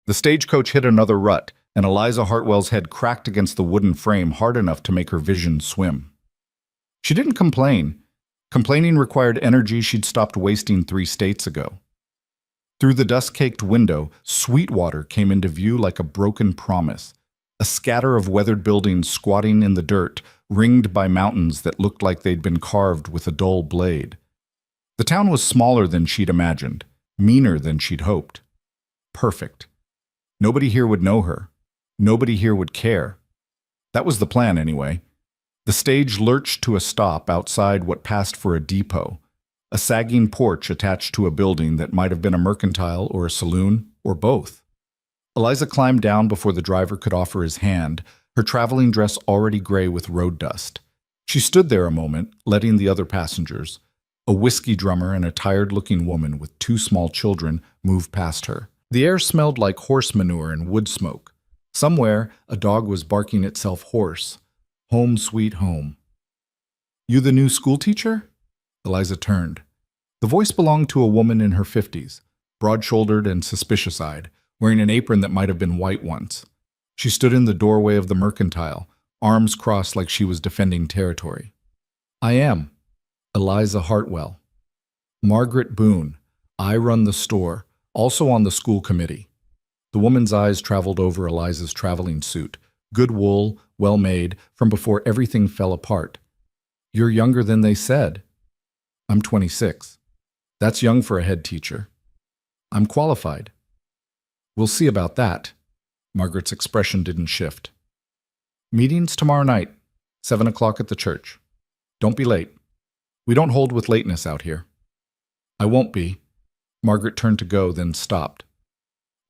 The stagecoach hit another rut, and Eliza Hartwell's head cracked against the wooden frame hard enough to make her vision swim. She didn't complain. Complaining required energy she'd stopped wasting 3 states ago. Through the dust-caked window, Sweetwater came into view like a broken promise, a scatter of weathered buildings squatting in the dirt, ringed by mountains that looked like they'd been carved with a dull blade. The town was smaller than she'd imagined, meaner than she'd hoped. Perfect. Nobody here would know her. Nobody here would care. That was the plan, anyway. The stage lurched to a stop outside what passed for a depot, a sagging porch attached to a building that might have been a mercantile or a saloon, or both. Eliza climbed down before the driver could offer his hand, her traveling dress already gray with road dust. She stood there a moment, letting the other passengers, a whiskey drummer and a tired-looking woman with 2 small children, move past her. The air smelled like horse manure and wood smoke. Somewhere, a dog was barking itself hoarse. Home sweet home. "You the new schoolteacher?" Eliza turned. The voice belonged to a woman in her 50s, broad-shouldered and suspicious-eyed, wearing an apron that might have been white once. She stood in the doorway of the mercantile, arms crossed like she was defending territory. "I am. Eliza Hartwell. Margaret Boone. I run the store, also on the school committee." The woman's eyes traveled over Eliza's traveling suit, good wool, well-made, from before everything fell apart. "You're younger than they said." "I'm 26. That's young for a head teacher." "I'm qualified." "We'll see about that." Margaret's expression didn't shift. "Meetings tomorrow night, 7 o'clock at the church. Don't be late. We don't hold with lateness out here." "I won't be." Margaret turned to go, then stopped.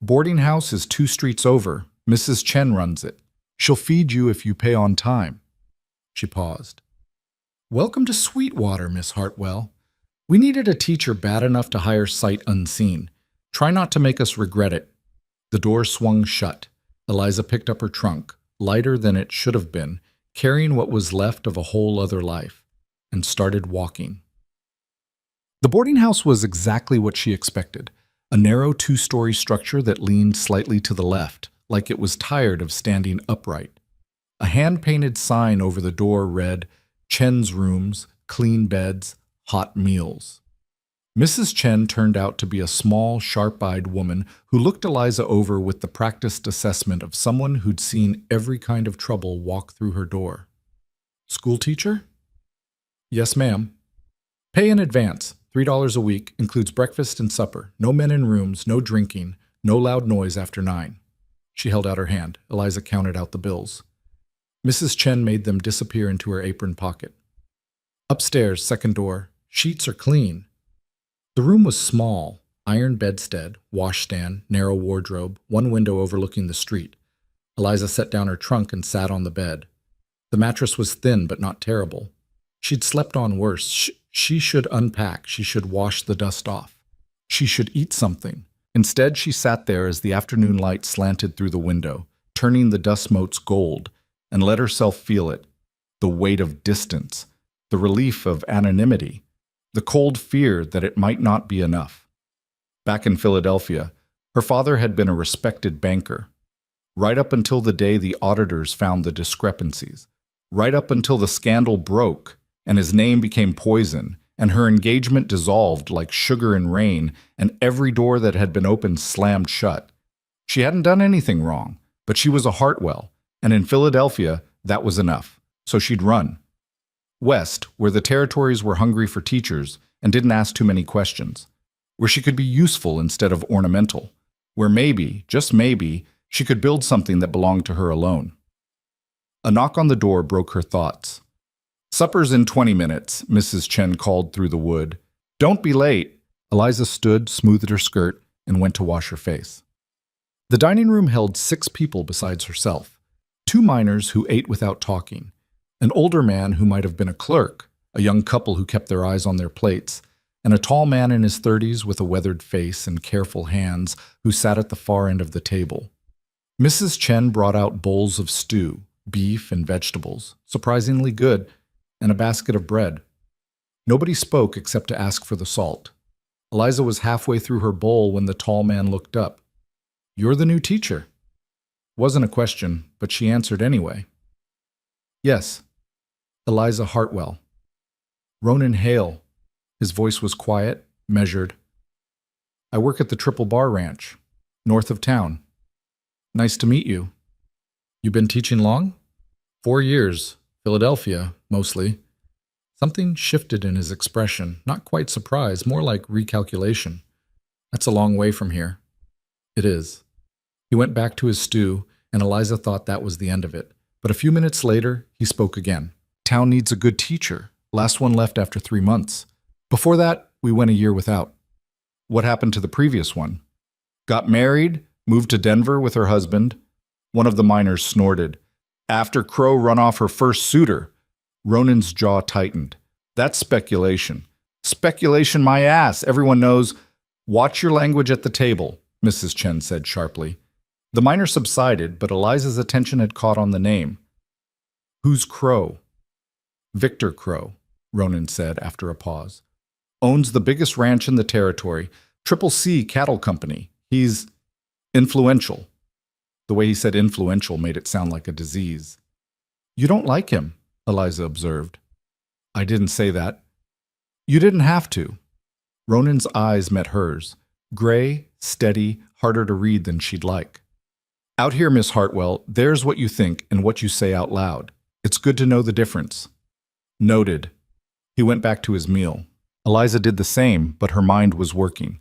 "Boarding house is 2 streets over. Mrs. Chen runs it. She'll feed you if you pay on time." She paused. "Welcome to Sweetwater, Miss Hartwell. We needed a teacher bad enough to hire sight unseen. Try not to make us regret it." The door swung shut. Eliza picked up her trunk, lighter than it should have been, carrying what was left of a whole other life, and started walking. The boarding house was exactly what she expected, a narrow 2-story structure that leaned slightly to the left, like it was tired of standing upright. A hand-painted sign over the door read, "Chen's rooms, clean beds, hot meals." Mrs. Chen turned out to be a small, sharp-eyed woman who looked Eliza over with the practiced assessment of someone who'd seen every kind of trouble walk through her door. "School teacher?" "Yes, ma'am." "Pay in advance, $3 a week, includes breakfast and supper. No men in rooms, no drinking, no loud noise after 9. She held out her hand. Eliza counted out the bills. Mrs. Chen made them disappear into her apron pocket. "Upstairs, second door. Sheets are clean." The room was small, iron bedstead, washstand, narrow wardrobe, one window overlooking the street. Eliza set down her trunk and sat on the bed. The mattress was thin but not terrible. She'd slept on worse. She should unpack. She should wash the dust off. She should eat something. Instead, she sat there as the afternoon light slanted through the window, turning the dust motes gold, and let herself feel it. The weight of distance, the relief of anonymity, the cold fear that it might not be enough. Back in Philadelphia, her father had been a respected banker. Right up until the day the auditors found the discrepancies. Right up until the scandal broke, and his name became poison, and her engagement dissolved like sugar in rain, and every door that had been opened slammed shut. She hadn't done anything wrong, but she was a Hartwell, and in Philadelphia, that was enough. So she'd run. West, where the territories were hungry for teachers and didn't ask too many questions. Where she could be useful instead of ornamental. Where maybe, just maybe, she could build something that belonged to her alone. A knock on the door broke her thoughts. "Supper's in 20 minutes, Mrs. Chen called through the wood. "Don't be late." Eliza stood, smoothed her skirt, and went to wash her face. The dining room held 6 people besides herself. 2 minors who ate without talking. An older man who might have been a clerk, a young couple who kept their eyes on their plates, and a tall man in his 30s with a weathered face and careful hands who sat at the far end of the table. Mrs. Chen brought out bowls of stew, beef and vegetables, surprisingly good, and a basket of bread. Nobody spoke except to ask for the salt. Eliza was halfway through her bowl when the tall man looked up. "You're the new teacher." Wasn't a question, but she answered anyway. "Yes, Eliza Hartwell." "Ronan Hale." His voice was quiet, measured. "I work at the Triple Bar Ranch, north of town." "Nice to meet you." "You been teaching long?" "4 years. Philadelphia, mostly." Something shifted in his expression, not quite surprise, more like recalculation. "That's a long way from here." "It is." He went back to his stew, and Eliza thought that was the end of it. But a few minutes later, he spoke again. "Town needs a good teacher. Last one left after 3 months. Before that, we went a year without." "What happened to the previous one?" "Got married, moved to Denver with her husband." One of the miners snorted. "After Crow run off her first suitor." Ronan's jaw tightened. "That's speculation." "Speculation my ass. Everyone knows." "Watch your language at the table," Mrs. Chen said sharply. The miner subsided, but Eliza's attention had caught on the name. "Who's Crow?" "Victor Crow," Ronan said after a pause. "Owns the biggest ranch in the territory, Triple C Cattle Company. He's influential." The way he said influential made it sound like a disease. "You don't like him," Eliza observed. "I didn't say that." "You didn't have to." Ronan's eyes met hers, gray, steady, harder to read than she'd like. "Out here, Miss Hartwell, there's what you think and what you say out loud. It's good to know the difference." "Noted." He went back to his meal. Eliza did the same, but her mind was working.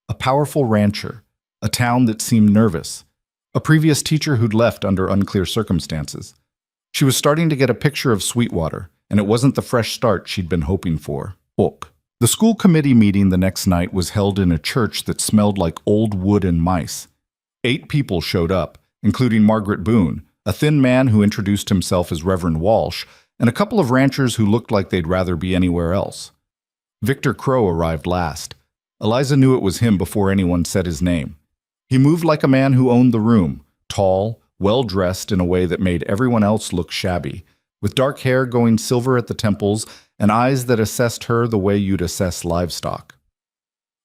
A powerful rancher, a town that seemed nervous, a previous teacher who'd left under unclear circumstances. She was starting to get a picture of Sweetwater, and it wasn't the fresh start she'd been hoping for. The school committee meeting the next night was held in a church that smelled like old wood and mice. 8 people showed up, including Margaret Boone, a thin man who introduced himself as Reverend Walsh, and a couple of ranchers who looked like they'd rather be anywhere else. Victor Crow arrived last. Eliza knew it was him before anyone said his name. He moved like a man who owned the room, tall, well-dressed in a way that made everyone else look shabby, with dark hair going silver at the temples and eyes that assessed her the way you'd assess livestock.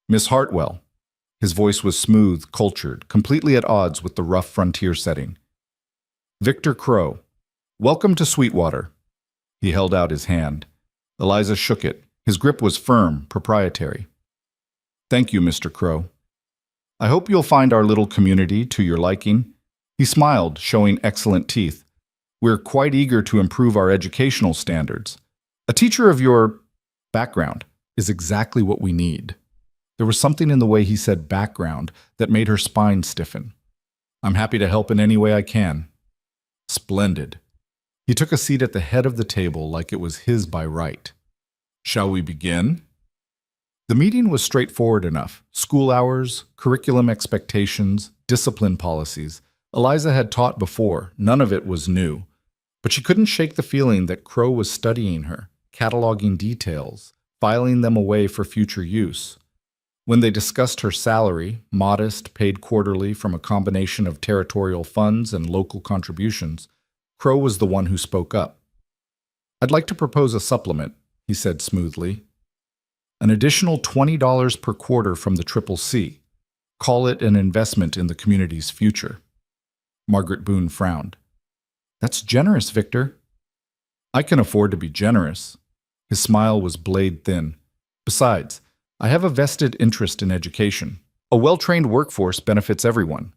"Miss Hartwell." His voice was smooth, cultured, completely at odds with the rough frontier setting. "Victor Crow. Welcome to Sweetwater." He held out his hand. Eliza shook it. His grip was firm, proprietary. "Thank you, Mr. Crow. I hope you'll find our little community to your liking." He smiled, showing excellent teeth. "We're quite eager to improve our educational standards. A teacher of your background is exactly what we need." There was something in the way he said background that made her spine stiffen. "I'm happy to help in any way I can." "Splendid." He took a seat at the head of the table like it was his by right. "Shall we begin?" The meeting was straightforward enough. School hours, curriculum expectations, discipline policies. Eliza had taught before, none of it was new. But she couldn't shake the feeling that Crow was studying her, cataloging details, filing them away for future use. When they discussed her salary, modest, paid quarterly from a combination of territorial funds and local contributions, Crow was the one who spoke up. "I'd like to propose a supplement," he said smoothly. "An additional $20 per quarter from the Triple C. Call it an investment in the community's future." Margaret Boone frowned. "That's generous, Victor." "I can afford to be generous." His smile was blade thin. "Besides, I have a vested interest in education. A well-trained workforce benefits everyone."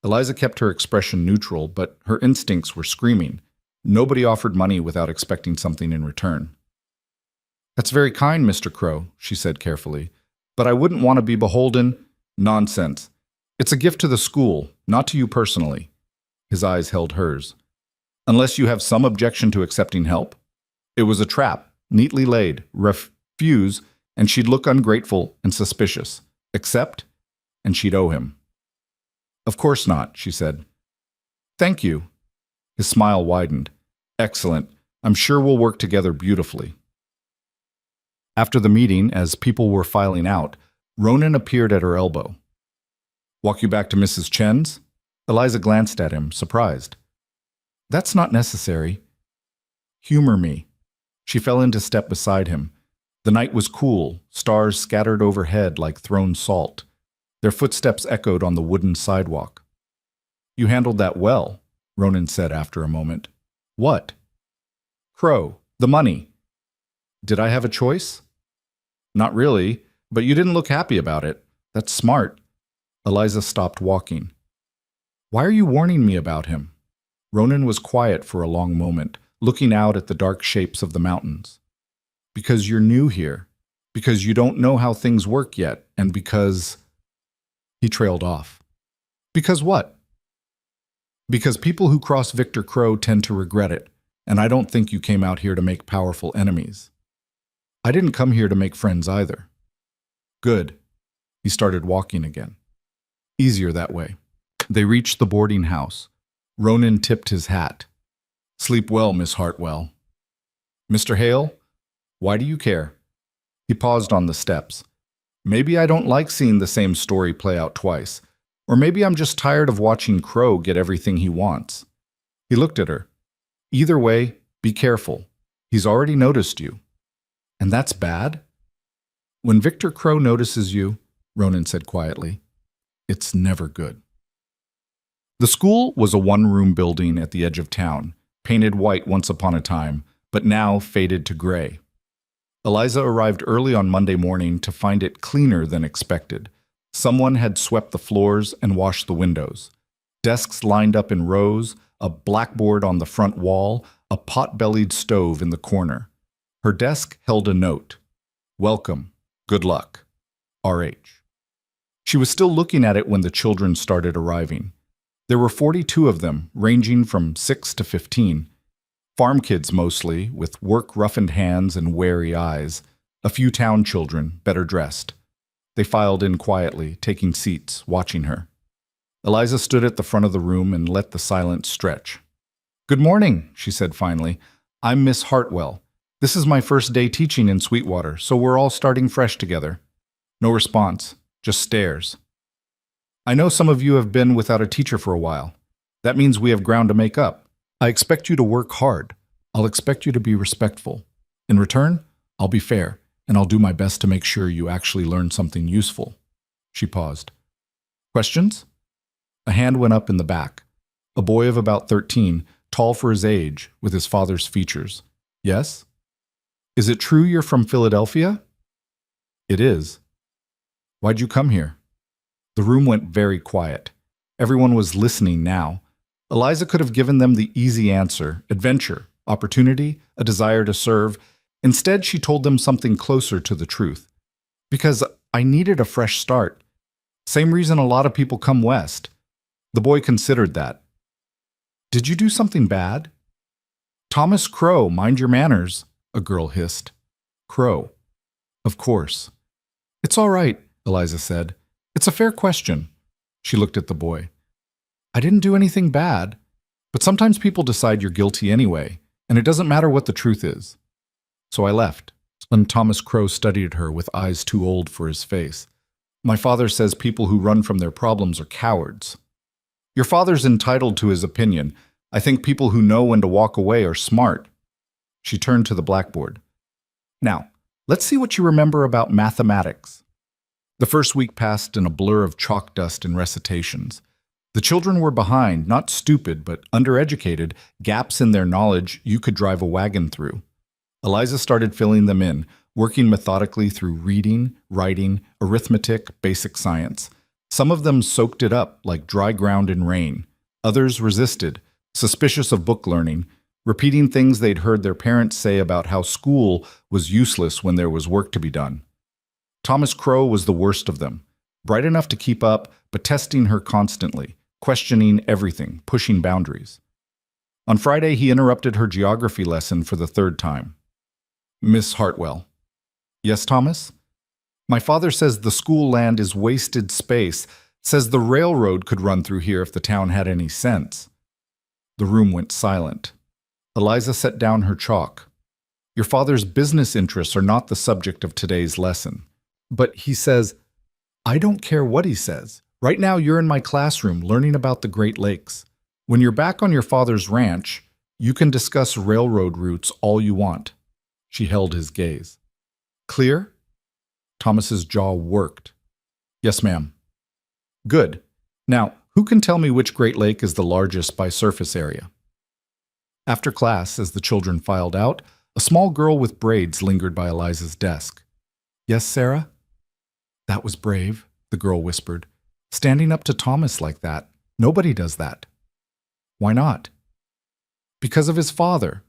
Eliza kept her expression neutral, but her instincts were screaming. Nobody offered money without expecting something in return. "That's very kind, Mr. Crow," she said carefully, "but I wouldn't want to be beholden—" "Nonsense. It's a gift to the school, not to you personally." His eyes held hers. "Unless you have some objection to accepting help?" It was a trap, neatly laid. Refuse, and she'd look ungrateful and suspicious. Accept, and she'd owe him. "Of course not," she said. "Thank you." His smile widened. "Excellent. I'm sure we'll work together beautifully." After the meeting, as people were filing out, Ronan appeared at her elbow. "Walk you back to Mrs. Chen's?" Eliza glanced at him, surprised. "That's not necessary." "Humor me." She fell into step beside him. The night was cool, stars scattered overhead like thrown salt. Their footsteps echoed on the wooden sidewalk. "You handled that well," Ronan said after a moment. "What?" "Crow, the money." "Did I have a choice?" "Not really, but you didn't look happy about it. That's smart." Eliza stopped walking. "Why are you warning me about him?" Ronan was quiet for a long moment, looking out at the dark shapes of the mountains. "Because you're new here. Because you don't know how things work yet, and because—" He trailed off. "Because what?" "Because people who cross Victor Crow tend to regret it, and I don't think you came out here to make powerful enemies." "I didn't come here to make friends either." "Good." He started walking again. "Easier that way." They reached the boarding house. Ronan tipped his hat. "Sleep well, Miss Hartwell." "Mr. Hale, why do you care?" He paused on the steps. "Maybe I don't like seeing the same story play out twice. Or maybe I'm just tired of watching Crow get everything he wants." He looked at her. "Either way, be careful. He's already noticed you." "And that's bad?" "When Victor Crow notices you," Ronan said quietly, "it's never good." The school was a one-room building at the edge of town, painted white once upon a time, but now faded to gray. Eliza arrived early on Monday morning to find it cleaner than expected. Someone had swept the floors and washed the windows. Desks lined up in rows, a blackboard on the front wall, a pot-bellied stove in the corner. Her desk held a note. "Welcome. Good luck. R.H." She was still looking at it when the children started arriving. There were 42 of them, ranging from 6 to 15. Farm kids mostly, with work-roughened hands and wary eyes. A few town children, better dressed. They filed in quietly, taking seats, watching her. Eliza stood at the front of the room and let the silence stretch. "Good morning," she said finally. "I'm Miss Hartwell. This is my first day teaching in Sweetwater, so we're all starting fresh together." No response, just stares. "I know some of you have been without a teacher for a while. That means we have ground to make up. I expect you to work hard. I'll expect you to be respectful. In return, I'll be fair, and I'll do my best to make sure you actually learn something useful." She paused. "Questions?" A hand went up in the back. A boy of about 13, tall for his age, with his father's features. "Yes?" "Is it true you're from Philadelphia?" "It is." "Why'd you come here?" The room went very quiet. Everyone was listening now. Eliza could have given them the easy answer: adventure, opportunity, a desire to serve. Instead, she told them something closer to the truth. "Because I needed a fresh start. Same reason a lot of people come west." The boy considered that. "Did you do something bad?" "Thomas Crow, mind your manners," a girl hissed. "Crow. Of course." "It's all right," Eliza said. "It's a fair question." She looked at the boy. "I didn't do anything bad, but sometimes people decide you're guilty anyway, and it doesn't matter what the truth is." "So I left." And Thomas Crow studied her with eyes too old for his face. "My father says people who run from their problems are cowards." "Your father's entitled to his opinion. I think people who know when to walk away are smart." She turned to the blackboard. "Now, let's see what you remember about mathematics." The first week passed in a blur of chalk dust and recitations. The children were behind, not stupid, but undereducated, gaps in their knowledge you could drive a wagon through. Eliza started filling them in, working methodically through reading, writing, arithmetic, basic science. Some of them soaked it up like dry ground in rain. Others resisted, suspicious of book learning, repeating things they'd heard their parents say about how school was useless when there was work to be done. Thomas Crow was the worst of them, bright enough to keep up, but testing her constantly, questioning everything, pushing boundaries. On Friday, he interrupted her geography lesson for the third time. "Miss Hartwell." "Yes, Thomas?" "My father says the school land is wasted space, says the railroad could run through here if the town had any sense." The room went silent. Eliza set down her chalk. "Your father's business interests are not the subject of today's lesson." "But he says—" "I don't care what he says. Right now you're in my classroom learning about the Great Lakes. When you're back on your father's ranch, you can discuss railroad routes all you want." She held his gaze. "Clear?" Thomas's jaw worked. "Yes, ma'am." Good. Now, who can tell me which Great Lake is the largest by surface area? After class, as the children filed out, a small girl with braids lingered by Eliza's desk. Yes, Sarah? That was brave, the girl whispered. Standing up to Thomas like that. Nobody does that. Why not? Because of his father.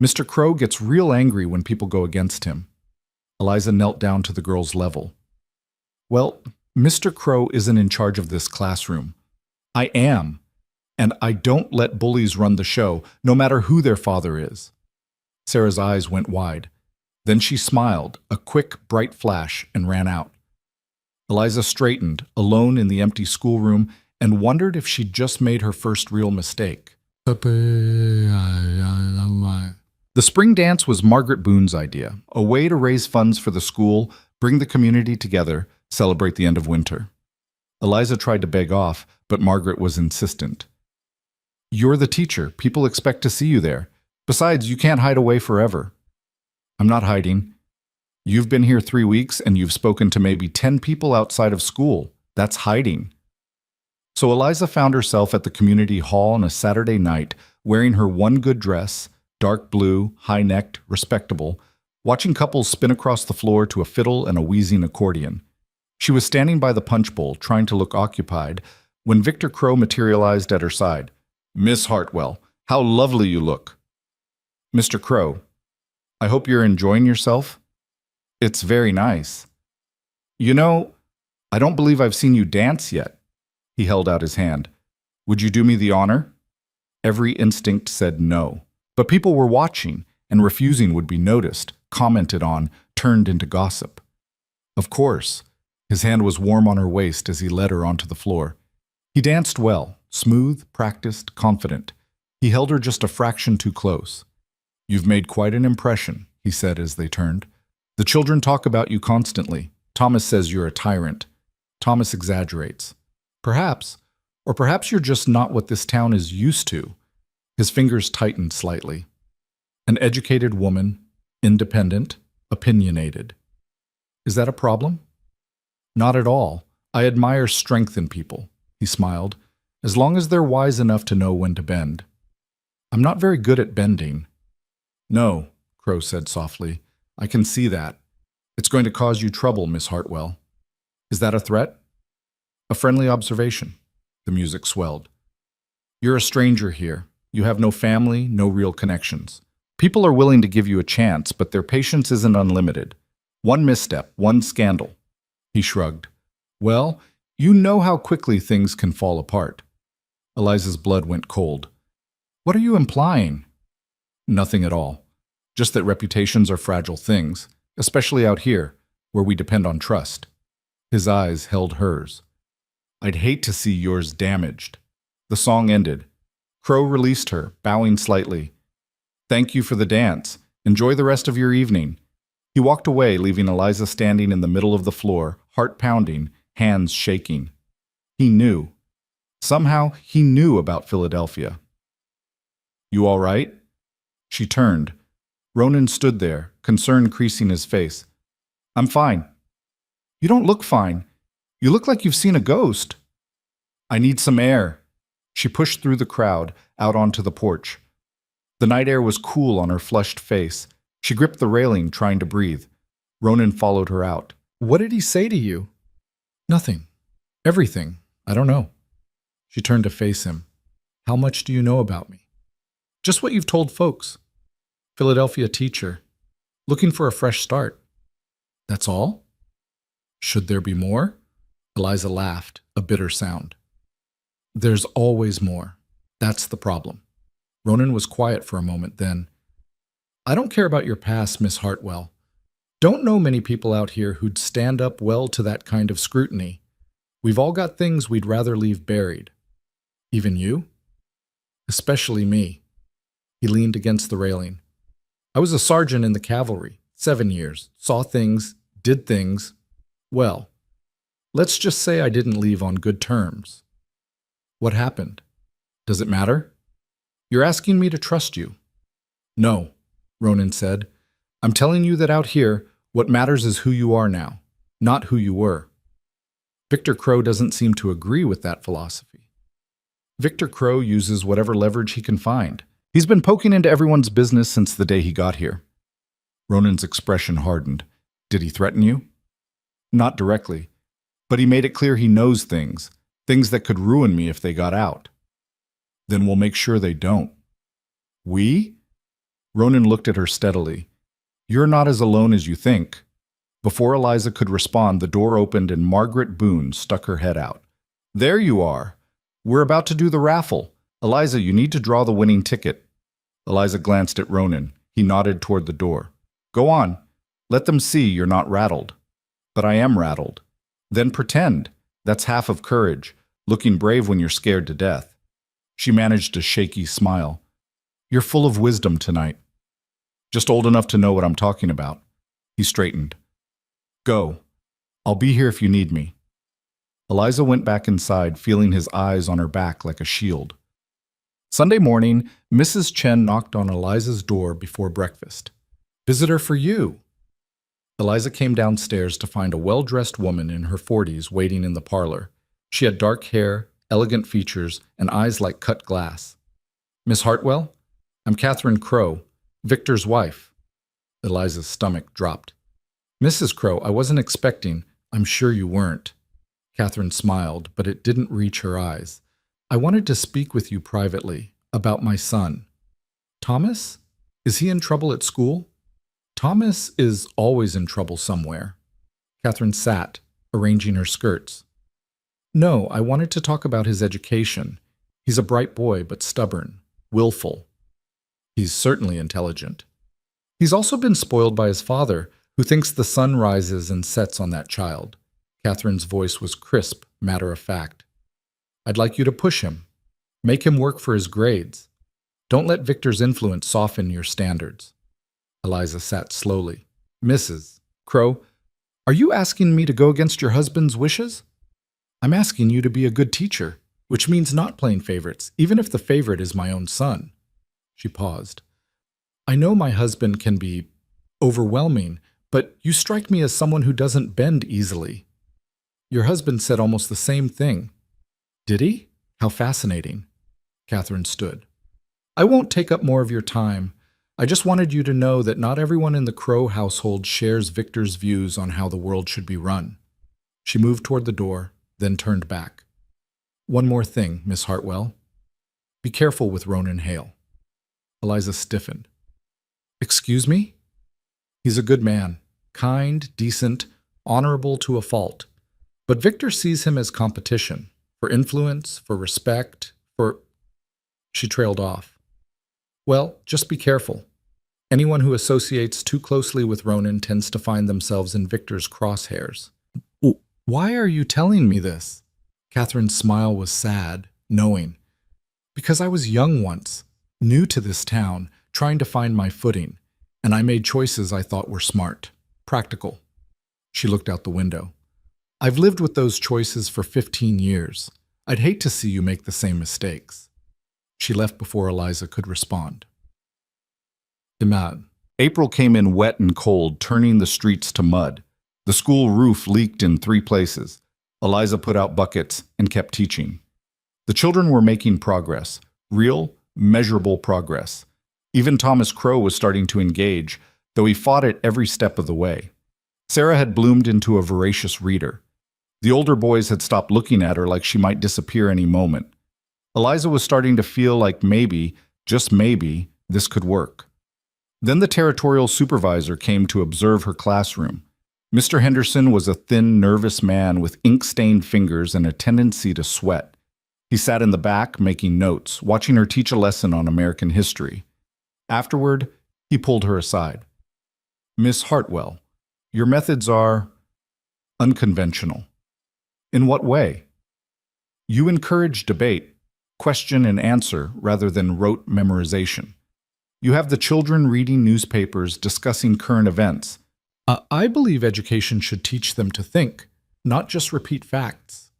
Mr. Crow gets real angry when people go against him. Eliza knelt down to the girl's level. Well, Mr. Crow isn't in charge of this classroom. I am. And I don't let bullies run the show, no matter who their father is. Sarah's eyes went wide. Then she smiled, a quick, bright flash, and ran out. Eliza straightened, alone in the empty schoolroom, and wondered if she'd just made her first real mistake. The spring dance was Margaret Boone's idea, a way to raise funds for the school, bring the community together, celebrate the end of winter. Eliza tried to beg off, but Margaret was insistent. You're the teacher. People expect to see you there. Besides, you can't hide away forever. I'm not hiding. You've been here 3 weeks and you've spoken to maybe 10 people outside of school. That's hiding. So Eliza found herself at the community hall on a Saturday night, wearing her one good dress, dark blue, high-necked, respectable, watching couples spin across the floor to a fiddle and a wheezing accordion. She was standing by the punch bowl, trying to look occupied, when Victor Crow materialized at her side. Miss Hartwell, how lovely you look. Mr. Crow, I hope you're enjoying yourself. It's very nice. You know, I don't believe I've seen you dance yet. He held out his hand. Would you do me the honor? Every instinct said no. But people were watching, and refusing would be noticed, commented on, turned into gossip. Of course. His hand was warm on her waist as he led her onto the floor. He danced well, smooth, practiced, confident. He held her just a fraction too close. You've made quite an impression, he said as they turned. The children talk about you constantly. Thomas says you're a tyrant. Thomas exaggerates. Perhaps, or perhaps you're just not what this town is used to. His fingers tightened slightly. An educated woman, independent, opinionated. Is that a problem? Not at all. I admire strength in people, he smiled, as long as they're wise enough to know when to bend. I'm not very good at bending. No, Crow said softly. I can see that. It's going to cause you trouble, Miss Hartwell. Is that a threat? A friendly observation. The music swelled. You're a stranger here. You have no family, no real connections. People are willing to give you a chance, but their patience isn't unlimited. One misstep, one scandal. He shrugged. Well, you know how quickly things can fall apart. Eliza's blood went cold. What are you implying? Nothing at all. Just that reputations are fragile things, especially out here, where we depend on trust. His eyes held hers. I'd hate to see yours damaged. The song ended. Crow released her, bowing slightly. Thank you for the dance. Enjoy the rest of your evening. He walked away, leaving Eliza standing in the middle of the floor, heart pounding, hands shaking. He knew. Somehow, he knew about Philadelphia. You all right? She turned. Ronan stood there, concern creasing his face. I'm fine. You don't look fine. You look like you've seen a ghost. I need some air. She pushed through the crowd, out onto the porch. The night air was cool on her flushed face. She gripped the railing, trying to breathe. Ronan followed her out. What did he say to you? Nothing. Everything. I don't know. She turned to face him. How much do you know about me? Just what you've told folks. Philadelphia teacher. Looking for a fresh start. That's all? Should there be more? Eliza laughed, a bitter sound. There's always more. That's the problem. Ronan was quiet for a moment, then. I don't care about your past, Miss Hartwell. Don't know many people out here who'd stand up well to that kind of scrutiny. We've all got things we'd rather leave buried. Even you? Especially me. He leaned against the railing. I was a sergeant in the cavalry, 7 years, saw things, did things. Well, let's just say I didn't leave on good terms. What happened? Does it matter? You're asking me to trust you. No, Ronan said. I'm telling you that out here, what matters is who you are now, not who you were. Victor Crow doesn't seem to agree with that philosophy. Victor Crow uses whatever leverage he can find. He's been poking into everyone's business since the day he got here. Ronan's expression hardened. Did he threaten you? Not directly, but he made it clear he knows things that could ruin me if they got out. Then we'll make sure they don't. We? Ronan looked at her steadily. You're not as alone as you think. Before Eliza could respond, the door opened and Margaret Boone stuck her head out. There you are. We're about to do the raffle. Eliza, you need to draw the winning ticket. Eliza glanced at Ronan. He nodded toward the door. Go on. Let them see you're not rattled. But I am rattled. Then pretend. That's half of courage, looking brave when you're scared to death. She managed a shaky smile. You're full of wisdom tonight. Just old enough to know what I'm talking about. He straightened. Go. I'll be here if you need me. Eliza went back inside, feeling his eyes on her back like a shield. Sunday morning, Mrs. Chen knocked on Eliza's door before breakfast. Visitor for you. Eliza came downstairs to find a well-dressed woman in her 40s waiting in the parlor. She had dark hair, elegant features, and eyes like cut glass. Miss Hartwell? I'm Catherine Crow, Victor's wife. Eliza's stomach dropped. Mrs. Crow, I wasn't expecting. I'm sure you weren't. Catherine smiled, but it didn't reach her eyes. I wanted to speak with you privately about my son. Thomas? Is he in trouble at school? Thomas is always in trouble somewhere. Catherine sat, arranging her skirts. No, I wanted to talk about his education. He's a bright boy, but stubborn, willful. He's certainly intelligent. He's also been spoiled by his father, who thinks the sun rises and sets on that child. Catherine's voice was crisp, matter-of-fact. I'd like you to push him. Make him work for his grades. Don't let Victor's influence soften your standards. Eliza sat slowly. Mrs. Crow, are you asking me to go against your husband's wishes? I'm asking you to be a good teacher, which means not playing favorites, even if the favorite is my own son. She paused. I know my husband can be overwhelming, but you strike me as someone who doesn't bend easily. Your husband said almost the same thing. Did he? How fascinating. Catherine stood. I won't take up more of your time. I just wanted you to know that not everyone in the Crow household shares Victor's views on how the world should be run. She moved toward the door, then turned back. One more thing, Miss Hartwell. Be careful with Ronan Hale. Eliza stiffened. Excuse me? He's a good man, kind, decent, honorable to a fault. But Victor sees him as competition, for influence, for respect, for... She trailed off. Well, just be careful. Anyone who associates too closely with Ronan tends to find themselves in Victor's crosshairs. Why are you telling me this? Catherine's smile was sad, knowing. Because I was young once, new to this town, trying to find my footing, and I made choices I thought were smart, practical. She looked out the window. I've lived with those choices for 15 years. I'd hate to see you make the same mistakes. She left before Eliza could respond. Imad. April came in wet and cold, turning the streets to mud. The school roof leaked in 3 places. Eliza put out buckets and kept teaching. The children were making progress, real, measurable progress. Even Thomas Crow was starting to engage, though he fought it every step of the way. Sarah had bloomed into a voracious reader. The older boys had stopped looking at her like she might disappear any moment. Eliza was starting to feel like maybe, just maybe, this could work. Then the territorial supervisor came to observe her classroom. Mr. Henderson was a thin, nervous man with ink-stained fingers and a tendency to sweat. He sat in the back, making notes, watching her teach a lesson on American history. Afterward, he pulled her aside. Miss Hartwell, your methods are unconventional. In what way? You encourage debate, question and answer rather than rote memorization. You have the children reading newspapers, discussing current events. I believe education should teach them to think, not just repeat facts.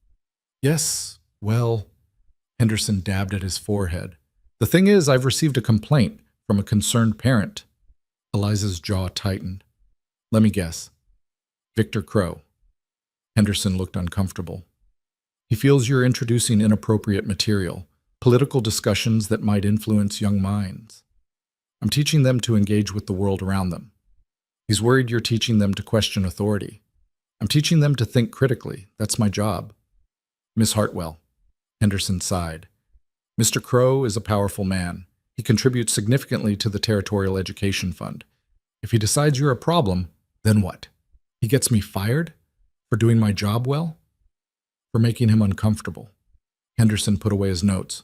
Yes, well, Henderson dabbed at his forehead. The thing is, I've received a complaint from a concerned parent. Eliza's jaw tightened. Let me guess. Victor Crow. Henderson looked uncomfortable. He feels you're introducing inappropriate material, political discussions that might influence young minds. I'm teaching them to engage with the world around them. He's worried you're teaching them to question authority. I'm teaching them to think critically. That's my job. Miss Hartwell. Henderson sighed. Mr. Crow is a powerful man. He contributes significantly to the Territorial Education Fund. If he decides you're a problem, then what? He gets me fired? For doing my job well? For making him uncomfortable. Henderson put away his notes.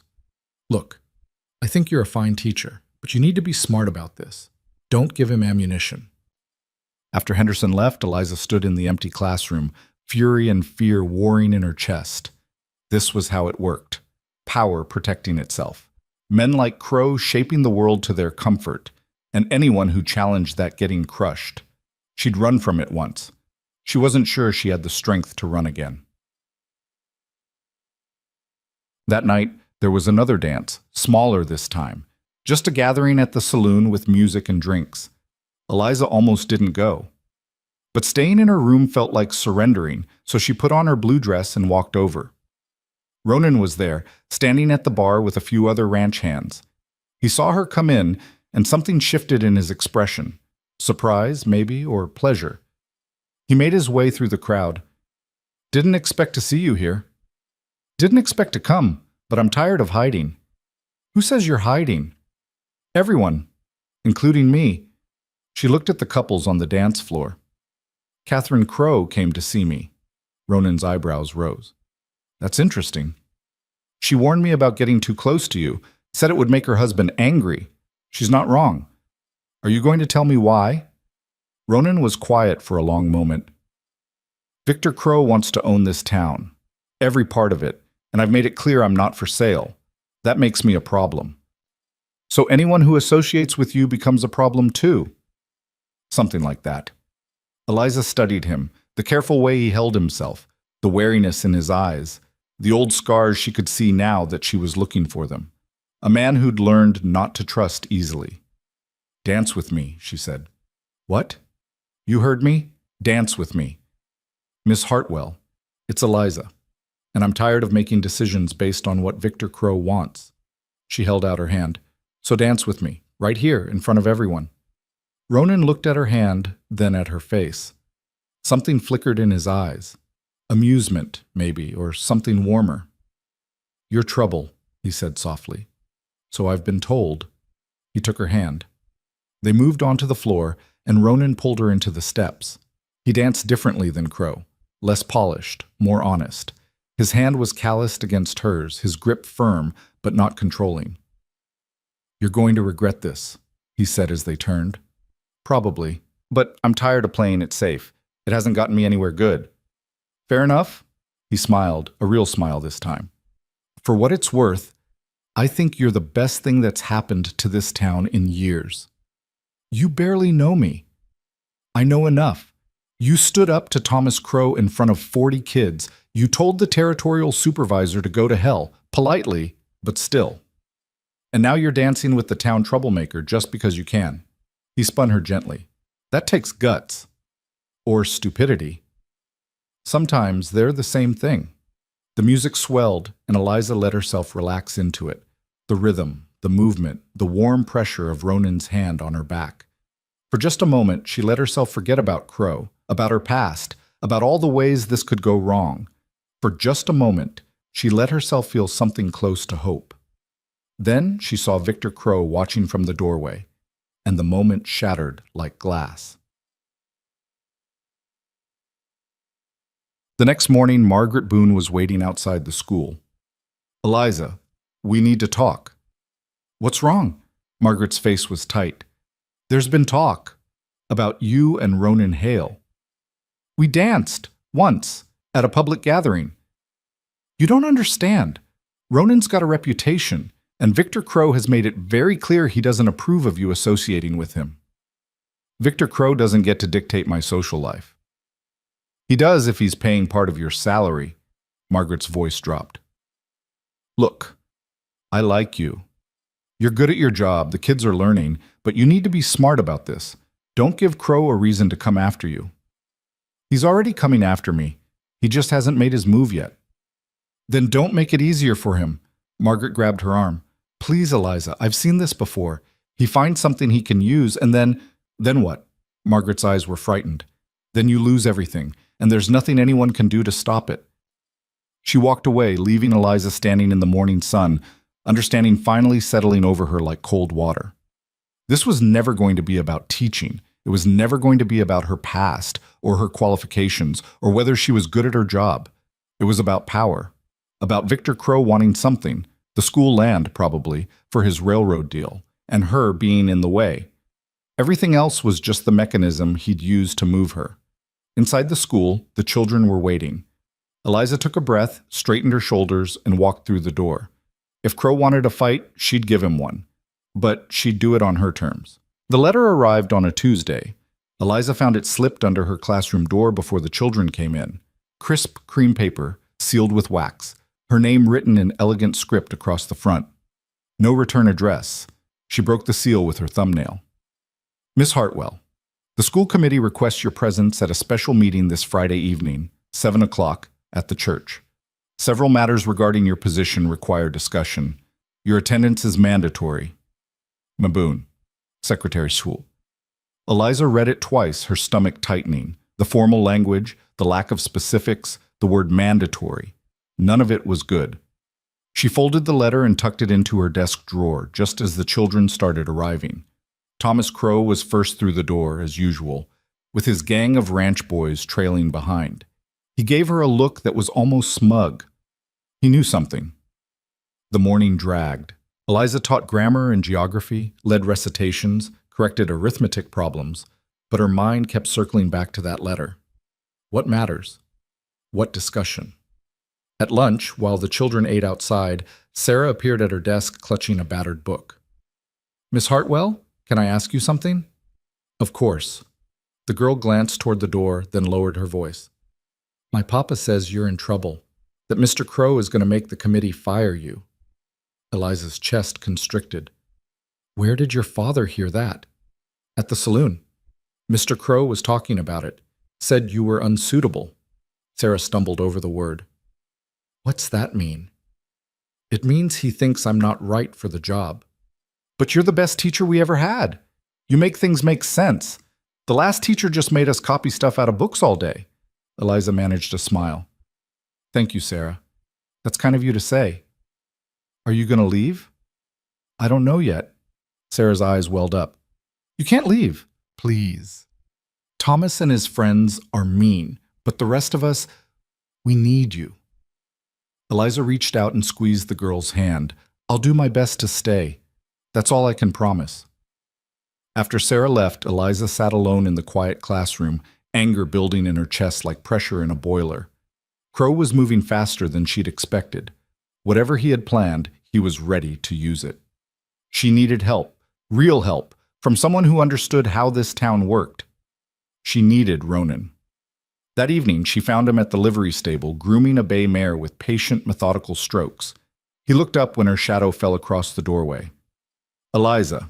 Look, I think you're a fine teacher, but you need to be smart about this. Don't give him ammunition. After Henderson left, Eliza stood in the empty classroom, fury and fear warring in her chest. This was how it worked. Power protecting itself. Men like Crow shaping the world to their comfort, and anyone who challenged that getting crushed. She'd run from it once. She wasn't sure she had the strength to run again. That night, there was another dance, smaller this time. Just a gathering at the saloon with music and drinks. Eliza almost didn't go. But staying in her room felt like surrendering, so she put on her blue dress and walked over. Ronan was there, standing at the bar with a few other ranch hands. He saw her come in, and something shifted in his expression. Surprise, maybe, or pleasure. He made his way through the crowd. Didn't expect to see you here. Didn't expect to come, but I'm tired of hiding. Who says you're hiding? Everyone, including me. She looked at the couples on the dance floor. Catherine Crow came to see me. Ronan's eyebrows rose. That's interesting. She warned me about getting too close to you, said it would make her husband angry. She's not wrong. Are you going to tell me why? Ronan was quiet for a long moment. Victor Crow wants to own this town, every part of it, and I've made it clear I'm not for sale. That makes me a problem. So anyone who associates with you becomes a problem too. Something like that. Eliza studied him, the careful way he held himself, the wariness in his eyes, the old scars she could see now that she was looking for them. A man who'd learned not to trust easily. Dance with me, she said. What? You heard me? Dance with me. Miss Hartwell, it's Eliza, and I'm tired of making decisions based on what Victor Crow wants. She held out her hand. So dance with me, right here, in front of everyone. Ronan looked at her hand, then at her face. Something flickered in his eyes. Amusement, maybe, or something warmer. You're trouble, he said softly. So I've been told. He took her hand. They moved onto the floor, and Ronan pulled her into the steps. He danced differently than Crow, less polished, more honest. His hand was calloused against hers, his grip firm, but not controlling. You're going to regret this, he said as they turned. Probably, but I'm tired of playing it safe. It hasn't gotten me anywhere good. Fair enough? He smiled, a real smile this time. For what it's worth, I think you're the best thing that's happened to this town in years. You barely know me. I know enough. You stood up to Thomas Crow in front of 40 kids. You told the territorial supervisor to go to hell, politely, but still. And now you're dancing with the town troublemaker just because you can. He spun her gently. That takes guts. Or stupidity. Sometimes they're the same thing. The music swelled, and Eliza let herself relax into it. The rhythm, the movement, the warm pressure of Ronan's hand on her back. For just a moment, she let herself forget about Crow, about her past, about all the ways this could go wrong. For just a moment, she let herself feel something close to hope. Then she saw Victor Crow watching from the doorway, and the moment shattered like glass. The next morning, Margaret Boone was waiting outside the school. Eliza, we need to talk. What's wrong? Margaret's face was tight. There's been talk about you and Ronan Hale. We danced once at a public gathering. You don't understand. Ronan's got a reputation, and Victor Crow has made it very clear he doesn't approve of you associating with him. Victor Crow doesn't get to dictate my social life. He does if he's paying part of your salary. Margaret's voice dropped. Look, I like you. You're good at your job, the kids are learning, but you need to be smart about this. Don't give Crow a reason to come after you. He's already coming after me. He just hasn't made his move yet. Then don't make it easier for him. Margaret grabbed her arm. Please, Eliza, I've seen this before. He finds something he can use, and then what? Margaret's eyes were frightened. Then you lose everything, and there's nothing anyone can do to stop it. She walked away, leaving Eliza standing in the morning sun, understanding finally settling over her like cold water. This was never going to be about teaching. It was never going to be about her past, or her qualifications, or whether she was good at her job. It was about power. About Victor Crow wanting something, the school land probably, for his railroad deal, and her being in the way. Everything else was just the mechanism he'd used to move her. Inside the school, the children were waiting. Eliza took a breath, straightened her shoulders, and walked through the door. If Crow wanted a fight, she'd give him one. But she'd do it on her terms. The letter arrived on a Tuesday. Eliza found it slipped under her classroom door before the children came in. Crisp cream paper, sealed with wax. Her name written in elegant script across the front. No return address. She broke the seal with her thumbnail. Miss Hartwell, the school committee requests your presence at a special meeting this Friday evening, 7 o'clock, at the church. Several matters regarding your position require discussion. Your attendance is mandatory. Maboon, Secretary School. Eliza read it twice, her stomach tightening. The formal language, the lack of specifics, the word mandatory. None of it was good. She folded the letter and tucked it into her desk drawer, just as the children started arriving. Thomas Crow was first through the door, as usual, with his gang of ranch boys trailing behind. He gave her a look that was almost smug. He knew something. The morning dragged. Eliza taught grammar and geography, led recitations, corrected arithmetic problems, but her mind kept circling back to that letter. What matters? What discussion? At lunch, while the children ate outside, Sarah appeared at her desk clutching a battered book. Miss Hartwell, can I ask you something? Of course. The girl glanced toward the door, then lowered her voice. My papa says you're in trouble, that Mr. Crow is going to make the committee fire you. Eliza's chest constricted. Where did your father hear that? At the saloon. Mr. Crow was talking about it. Said you were unsuitable. Sarah stumbled over the word. What's that mean? It means he thinks I'm not right for the job. But you're the best teacher we ever had. You make things make sense. The last teacher just made us copy stuff out of books all day. Eliza managed a smile. Thank you, Sarah. That's kind of you to say. Are you going to leave? I don't know yet. Sarah's eyes welled up. You can't leave. Please. Thomas and his friends are mean, but the rest of us, we need you. Eliza reached out and squeezed the girl's hand. I'll do my best to stay. That's all I can promise. After Sarah left, Eliza sat alone in the quiet classroom, anger building in her chest like pressure in a boiler. Crow was moving faster than she'd expected. Whatever he had planned, he was ready to use it. She needed help, real help, from someone who understood how this town worked. She needed Ronan. That evening, she found him at the livery stable, grooming a bay mare with patient, methodical strokes. He looked up when her shadow fell across the doorway. Eliza.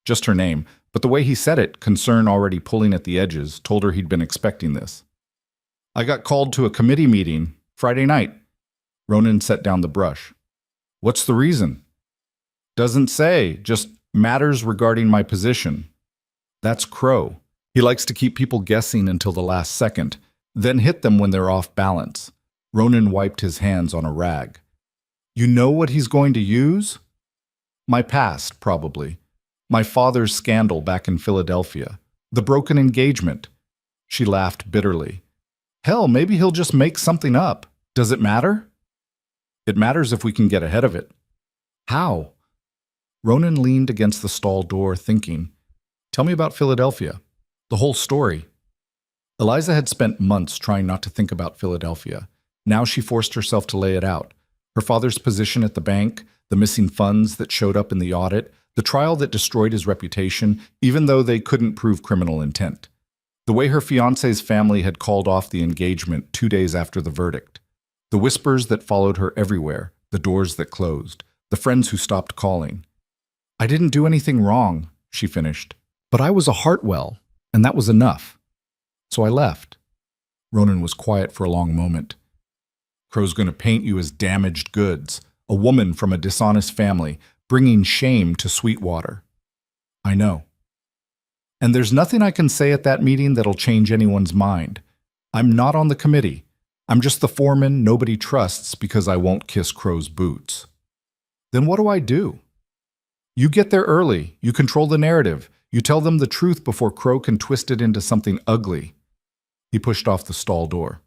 Just her name, but the way he said it, concern already pulling at the edges, told her he'd been expecting this. I got called to a committee meeting Friday night. Ronan set down the brush. What's the reason? Doesn't say, just matters regarding my position. That's Crow. He likes to keep people guessing until the last second, then hit them when they're off balance. Ronan wiped his hands on a rag. You know what he's going to use? My past, probably. My father's scandal back in Philadelphia. The broken engagement. She laughed bitterly. Hell, maybe he'll just make something up. Does it matter? It matters if we can get ahead of it. How? Ronan leaned against the stall door, thinking. Tell me about Philadelphia. The whole story. Eliza had spent months trying not to think about Philadelphia. Now she forced herself to lay it out. Her father's position at the bank, the missing funds that showed up in the audit, the trial that destroyed his reputation, even though they couldn't prove criminal intent. The way her fiancé's family had called off the engagement 2 days after the verdict. The whispers that followed her everywhere, the doors that closed, the friends who stopped calling. I didn't do anything wrong, she finished. But I was a Hartwell, and that was enough. So I left. Ronan was quiet for a long moment. Crow's going to paint you as damaged goods, a woman from a dishonest family, bringing shame to Sweetwater. I know. And there's nothing I can say at that meeting that'll change anyone's mind. I'm not on the committee. I'm just the foreman nobody trusts because I won't kiss Crow's boots. Then what do I do? You get there early. You control the narrative. You tell them the truth before Crow can twist it into something ugly. He pushed off the stall door.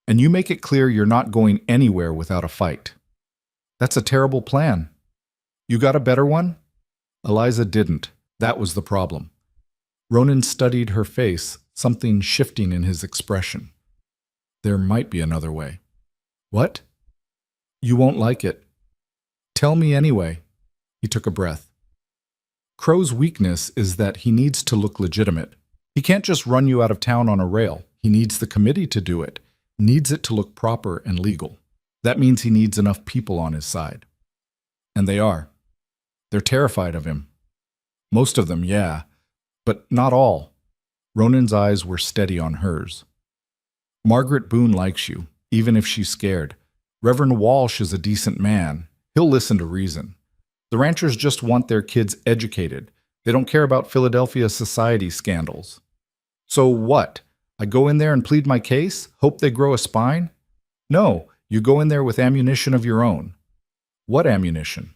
And you make it clear you're not going anywhere without a fight. That's a terrible plan. You got a better one? Eliza didn't. That was the problem. Ronan studied her face, something shifting in his expression. There might be another way. What? You won't like it. Tell me anyway. He took a breath. Crow's weakness is that he needs to look legitimate. He can't just run you out of town on a rail. He needs the committee to do it. Needs it to look proper and legal. That means he needs enough people on his side. And they are. They're terrified of him. Most of them, yeah, but not all. Ronan's eyes were steady on hers. Margaret Boone likes you, even if she's scared. Reverend Walsh is a decent man. He'll listen to reason. The ranchers just want their kids educated. They don't care about Philadelphia society scandals. So what? I go in there and plead my case? Hope they grow a spine? No, you go in there with ammunition of your own. What ammunition?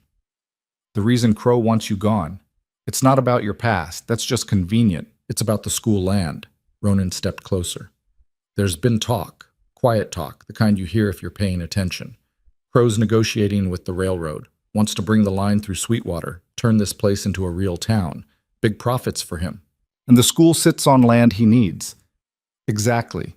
The reason Crow wants you gone. It's not about your past. That's just convenient. It's about the school land. Ronan stepped closer. There's been talk, quiet talk, the kind you hear if you're paying attention. Crow's negotiating with the railroad, wants to bring the line through Sweetwater, turn this place into a real town. Big profits for him. And the school sits on land he needs. Exactly.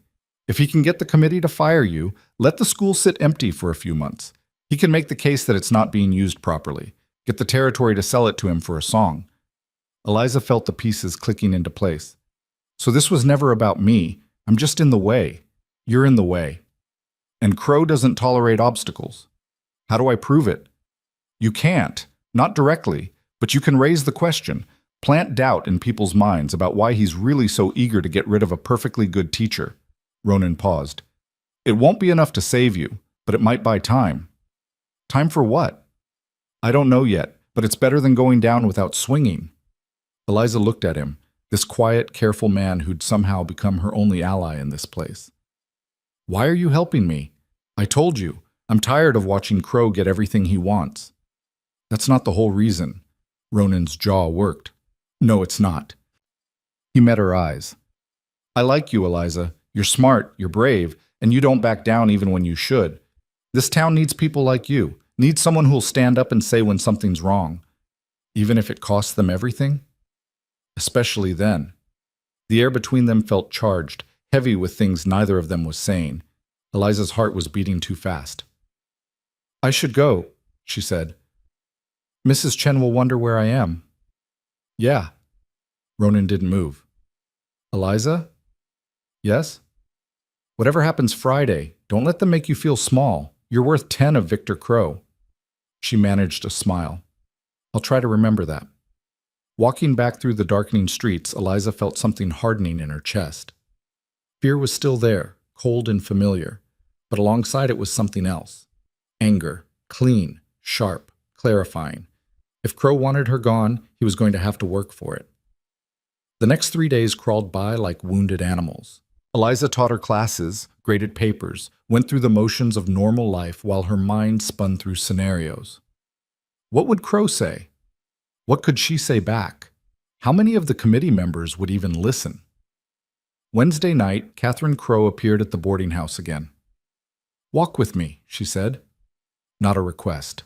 If he can get the committee to fire you, let the school sit empty for a few months. He can make the case that it's not being used properly. Get the territory to sell it to him for a song. Eliza felt the pieces clicking into place. So this was never about me. I'm just in the way. You're in the way. And Crow doesn't tolerate obstacles. How do I prove it? You can't. Not directly. But you can raise the question. Plant doubt in people's minds about why he's really so eager to get rid of a perfectly good teacher. Ronan paused. It won't be enough to save you, but it might buy time. Time for what? I don't know yet, but it's better than going down without swinging. Eliza looked at him, this quiet, careful man who'd somehow become her only ally in this place. Why are you helping me? I told you, I'm tired of watching Crow get everything he wants. That's not the whole reason. Ronan's jaw worked. No, it's not. He met her eyes. I like you, Eliza. You're smart, you're brave, and you don't back down even when you should. This town needs people like you. Needs someone who'll stand up and say when something's wrong. Even if it costs them everything? Especially then. The air between them felt charged, heavy with things neither of them was saying. Eliza's heart was beating too fast. I should go, she said. Mrs. Chen will wonder where I am. Yeah. Ronan didn't move. Eliza? Yes? Whatever happens Friday, don't let them make you feel small. You're worth 10 of Victor Crow. She managed a smile. I'll try to remember that. Walking back through the darkening streets, Eliza felt something hardening in her chest. Fear was still there, cold and familiar, but alongside it was something else. Anger, clean, sharp, clarifying. If Crow wanted her gone, he was going to have to work for it. The next 3 days crawled by like wounded animals. Eliza taught her classes, graded papers, went through the motions of normal life while her mind spun through scenarios. What would Crow say? What could she say back? How many of the committee members would even listen? Wednesday night, Catherine Crow appeared at the boarding house again. Walk with me, she said. Not a request.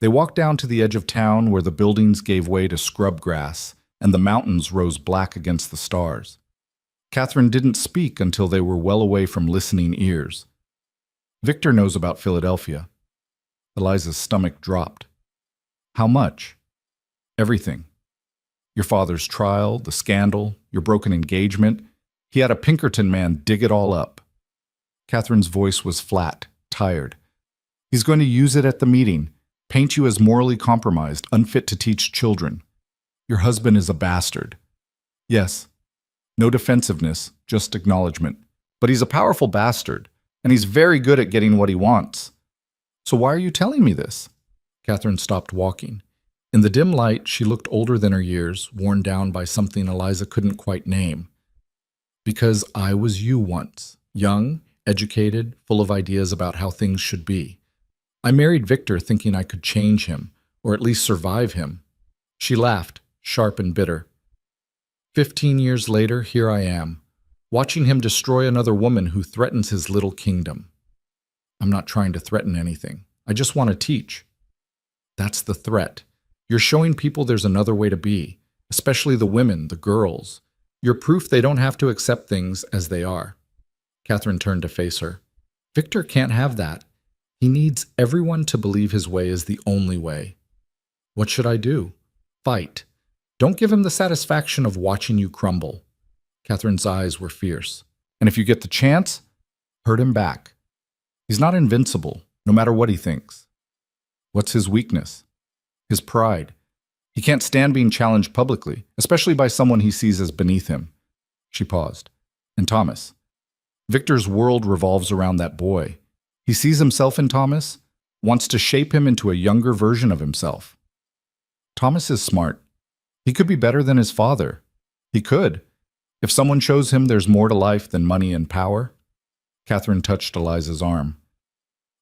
They walked down to the edge of town where the buildings gave way to scrub grass and the mountains rose black against the stars. Catherine didn't speak until they were well away from listening ears. Victor knows about Philadelphia. Eliza's stomach dropped. How much? Everything. Your father's trial, the scandal, your broken engagement. He had a Pinkerton man dig it all up. Catherine's voice was flat, tired. He's going to use it at the meeting, paint you as morally compromised, unfit to teach children. Your husband is a bastard. Yes. No defensiveness, just acknowledgement. But he's a powerful bastard, and he's very good at getting what he wants. So why are you telling me this? Catherine stopped walking. In the dim light, she looked older than her years, worn down by something Eliza couldn't quite name. Because I was you once, young, educated, full of ideas about how things should be. I married Victor thinking I could change him, or at least survive him. She laughed, sharp and bitter. 15 years later, here I am, watching him destroy another woman who threatens his little kingdom. I'm not trying to threaten anything. I just want to teach. That's the threat. You're showing people there's another way to be, especially the women, the girls. You're proof they don't have to accept things as they are. Catherine turned to face her. Victor can't have that. He needs everyone to believe his way is the only way. What should I do? Fight. Don't give him the satisfaction of watching you crumble. Catherine's eyes were fierce. And if you get the chance, hurt him back. He's not invincible, no matter what he thinks. What's his weakness? His pride. He can't stand being challenged publicly, especially by someone he sees as beneath him. She paused. And Thomas. Victor's world revolves around that boy. He sees himself in Thomas, wants to shape him into a younger version of himself. Thomas is smart. He could be better than his father. He could. If someone shows him there's more to life than money and power. Catherine touched Eliza's arm.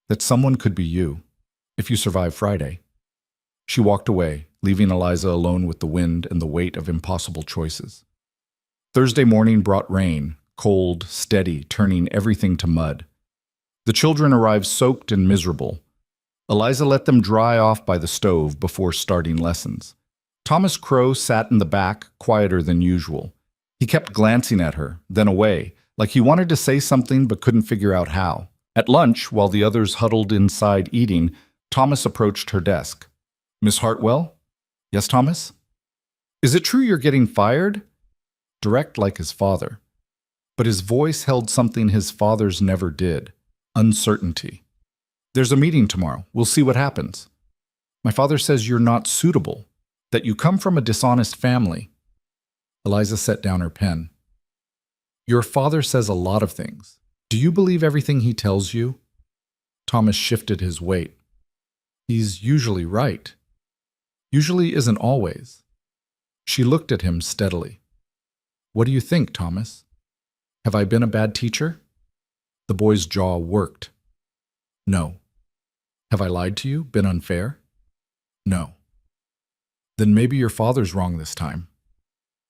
That someone could be you, if you survive Friday. She walked away, leaving Eliza alone with the wind and the weight of impossible choices. Thursday morning brought rain, cold, steady, turning everything to mud. The children arrived soaked and miserable. Eliza let them dry off by the stove before starting lessons. Thomas Crow sat in the back, quieter than usual. He kept glancing at her, then away, like he wanted to say something but couldn't figure out how. At lunch, while the others huddled inside eating, Thomas approached her desk. Miss Hartwell? Yes, Thomas? Is it true you're getting fired? Direct like his father. But his voice held something his father's never did. Uncertainty. There's a meeting tomorrow. We'll see what happens. My father says you're not suitable, that you come from a dishonest family. Eliza set down her pen. Your father says a lot of things. Do you believe everything he tells you? Thomas shifted his weight. He's usually right. Usually isn't always. She looked at him steadily. What do you think, Thomas? Have I been a bad teacher? The boy's jaw worked. No. Have I lied to you, been unfair? No. Then maybe your father's wrong this time.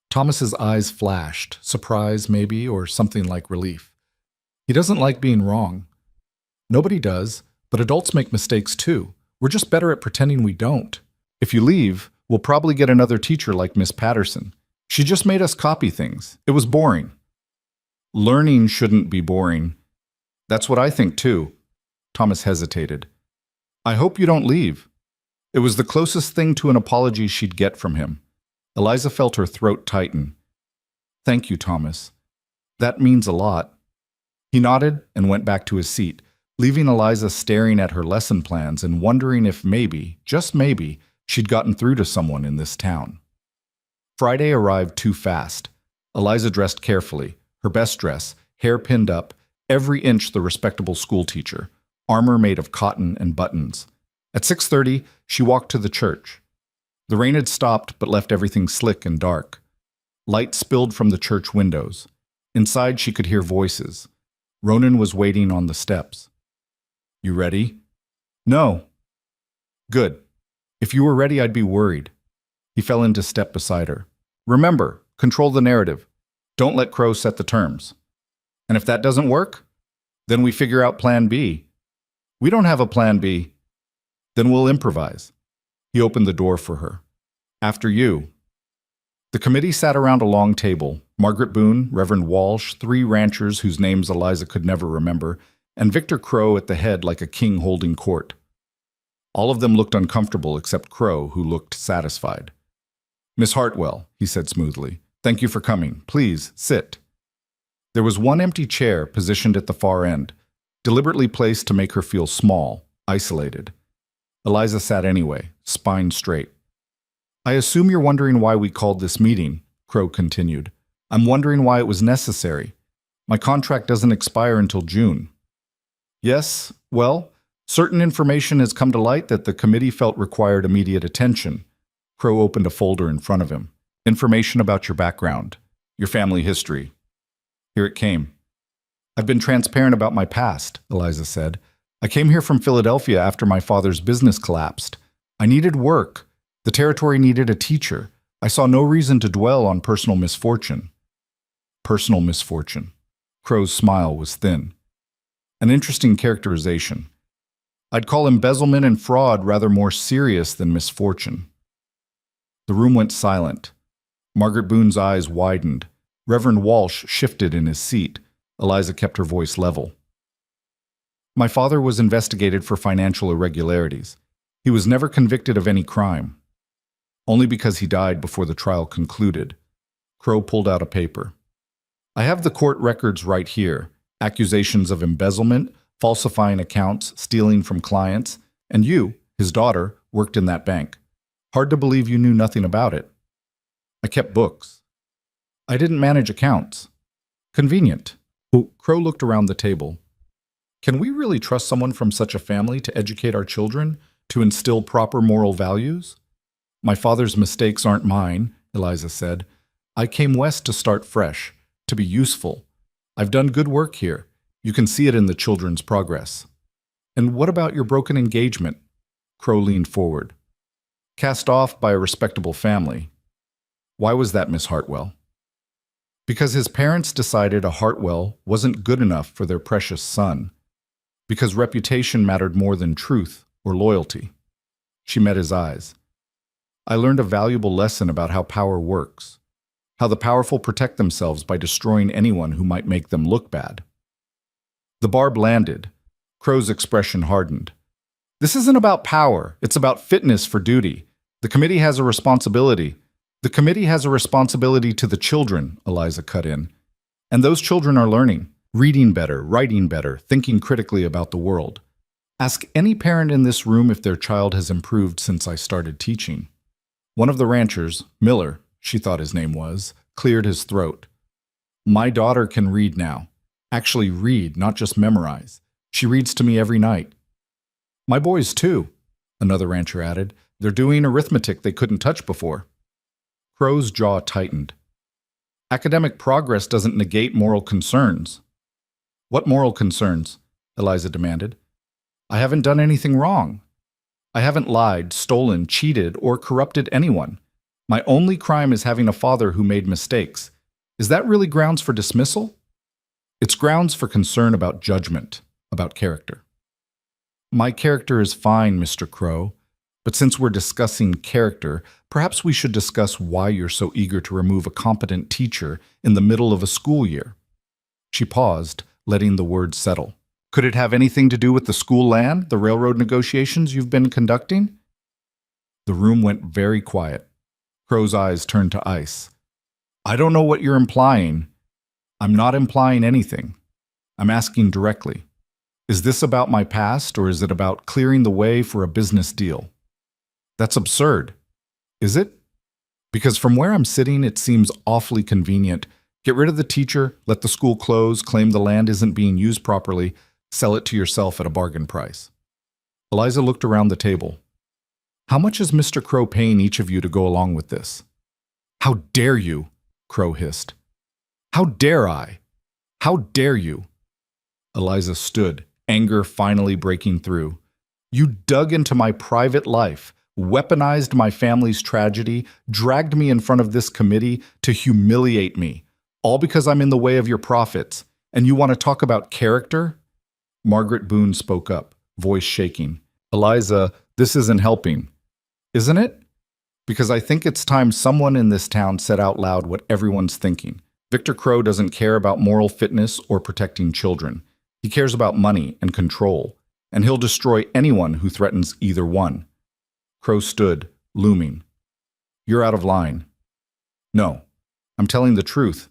Thomas's eyes flashed, surprise maybe, or something like relief. He doesn't like being wrong. Nobody does, but adults make mistakes too. We're just better at pretending we don't. If you leave, we'll probably get another teacher like Miss Patterson. She just made us copy things. It was boring. Learning shouldn't be boring. That's what I think too. Thomas hesitated. I hope you don't leave. It was the closest thing to an apology she'd get from him. Eliza felt her throat tighten. Thank you, Thomas. That means a lot. He nodded and went back to his seat, leaving Eliza staring at her lesson plans and wondering if maybe, just maybe, she'd gotten through to someone in this town. Friday arrived too fast. Eliza dressed carefully, her best dress, hair pinned up, every inch the respectable schoolteacher, armor made of cotton and buttons. At 6:30, she walked to the church. The rain had stopped but left everything slick and dark. Light spilled from the church windows. Inside she could hear voices. Ronan was waiting on the steps. You ready? No. Good. If you were ready, I'd be worried. He fell into step beside her. Remember, control the narrative. Don't let Crow set the terms. And if that doesn't work, then we figure out plan B. We don't have a plan B. Then we'll improvise. He opened the door for her. After you. The committee sat around a long table. Margaret Boone, Reverend Walsh, 3 ranchers whose names Eliza could never remember, and Victor Crow at the head like a king holding court. All of them looked uncomfortable except Crow, who looked satisfied. Miss Hartwell, he said smoothly, thank you for coming. Please, sit. There was one empty chair positioned at the far end, deliberately placed to make her feel small, isolated. Eliza sat anyway, spine straight. I assume you're wondering why we called this meeting, Crow continued. I'm wondering why it was necessary. My contract doesn't expire until June. Yes, well, certain information has come to light that the committee felt required immediate attention. Crow opened a folder in front of him. Information about your background, your family history. Here it came. I've been transparent about my past, Eliza said. I came here from Philadelphia after my father's business collapsed. I needed work. The territory needed a teacher. I saw no reason to dwell on personal misfortune. Personal misfortune. Crow's smile was thin. An interesting characterization. I'd call embezzlement and fraud rather more serious than misfortune. The room went silent. Margaret Boone's eyes widened. Reverend Walsh shifted in his seat. Eliza kept her voice level. My father was investigated for financial irregularities. He was never convicted of any crime. Only because he died before the trial concluded. Crow pulled out a paper. I have the court records right here. Accusations of embezzlement, falsifying accounts, stealing from clients, and you, his daughter, worked in that bank. Hard to believe you knew nothing about it. I kept books. I didn't manage accounts. Convenient. Crow looked around the table. Can we really trust someone from such a family to educate our children, to instill proper moral values? My father's mistakes aren't mine, Eliza said. I came west to start fresh, to be useful. I've done good work here. You can see it in the children's progress. And what about your broken engagement? Crow leaned forward. Cast off by a respectable family. Why was that, Miss Hartwell? Because his parents decided a Hartwell wasn't good enough for their precious son. Because reputation mattered more than truth or loyalty. She met his eyes. I learned a valuable lesson about how power works. How the powerful protect themselves by destroying anyone who might make them look bad. The barb landed. Crow's expression hardened. This isn't about power. It's about fitness for duty. The committee has a responsibility. The committee has a responsibility to the children, Eliza cut in. And those children are learning, reading better, writing better, thinking critically about the world. Ask any parent in this room if their child has improved since I started teaching. One of the ranchers, Miller, she thought his name was, cleared his throat. My daughter can read now. Actually read, not just memorize. She reads to me every night. My boys too, another rancher added. They're doing arithmetic they couldn't touch before. Crow's jaw tightened. Academic progress doesn't negate moral concerns. What moral concerns? Eliza demanded. I haven't done anything wrong. I haven't lied, stolen, cheated, or corrupted anyone. My only crime is having a father who made mistakes. Is that really grounds for dismissal? It's grounds for concern about judgment, about character. My character is fine, Mr. Crow, but since we're discussing character, perhaps we should discuss why you're so eager to remove a competent teacher in the middle of a school year. She paused, letting the words settle. Could it have anything to do with the school land, the railroad negotiations you've been conducting? The room went very quiet. Crow's eyes turned to ice. I don't know what you're implying. I'm not implying anything. I'm asking directly. Is this about my past, or is it about clearing the way for a business deal? That's absurd. Is it? Because from where I'm sitting, it seems awfully convenient. Get rid of the teacher, let the school close, claim the land isn't being used properly, sell it to yourself at a bargain price. Eliza looked around the table. How much is Mr. Crow paying each of you to go along with this? How dare you? Crow hissed. How dare I? How dare you? Eliza stood, anger finally breaking through. You dug into my private life, weaponized my family's tragedy, dragged me in front of this committee to humiliate me, all because I'm in the way of your profits. And you want to talk about character? Margaret Boone spoke up, voice shaking. Eliza, this isn't helping. Isn't it? Because I think it's time someone in this town said out loud what everyone's thinking. Victor Crow doesn't care about moral fitness or protecting children. He cares about money and control, and he'll destroy anyone who threatens either one. Crow stood, looming. You're out of line. No, I'm telling the truth,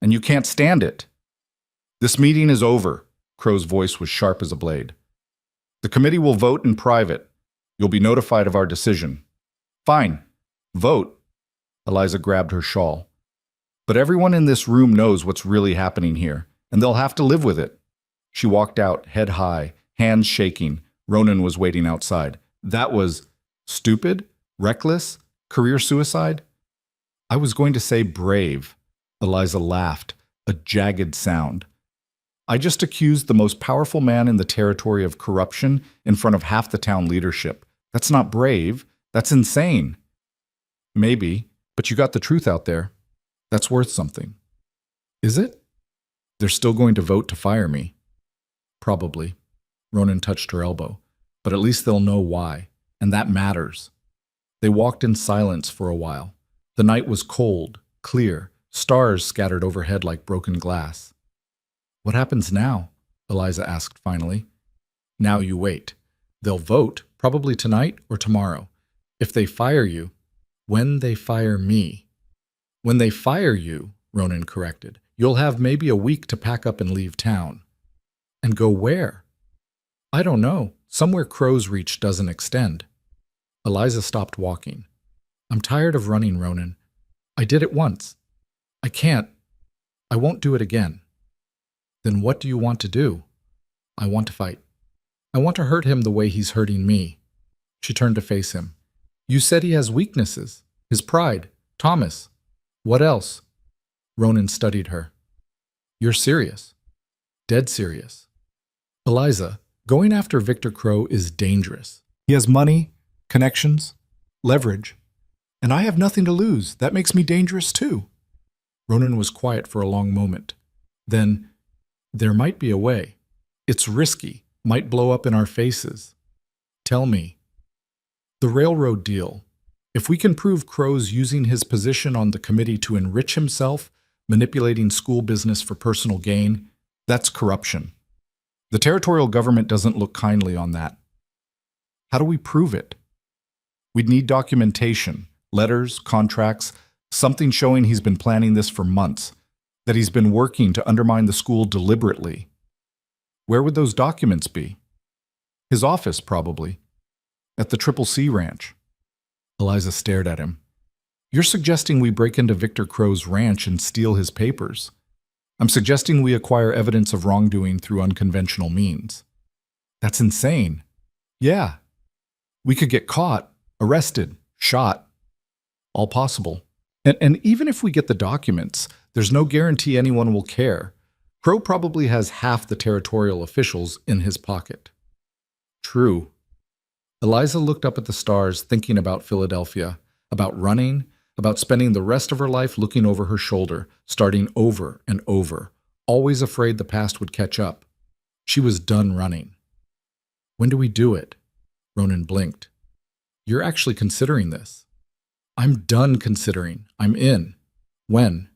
and you can't stand it. This meeting is over. Crow's voice was sharp as a blade. The committee will vote in private. You'll be notified of our decision. Fine. Vote. Eliza grabbed her shawl. But everyone in this room knows what's really happening here, and they'll have to live with it. She walked out, head high, hands shaking. Ronan was waiting outside. That was stupid, reckless, career suicide? I was going to say brave. Eliza laughed, a jagged sound. I just accused the most powerful man in the territory of corruption in front of half the town leadership. That's not brave. That's insane. Maybe, but you got the truth out there. That's worth something. Is it? They're still going to vote to fire me. Probably. Ronan touched her elbow. But at least they'll know why, and that matters. They walked in silence for a while. The night was cold, clear, stars scattered overhead like broken glass. What happens now? Eliza asked finally. Now you wait. They'll vote, probably tonight or tomorrow. If they fire you, when they fire me. When they fire you, Ronan corrected, you'll have maybe a week to pack up and leave town. And go where? I don't know. Somewhere Crow's reach doesn't extend. Eliza stopped walking. I'm tired of running, Ronan. I did it once. I can't. I won't do it again. Then what do you want to do? I want to fight. I want to hurt him the way he's hurting me. She turned to face him. You said he has weaknesses. His pride. Thomas. What else? Ronan studied her. You're serious. Dead serious. Eliza, going after Victor Crow is dangerous. He has money, connections, leverage. And I have nothing to lose. That makes me dangerous too. Ronan was quiet for a long moment. Then, there might be a way. It's risky, might blow up in our faces. Tell me. The railroad deal. If we can prove Crow's using his position on the committee to enrich himself, manipulating school business for personal gain, that's corruption. The territorial government doesn't look kindly on that. How do we prove it? We'd need documentation, letters, contracts, something showing he's been planning this for months, that he's been working to undermine the school deliberately. Where would those documents be? His office, probably. At the Triple C Ranch. Eliza stared at him. You're suggesting we break into Victor Crow's ranch and steal his papers. I'm suggesting we acquire evidence of wrongdoing through unconventional means. That's insane. Yeah. We could get caught, arrested, shot. All possible. And even if we get the documents, there's no guarantee anyone will care. Crow probably has half the territorial officials in his pocket. True. Eliza looked up at the stars, thinking about Philadelphia, about running, about spending the rest of her life looking over her shoulder, starting over and over, always afraid the past would catch up. She was done running. When do we do it? Ronan blinked. You're actually considering this. I'm done considering. I'm in. When?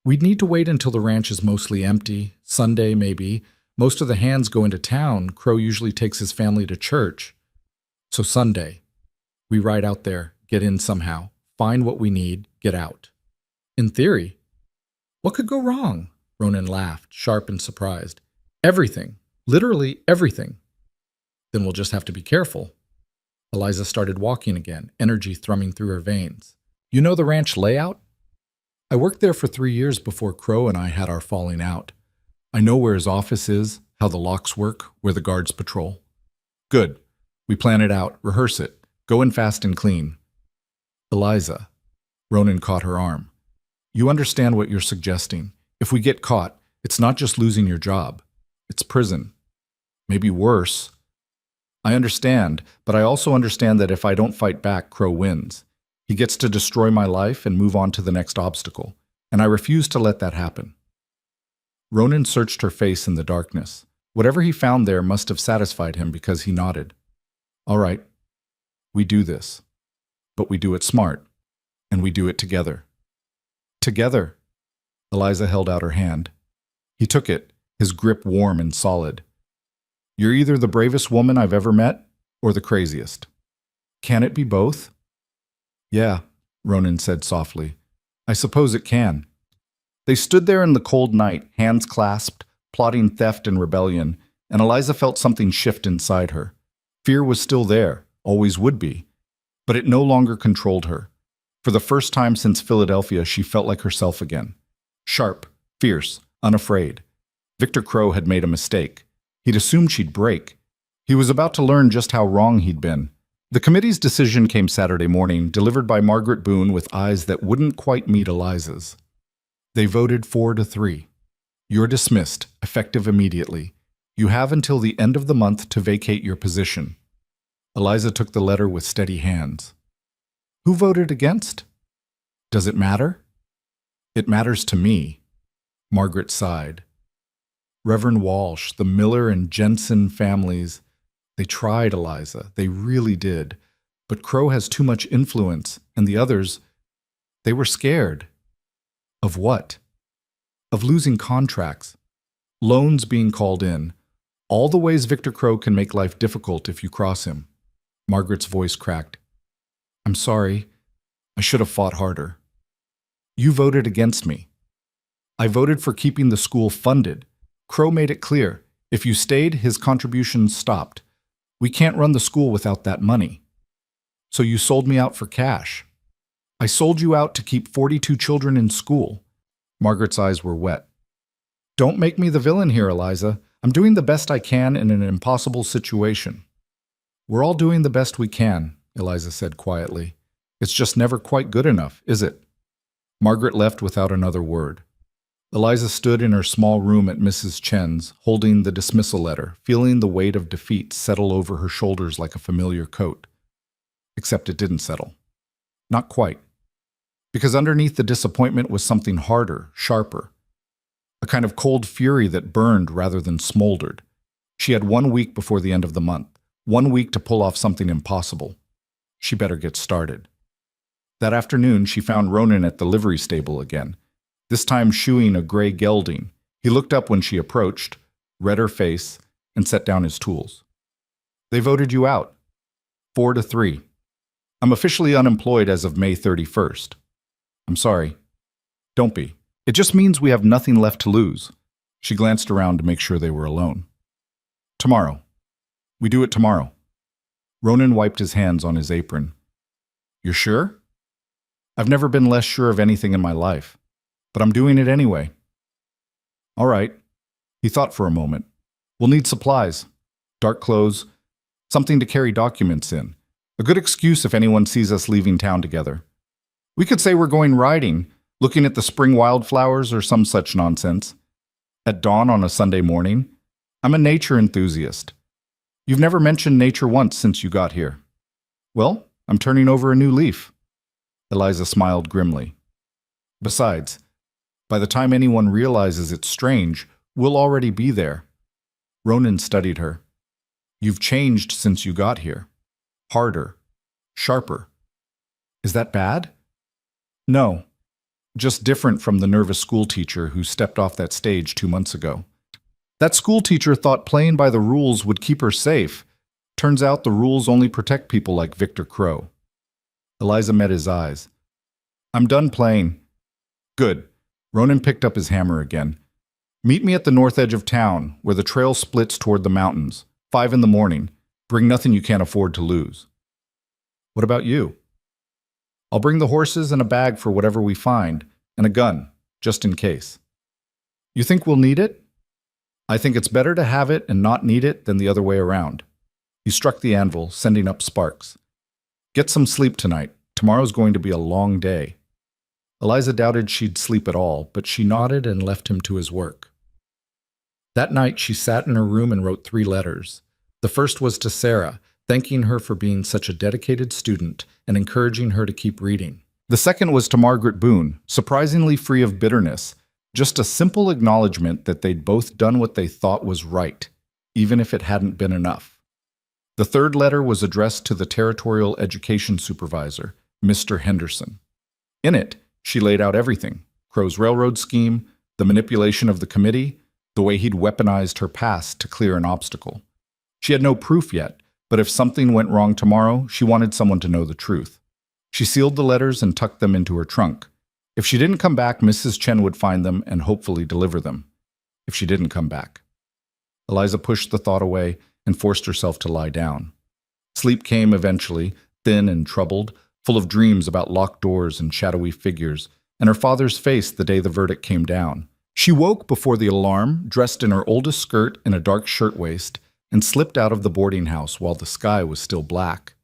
We'd need to wait until the ranch is mostly empty, Sunday maybe. Most of the hands go into town. Crow usually takes his family to church. So Sunday. We ride out there, get in somehow, find what we need, get out. In theory. What could go wrong? Ronan laughed, sharp and surprised. Everything. Literally everything. Then we'll just have to be careful. Eliza started walking again, energy thrumming through her veins. You know the ranch layout? I worked there for 3 years before Crow and I had our falling out. I know where his office is, how the locks work, where the guards patrol. Good. We plan it out, rehearse it, go in fast and clean. Eliza. Ronan caught her arm. You understand what you're suggesting. If we get caught, it's not just losing your job. It's prison. Maybe worse. I understand, but I also understand that if I don't fight back, Crow wins. He gets to destroy my life and move on to the next obstacle, and I refuse to let that happen. Ronan searched her face in the darkness. Whatever he found there must have satisfied him because he nodded. All right, we do this, but we do it smart, and we do it together. Together. Eliza held out her hand. He took it, his grip warm and solid. You're either the bravest woman I've ever met, or the craziest. Can it be both? Yeah, Ronan said softly. I suppose it can. They stood there in the cold night, hands clasped, plotting theft and rebellion, and Eliza felt something shift inside her. Fear was still there, always would be, but it no longer controlled her. For the first time since Philadelphia, she felt like herself again. Sharp, fierce, unafraid. Victor Crow had made a mistake. He'd assumed she'd break. He was about to learn just how wrong he'd been. The committee's decision came Saturday morning, delivered by Margaret Boone with eyes that wouldn't quite meet Eliza's. They voted 4-3. You're dismissed, effective immediately. You have until the end of the month to vacate your position. Eliza took the letter with steady hands. Who voted against? Does it matter? It matters to me. Margaret sighed. Reverend Walsh, the Miller and Jensen families, they tried, Eliza. They really did. But Crow has too much influence, and the others, they were scared. Of what? Of losing contracts, loans being called in, all the ways Victor Crow can make life difficult if you cross him. Margaret's voice cracked. I'm sorry. I should have fought harder. You voted against me. I voted for keeping the school funded. Crow made it clear. If you stayed, his contributions stopped. We can't run the school without that money. So you sold me out for cash. I sold you out to keep 42 children in school. Margaret's eyes were wet. Don't make me the villain here, Eliza. I'm doing the best I can in an impossible situation. We're all doing the best we can, Eliza said quietly. It's just never quite good enough, is it? Margaret left without another word. Eliza stood in her small room at Mrs. Chen's, holding the dismissal letter, feeling the weight of defeat settle over her shoulders like a familiar coat. Except it didn't settle. Not quite. Because underneath the disappointment was something harder, sharper. A kind of cold fury that burned rather than smoldered. She had 1 week before the end of the month, 1 week to pull off something impossible. She better get started. That afternoon, she found Ronan at the livery stable again, this time shoeing a gray gelding. He looked up when she approached, read her face, and set down his tools. They voted you out. 4-3. I'm officially unemployed as of May 31st. I'm sorry. Don't be. It just means we have nothing left to lose. She glanced around to make sure they were alone. Tomorrow. We do it tomorrow. Ronan wiped his hands on his apron. You're sure? I've never been less sure of anything in my life. But I'm doing it anyway. All right. He thought for a moment. We'll need supplies. Dark clothes. Something to carry documents in. A good excuse if anyone sees us leaving town together. We could say we're going riding, looking at the spring wildflowers or some such nonsense. At dawn on a Sunday morning. I'm a nature enthusiast. You've never mentioned nature once since you got here. Well, I'm turning over a new leaf. Eliza smiled grimly. Besides, by the time anyone realizes it's strange, we'll already be there. Ronan studied her. You've changed since you got here. Harder. Sharper. Is that bad? No. Just different from the nervous schoolteacher who stepped off that stage 2 months ago. That schoolteacher thought playing by the rules would keep her safe. Turns out the rules only protect people like Victor Crow. Eliza met his eyes. I'm done playing. Good. Ronan picked up his hammer again. Meet me at the north edge of town, where the trail splits toward the mountains. 5 in the morning. Bring nothing you can't afford to lose. What about you? I'll bring the horses and a bag for whatever we find, and a gun, just in case. You think we'll need it? I think it's better to have it and not need it than the other way around. He struck the anvil, sending up sparks. Get some sleep tonight. Tomorrow's going to be a long day. Eliza doubted she'd sleep at all, but she nodded and left him to his work. That night, she sat in her room and wrote 3 letters. The first was to Sarah, thanking her for being such a dedicated student and encouraging her to keep reading. The second was to Margaret Boone, surprisingly free of bitterness, just a simple acknowledgement that they'd both done what they thought was right, even if it hadn't been enough. The third letter was addressed to the Territorial Education Supervisor, Mr. Henderson. In it, she laid out everything: Crow's railroad scheme, the manipulation of the committee, the way he'd weaponized her past to clear an obstacle. She had no proof yet, but if something went wrong tomorrow, she wanted someone to know the truth. She sealed the letters and tucked them into her trunk. If she didn't come back, Mrs. Chen would find them and hopefully deliver them. If she didn't come back. Eliza pushed the thought away and forced herself to lie down. Sleep came eventually, thin and troubled, full of dreams about locked doors and shadowy figures, and her father's face the day the verdict came down. She woke before the alarm, dressed in her oldest skirt and a dark shirtwaist, and slipped out of the boarding house while the sky was still black.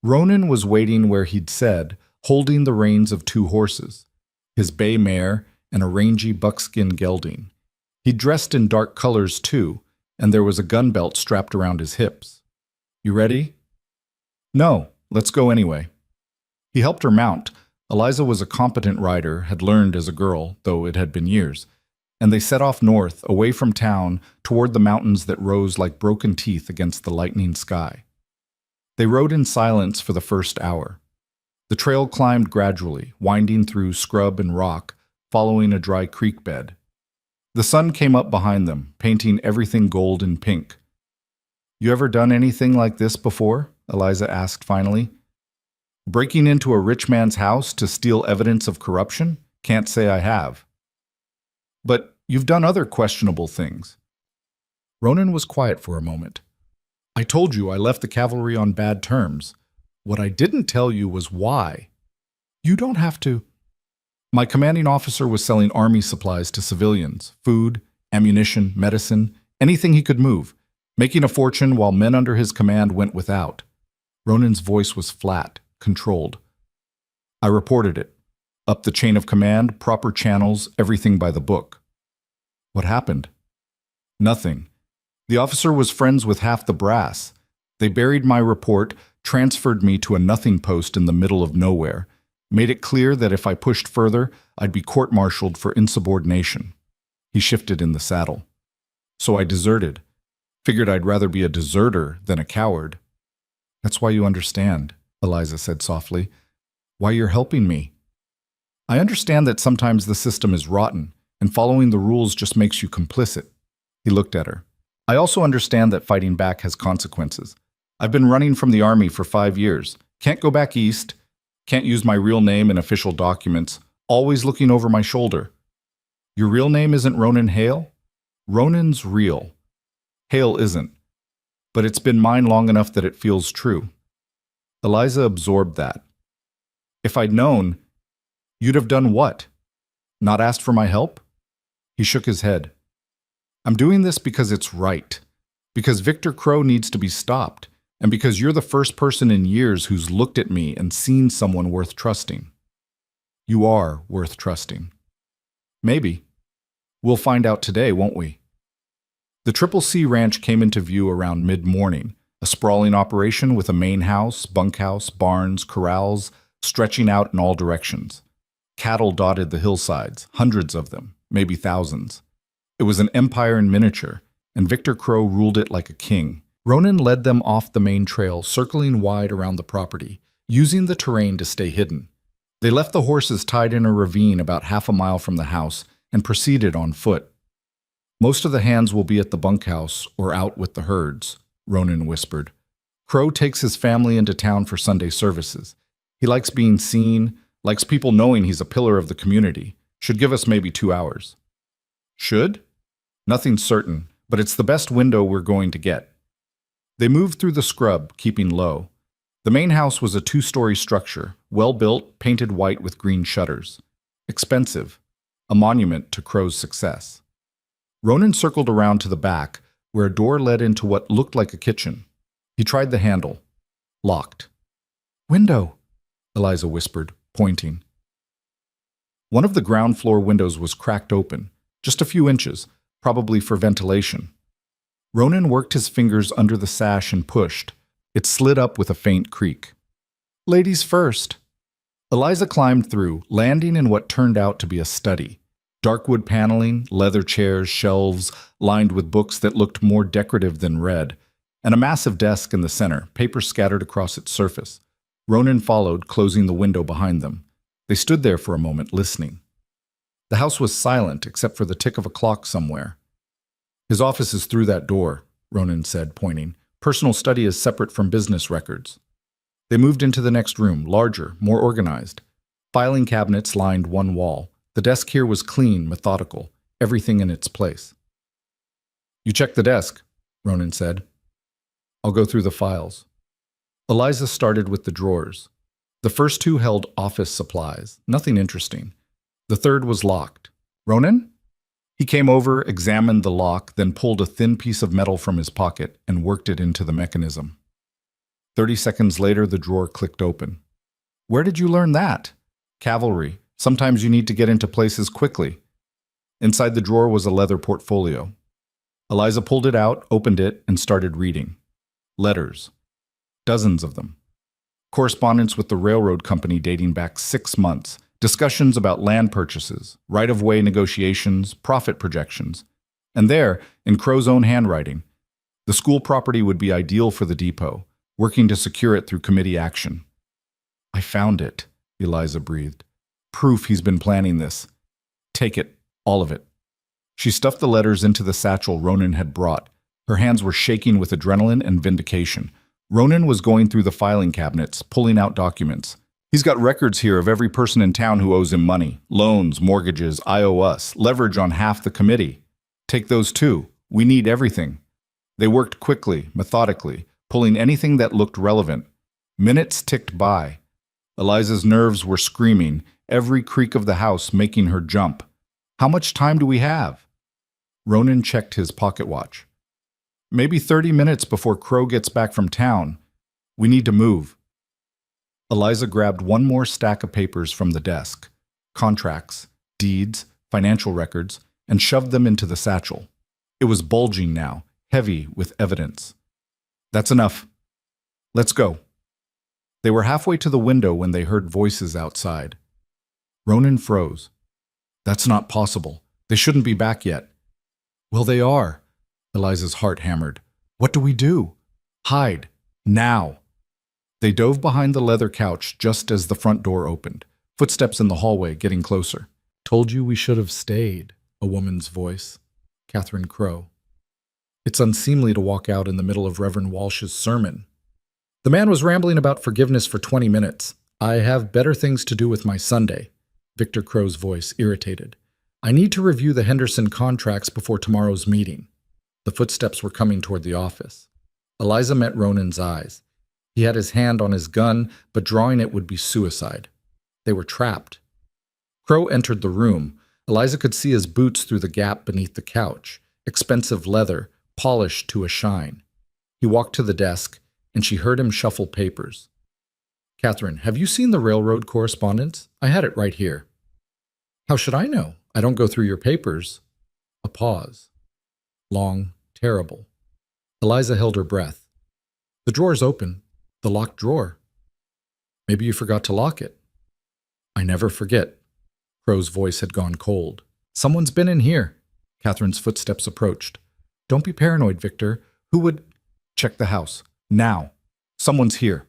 Ronan was waiting where he'd said, holding the reins of 2 horses, his bay mare and a rangy buckskin gelding. He dressed in dark colors too, and there was a gun belt strapped around his hips. "You ready?" "No, let's go anyway." He helped her mount. Eliza was a competent rider, had learned as a girl, though it had been years, and they set off north, away from town, toward the mountains that rose like broken teeth against the lightning sky. They rode in silence for the first hour. The trail climbed gradually, winding through scrub and rock, following a dry creek bed. The sun came up behind them, painting everything gold and pink. "You ever done anything like this before?" Eliza asked finally. "Breaking into a rich man's house to steal evidence of corruption? Can't say I have." "But you've done other questionable things." Ronan was quiet for a moment. "I told you I left the cavalry on bad terms. What I didn't tell you was why." "You don't have to." "My commanding officer was selling army supplies to civilians, food, ammunition, medicine, anything he could move, making a fortune while men under his command went without." Ronan's voice was flat, controlled. "I reported it. Up the chain of command, proper channels, everything by the book." "What happened?" "Nothing. The officer was friends with half the brass. They buried my report, transferred me to a nothing post in the middle of nowhere, made it clear that if I pushed further, I'd be court-martialed for insubordination." He shifted in the saddle. "So I deserted. Figured I'd rather be a deserter than a coward." "That's why you understand," Eliza said softly. "Why you're helping me. I understand that sometimes the system is rotten, and following the rules just makes you complicit." He looked at her. "I also understand that fighting back has consequences. I've been running from the army for 5 years. Can't go back east. Can't use my real name in official documents. Always looking over my shoulder." "Your real name isn't Ronan Hale?" "Ronan's real. Hale isn't. But it's been mine long enough that it feels true." Eliza absorbed that. "If I'd known, you'd have done what? Not asked for my help?" He shook his head. "I'm doing this because it's right. Because Victor Crow needs to be stopped. And because you're the first person in years who's looked at me and seen someone worth trusting." "You are worth trusting." "Maybe. We'll find out today, won't we?" The Triple C Ranch came into view around mid-morning, a sprawling operation with a main house, bunkhouse, barns, corrals, stretching out in all directions. Cattle dotted the hillsides, hundreds of them, maybe thousands. It was an empire in miniature, and Victor Crow ruled it like a king. Ronan led them off the main trail, circling wide around the property, using the terrain to stay hidden. They left the horses tied in a ravine about half a mile from the house and proceeded on foot. "Most of the hands will be at the bunkhouse or out with the herds," Ronan whispered. "Crow takes his family into town for Sunday services. He likes being seen, likes people knowing he's a pillar of the community. Should give us maybe 2 hours." "Should?" "Nothing's certain, but it's the best window we're going to get." They moved through the scrub, keeping low. The main house was a 2-story structure, well-built, painted white with green shutters. Expensive, a monument to Crow's success. Ronan circled around to the back, where a door led into what looked like a kitchen. He tried the handle. Locked. "Window," Eliza whispered, pointing. One of the ground floor windows was cracked open, just a few inches, probably for ventilation. Ronan worked his fingers under the sash and pushed. It slid up with a faint creak. "Ladies first." Eliza climbed through, landing in what turned out to be a study. Dark wood paneling, leather chairs, shelves lined with books that looked more decorative than read, and a massive desk in the center, paper scattered across its surface. Ronan followed, closing the window behind them. They stood there for a moment, listening. The house was silent except for the tick of a clock somewhere. "His office is through that door," Ronan said, pointing. "Personal study is separate from business records." They moved into the next room, larger, more organized. Filing cabinets lined one wall. The desk here was clean, methodical, everything in its place. "You check the desk," Ronan said. "I'll go through the files." Eliza started with the drawers. The first 2 held office supplies, nothing interesting. The third was locked. "Ronan?" He came over, examined the lock, then pulled a thin piece of metal from his pocket and worked it into the mechanism. 30 seconds later, the drawer clicked open. Where did you learn that? Cavalry. Sometimes you need to get into places quickly. Inside the drawer was a leather portfolio. Eliza pulled it out, opened it, and started reading. Letters. Dozens of them. Correspondence with the railroad company dating back 6 months. Discussions about land purchases, right-of-way negotiations, profit projections. And there, in Crow's own handwriting, the school property would be ideal for the depot, working to secure it through committee action. I found it, Eliza breathed. Proof he's been planning this. Take it, all of it. She stuffed the letters into the satchel Ronan had brought. Her hands were shaking with adrenaline and vindication. Ronan was going through the filing cabinets, pulling out documents. He's got records here of every person in town who owes him money. Loans, mortgages, I owe us, leverage on half the committee. Take those too. We need everything. They worked quickly, methodically, pulling anything that looked relevant. Minutes ticked by. Eliza's nerves were screaming, every creak of the house making her jump. How much time do we have? Ronan checked his pocket watch. Maybe 30 minutes before Crow gets back from town. We need to move. Eliza grabbed one more stack of papers from the desk, contracts, deeds, financial records, and shoved them into the satchel. It was bulging now, heavy with evidence. That's enough. Let's go. They were halfway to the window when they heard voices outside. Ronan froze. That's not possible. They shouldn't be back yet. Well, they are. Eliza's heart hammered. What do we do? Hide. Now. They dove behind the leather couch just as the front door opened. Footsteps in the hallway getting closer. Told you we should have stayed, a woman's voice. Catherine Crow. It's unseemly to walk out in the middle of Reverend Walsh's sermon. The man was rambling about forgiveness for 20 minutes. I have better things to do with my Sunday. Victor Crow's voice irritated. I need to review the Henderson contracts before tomorrow's meeting. The footsteps were coming toward the office. Eliza met Ronan's eyes. He had his hand on his gun, but drawing it would be suicide. They were trapped. Crow entered the room. Eliza could see his boots through the gap beneath the couch, expensive leather, polished to a shine. He walked to the desk, and she heard him shuffle papers. Catherine, have you seen the railroad correspondence? I had it right here. How should I know? I don't go through your papers. A pause. Long, terrible. Eliza held her breath. The drawer's open. The locked drawer. Maybe you forgot to lock it. I never forget. Crow's voice had gone cold. Someone's been in here. Catherine's footsteps approached. Don't be paranoid, Victor. Who would... Check the house. Now. Someone's here.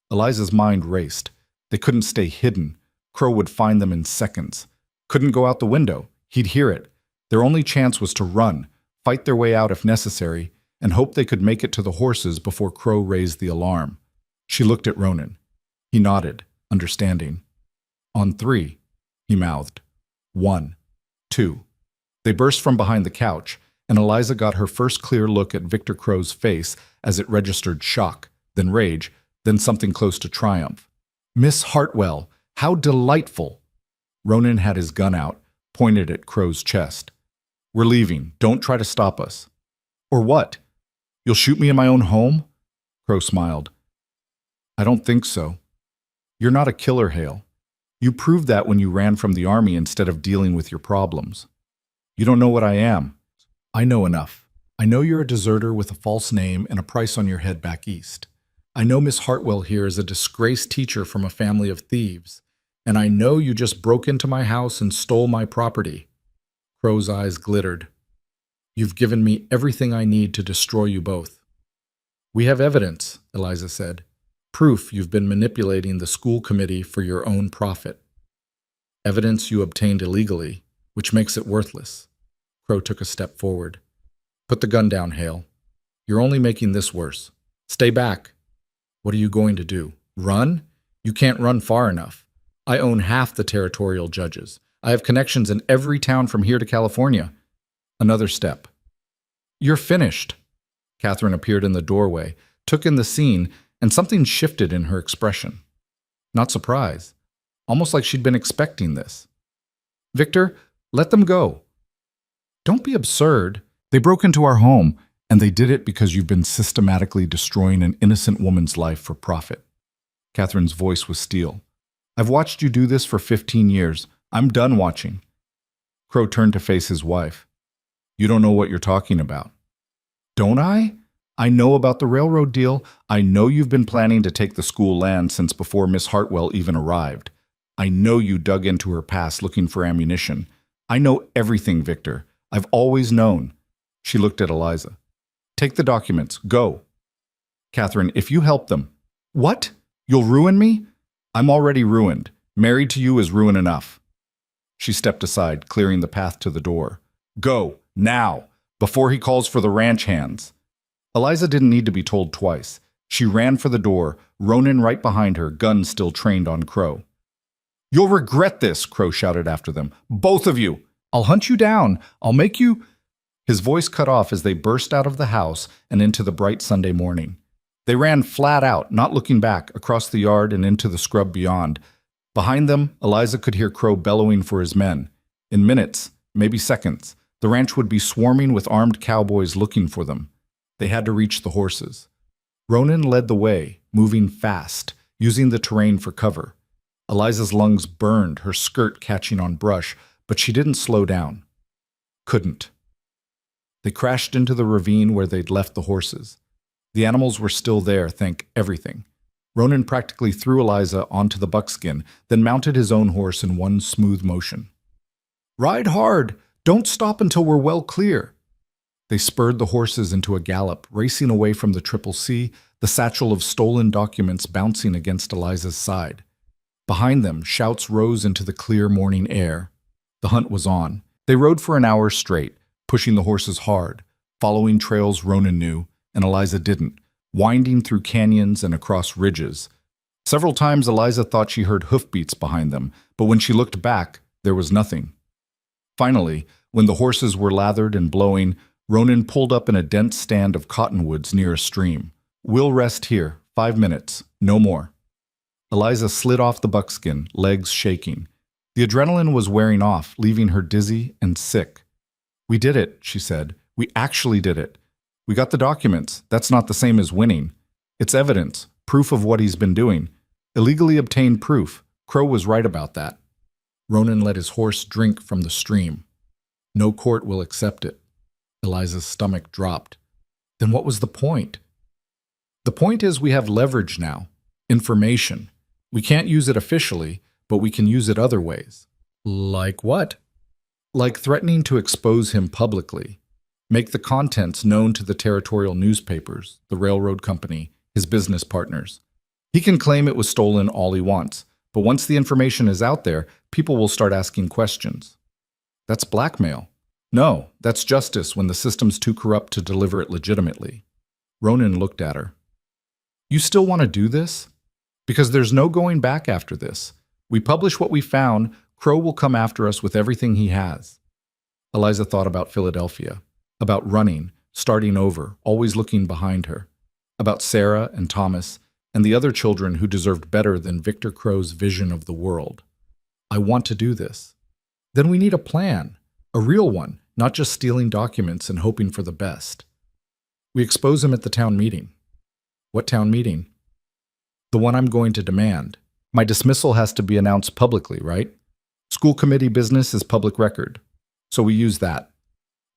Eliza's mind raced. They couldn't stay hidden. Crow would find them in seconds. Couldn't go out the window. He'd hear it. Their only chance was to run, fight their way out if necessary, and hope they could make it to the horses before Crow raised the alarm. She looked at Ronan. He nodded, understanding. On 3, he mouthed. 1, 2. They burst from behind the couch, and Eliza got her first clear look at Victor Crow's face as it registered shock, then rage, then something close to triumph. Miss Hartwell, how delightful! Ronan had his gun out, pointed at Crow's chest. We're leaving. Don't try to stop us. Or what? You'll shoot me in my own home? Crow smiled. I don't think so. You're not a killer, Hale. You proved that when you ran from the army instead of dealing with your problems. You don't know what I am. I know enough. I know you're a deserter with a false name and a price on your head back east. I know Miss Hartwell here is a disgraced teacher from a family of thieves. And I know you just broke into my house and stole my property. Crow's eyes glittered. You've given me everything I need to destroy you both. We have evidence, Eliza said. Proof you've been manipulating the school committee for your own profit. Evidence you obtained illegally, which makes it worthless. Crow took a step forward. Put the gun down, Hale. You're only making this worse. Stay back. What are you going to do? Run? You can't run far enough. I own half the territorial judges. I have connections in every town from here to California. Another step. You're finished. Catherine appeared in the doorway, took in the scene, and something shifted in her expression. Not surprise. Almost like she'd been expecting this. Victor, let them go. Don't be absurd. They broke into our home, and they did it because you've been systematically destroying an innocent woman's life for profit. Catherine's voice was steel. I've watched you do this for 15 years. I'm done watching. Crow turned to face his wife. You don't know what you're talking about. Don't I? I know about the railroad deal. I know you've been planning to take the school land since before Miss Hartwell even arrived. I know you dug into her past looking for ammunition. I know everything, Victor. I've always known. She looked at Eliza. Take the documents. Go. Catherine, if you help them. What? You'll ruin me? I'm already ruined. Married to you is ruin enough. She stepped aside, clearing the path to the door. Go, now, before he calls for the ranch hands. Eliza didn't need to be told twice. She ran for the door, Ronan right behind her, gun still trained on Crow. You'll regret this, Crow shouted after them. Both of you. I'll hunt you down. I'll make you... His voice cut off as they burst out of the house and into the bright Sunday morning. They ran flat out, not looking back, across the yard and into the scrub beyond. Behind them, Eliza could hear Crow bellowing for his men. In minutes, maybe seconds, the ranch would be swarming with armed cowboys looking for them. They had to reach the horses. Ronan led the way, moving fast, using the terrain for cover. Eliza's lungs burned, her skirt catching on brush, but she didn't slow down. Couldn't. They crashed into the ravine where they'd left the horses. The animals were still there, thank everything. Ronan practically threw Eliza onto the buckskin, then mounted his own horse in one smooth motion. Ride hard! Don't stop until we're well clear! They spurred the horses into a gallop, racing away from the Triple C, the satchel of stolen documents bouncing against Eliza's side. Behind them, shouts rose into the clear morning air. The hunt was on. They rode for an hour straight, pushing the horses hard, following trails Ronan knew, and Eliza didn't, winding through canyons and across ridges. Several times Eliza thought she heard hoofbeats behind them, but when she looked back, there was nothing. Finally, when the horses were lathered and blowing, Ronan pulled up in a dense stand of cottonwoods near a stream. We'll rest here, 5 minutes, no more. Eliza slid off the buckskin, legs shaking. The adrenaline was wearing off, leaving her dizzy and sick. We did it, she said. We actually did it. We got the documents. That's not the same as winning. It's evidence, proof of what he's been doing. Illegally obtained proof. Crow was right about that. Ronan let his horse drink from the stream. No court will accept it. Eliza's stomach dropped. Then what was the point? The point is we have leverage now. Information. We can't use it officially, but we can use it other ways. Like what? Like threatening to expose him publicly. Make the contents known to the territorial newspapers, the railroad company, his business partners. He can claim it was stolen all he wants, but once the information is out there, people will start asking questions. That's blackmail. No, that's justice when the system's too corrupt to deliver it legitimately. Ronan looked at her. You still want to do this? Because there's no going back after this. We publish what we found, Crow will come after us with everything he has. Eliza thought about Philadelphia, about running, starting over, always looking behind her, about Sarah and Thomas and the other children who deserved better than Victor Crow's vision of the world. I want to do this. Then we need a plan, a real one, not just stealing documents and hoping for the best. We expose him at the town meeting. What town meeting? The one I'm going to demand. My dismissal has to be announced publicly, right? School committee business is public record. So we use that.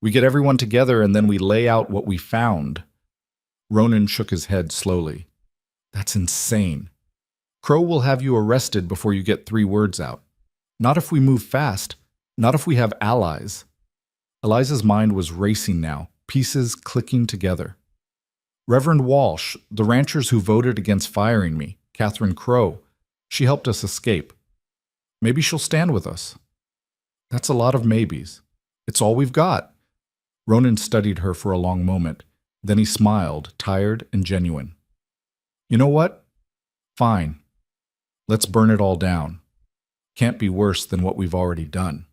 We get everyone together and then we lay out what we found. Ronan shook his head slowly. That's insane. Crow will have you arrested before you get 3 words out. Not if we move fast. Not if we have allies. Eliza's mind was racing now, pieces clicking together. Reverend Walsh, the ranchers who voted against firing me, Catherine Crow, she helped us escape. Maybe she'll stand with us. That's a lot of maybes. It's all we've got. Ronan studied her for a long moment. Then he smiled, tired and genuine. You know what? Fine. Let's burn it all down. Can't be worse than what we've already done.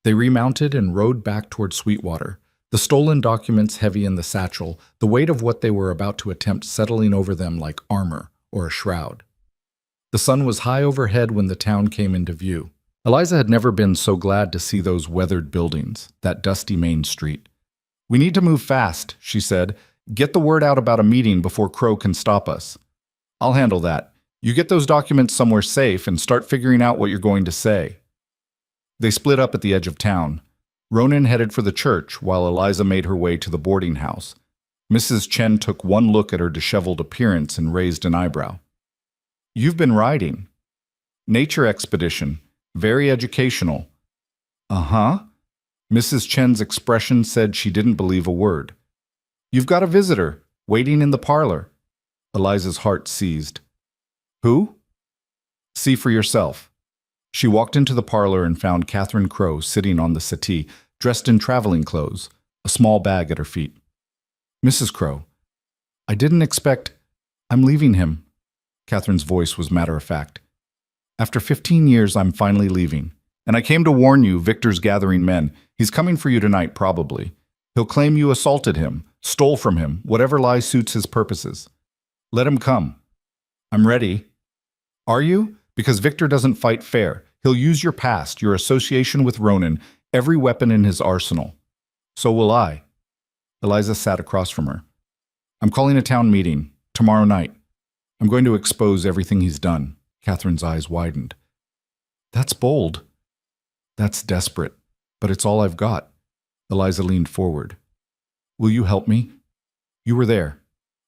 They remounted and rode back toward Sweetwater, the stolen documents heavy in the satchel, the weight of what they were about to attempt settling over them like armor or a shroud. The sun was high overhead when the town came into view. Eliza had never been so glad to see those weathered buildings, that dusty main street. "We need to move fast," she said. "Get the word out about a meeting before Crow can stop us." "I'll handle that. You get those documents somewhere safe and start figuring out what you're going to say." They split up at the edge of town. Ronan headed for the church while Eliza made her way to the boarding house. Mrs. Chen took one look at her disheveled appearance and raised an eyebrow. "You've been riding." "Nature expedition. Very educational." "Uh-huh." Mrs. Chen's expression said she didn't believe a word. "You've got a visitor, waiting in the parlor." Eliza's heart seized. "Who?" "See for yourself." She walked into the parlor and found Catherine Crow sitting on the settee, dressed in traveling clothes, a small bag at her feet. "Mrs. Crow, I didn't expect— I'm leaving him." Catherine's voice was matter-of-fact. "After 15 years, I'm finally leaving. And I came to warn you, Victor's gathering men. He's coming for you tonight, probably. He'll claim you assaulted him, stole from him, whatever lie suits his purposes. Let him come." "I'm ready." "Are you? Because Victor doesn't fight fair. He'll use your past, your association with Ronan, every weapon in his arsenal. So will I." Eliza sat across from her. "I'm calling a town meeting, tomorrow night. I'm going to expose everything he's done." Catherine's eyes widened. "That's bold." "That's desperate, but it's all I've got." Eliza leaned forward. "Will you help me? You were there.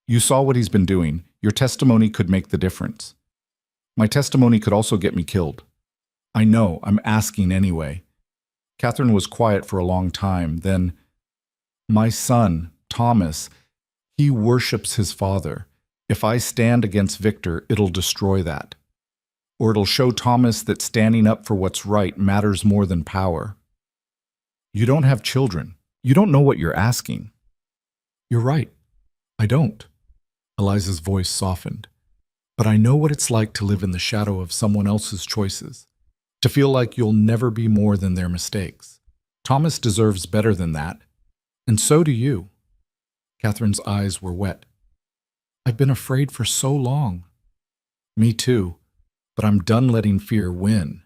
You saw what he's been doing. Your testimony could make the difference." "My testimony could also get me killed." "I know, I'm asking anyway." Catherine was quiet for a long time, then— "My son, Thomas, he worships his father. If I stand against Victor, it'll destroy that. Or it'll show Thomas that standing up for what's right matters more than power." "You don't have children. You don't know what you're asking." "You're right. I don't." Eliza's voice softened. "But I know what it's like to live in the shadow of someone else's choices, to feel like you'll never be more than their mistakes. Thomas deserves better than that. And so do you." Catherine's eyes were wet. "I've been afraid for so long." "Me too, but I'm done letting fear win."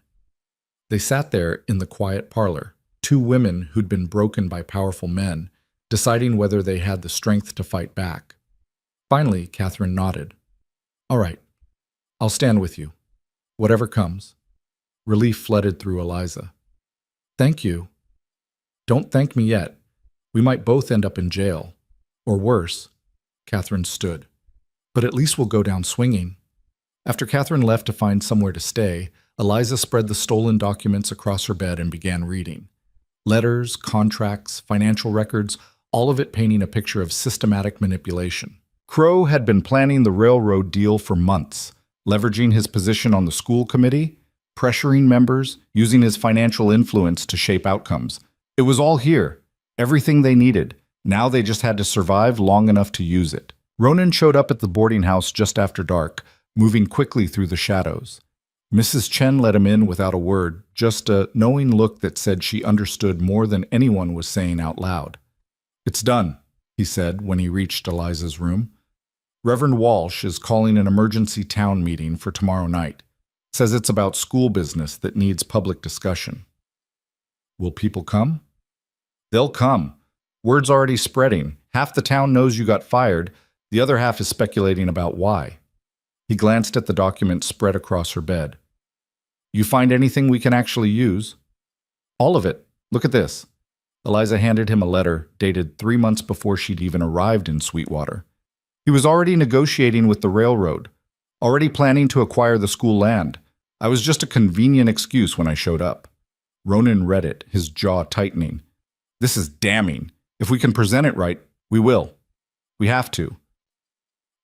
They sat there in the quiet parlor, two women who'd been broken by powerful men, deciding whether they had the strength to fight back. Finally, Catherine nodded. "All right, I'll stand with you, whatever comes." Relief flooded through Eliza. "Thank you." "Don't thank me yet. We might both end up in jail. Or worse." Catherine stood. "But at least we'll go down swinging." After Catherine left to find somewhere to stay, Eliza spread the stolen documents across her bed and began reading. Letters, contracts, financial records, all of it painting a picture of systematic manipulation. Crow had been planning the railroad deal for months, leveraging his position on the school committee, pressuring members, using his financial influence to shape outcomes. It was all here. Everything they needed. Now they just had to survive long enough to use it. Ronan showed up at the boarding house just after dark, moving quickly through the shadows. Mrs. Chen let him in without a word, just a knowing look that said she understood more than anyone was saying out loud. "It's done," he said when he reached Eliza's room. "Reverend Walsh is calling an emergency town meeting for tomorrow night. Says it's about school business that needs public discussion." "Will people come?" "They'll come. Word's already spreading. Half the town knows you got fired. The other half is speculating about why." He glanced at the document spread across her bed. "You find anything we can actually use?" "All of it. Look at this." Eliza handed him a letter dated 3 months before she'd even arrived in Sweetwater. He was already negotiating with the railroad, already planning to acquire the school land. I was just a convenient excuse when I showed up. Ronan read it, his jaw tightening. "This is damning. If we can present it right, we will. We have to."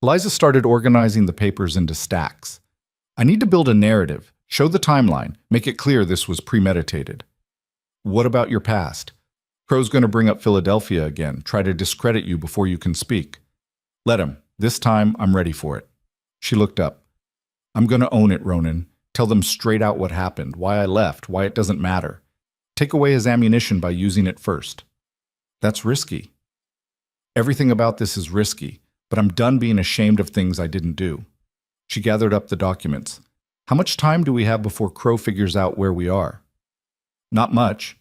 Eliza started organizing the papers into stacks. "I need to build a narrative, show the timeline, make it clear this was premeditated." "What about your past? Crow's going to bring up Philadelphia again, try to discredit you before you can speak." "Let him. This time, I'm ready for it." She looked up. "I'm going to own it, Ronan. Tell them straight out what happened, why I left, why it doesn't matter. Take away his ammunition by using it first." "That's risky." "Everything about this is risky, but I'm done being ashamed of things I didn't do." She gathered up the documents. How much time do we have before Crow figures out where we are? Not much.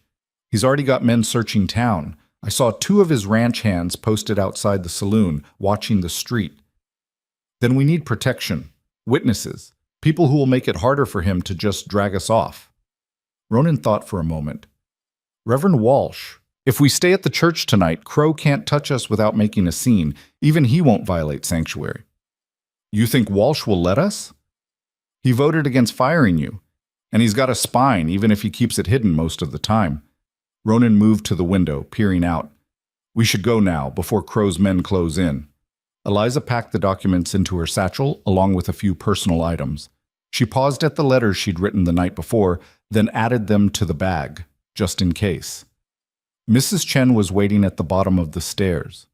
He's already got men searching town. I saw 2 of his ranch hands posted outside the saloon, watching the street. Then we need protection, witnesses, people who will make it harder for him to just drag us off. Ronan thought for a moment. Reverend Walsh, if we stay at the church tonight, Crow can't touch us without making a scene. Even he won't violate sanctuary. You think Walsh will let us? He voted against firing you, and he's got a spine even if he keeps it hidden most of the time. Ronan moved to the window, peering out. We should go now, before Crow's men close in. Eliza packed the documents into her satchel, along with a few personal items. She paused at the letters she'd written the night before, then added them to the bag, just in case. Mrs. Chen was waiting at the bottom of the stairs.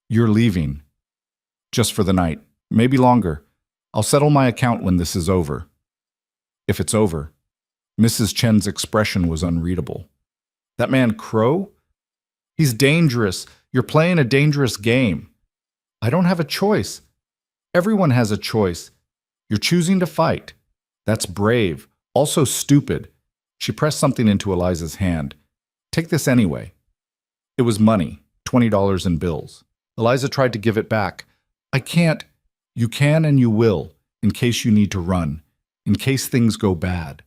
You're leaving. Just for the night. Maybe longer. I'll settle my account when this is over. If it's over. Mrs. Chen's expression was unreadable. That man Crow? He's dangerous. You're playing a dangerous game. I don't have a choice. Everyone has a choice. You're choosing to fight. That's brave. Also stupid. She pressed something into Eliza's hand. Take this anyway. It was money, $20 in bills. Eliza tried to give it back. I can't. You can and you will, in case you need to run, in case things go bad.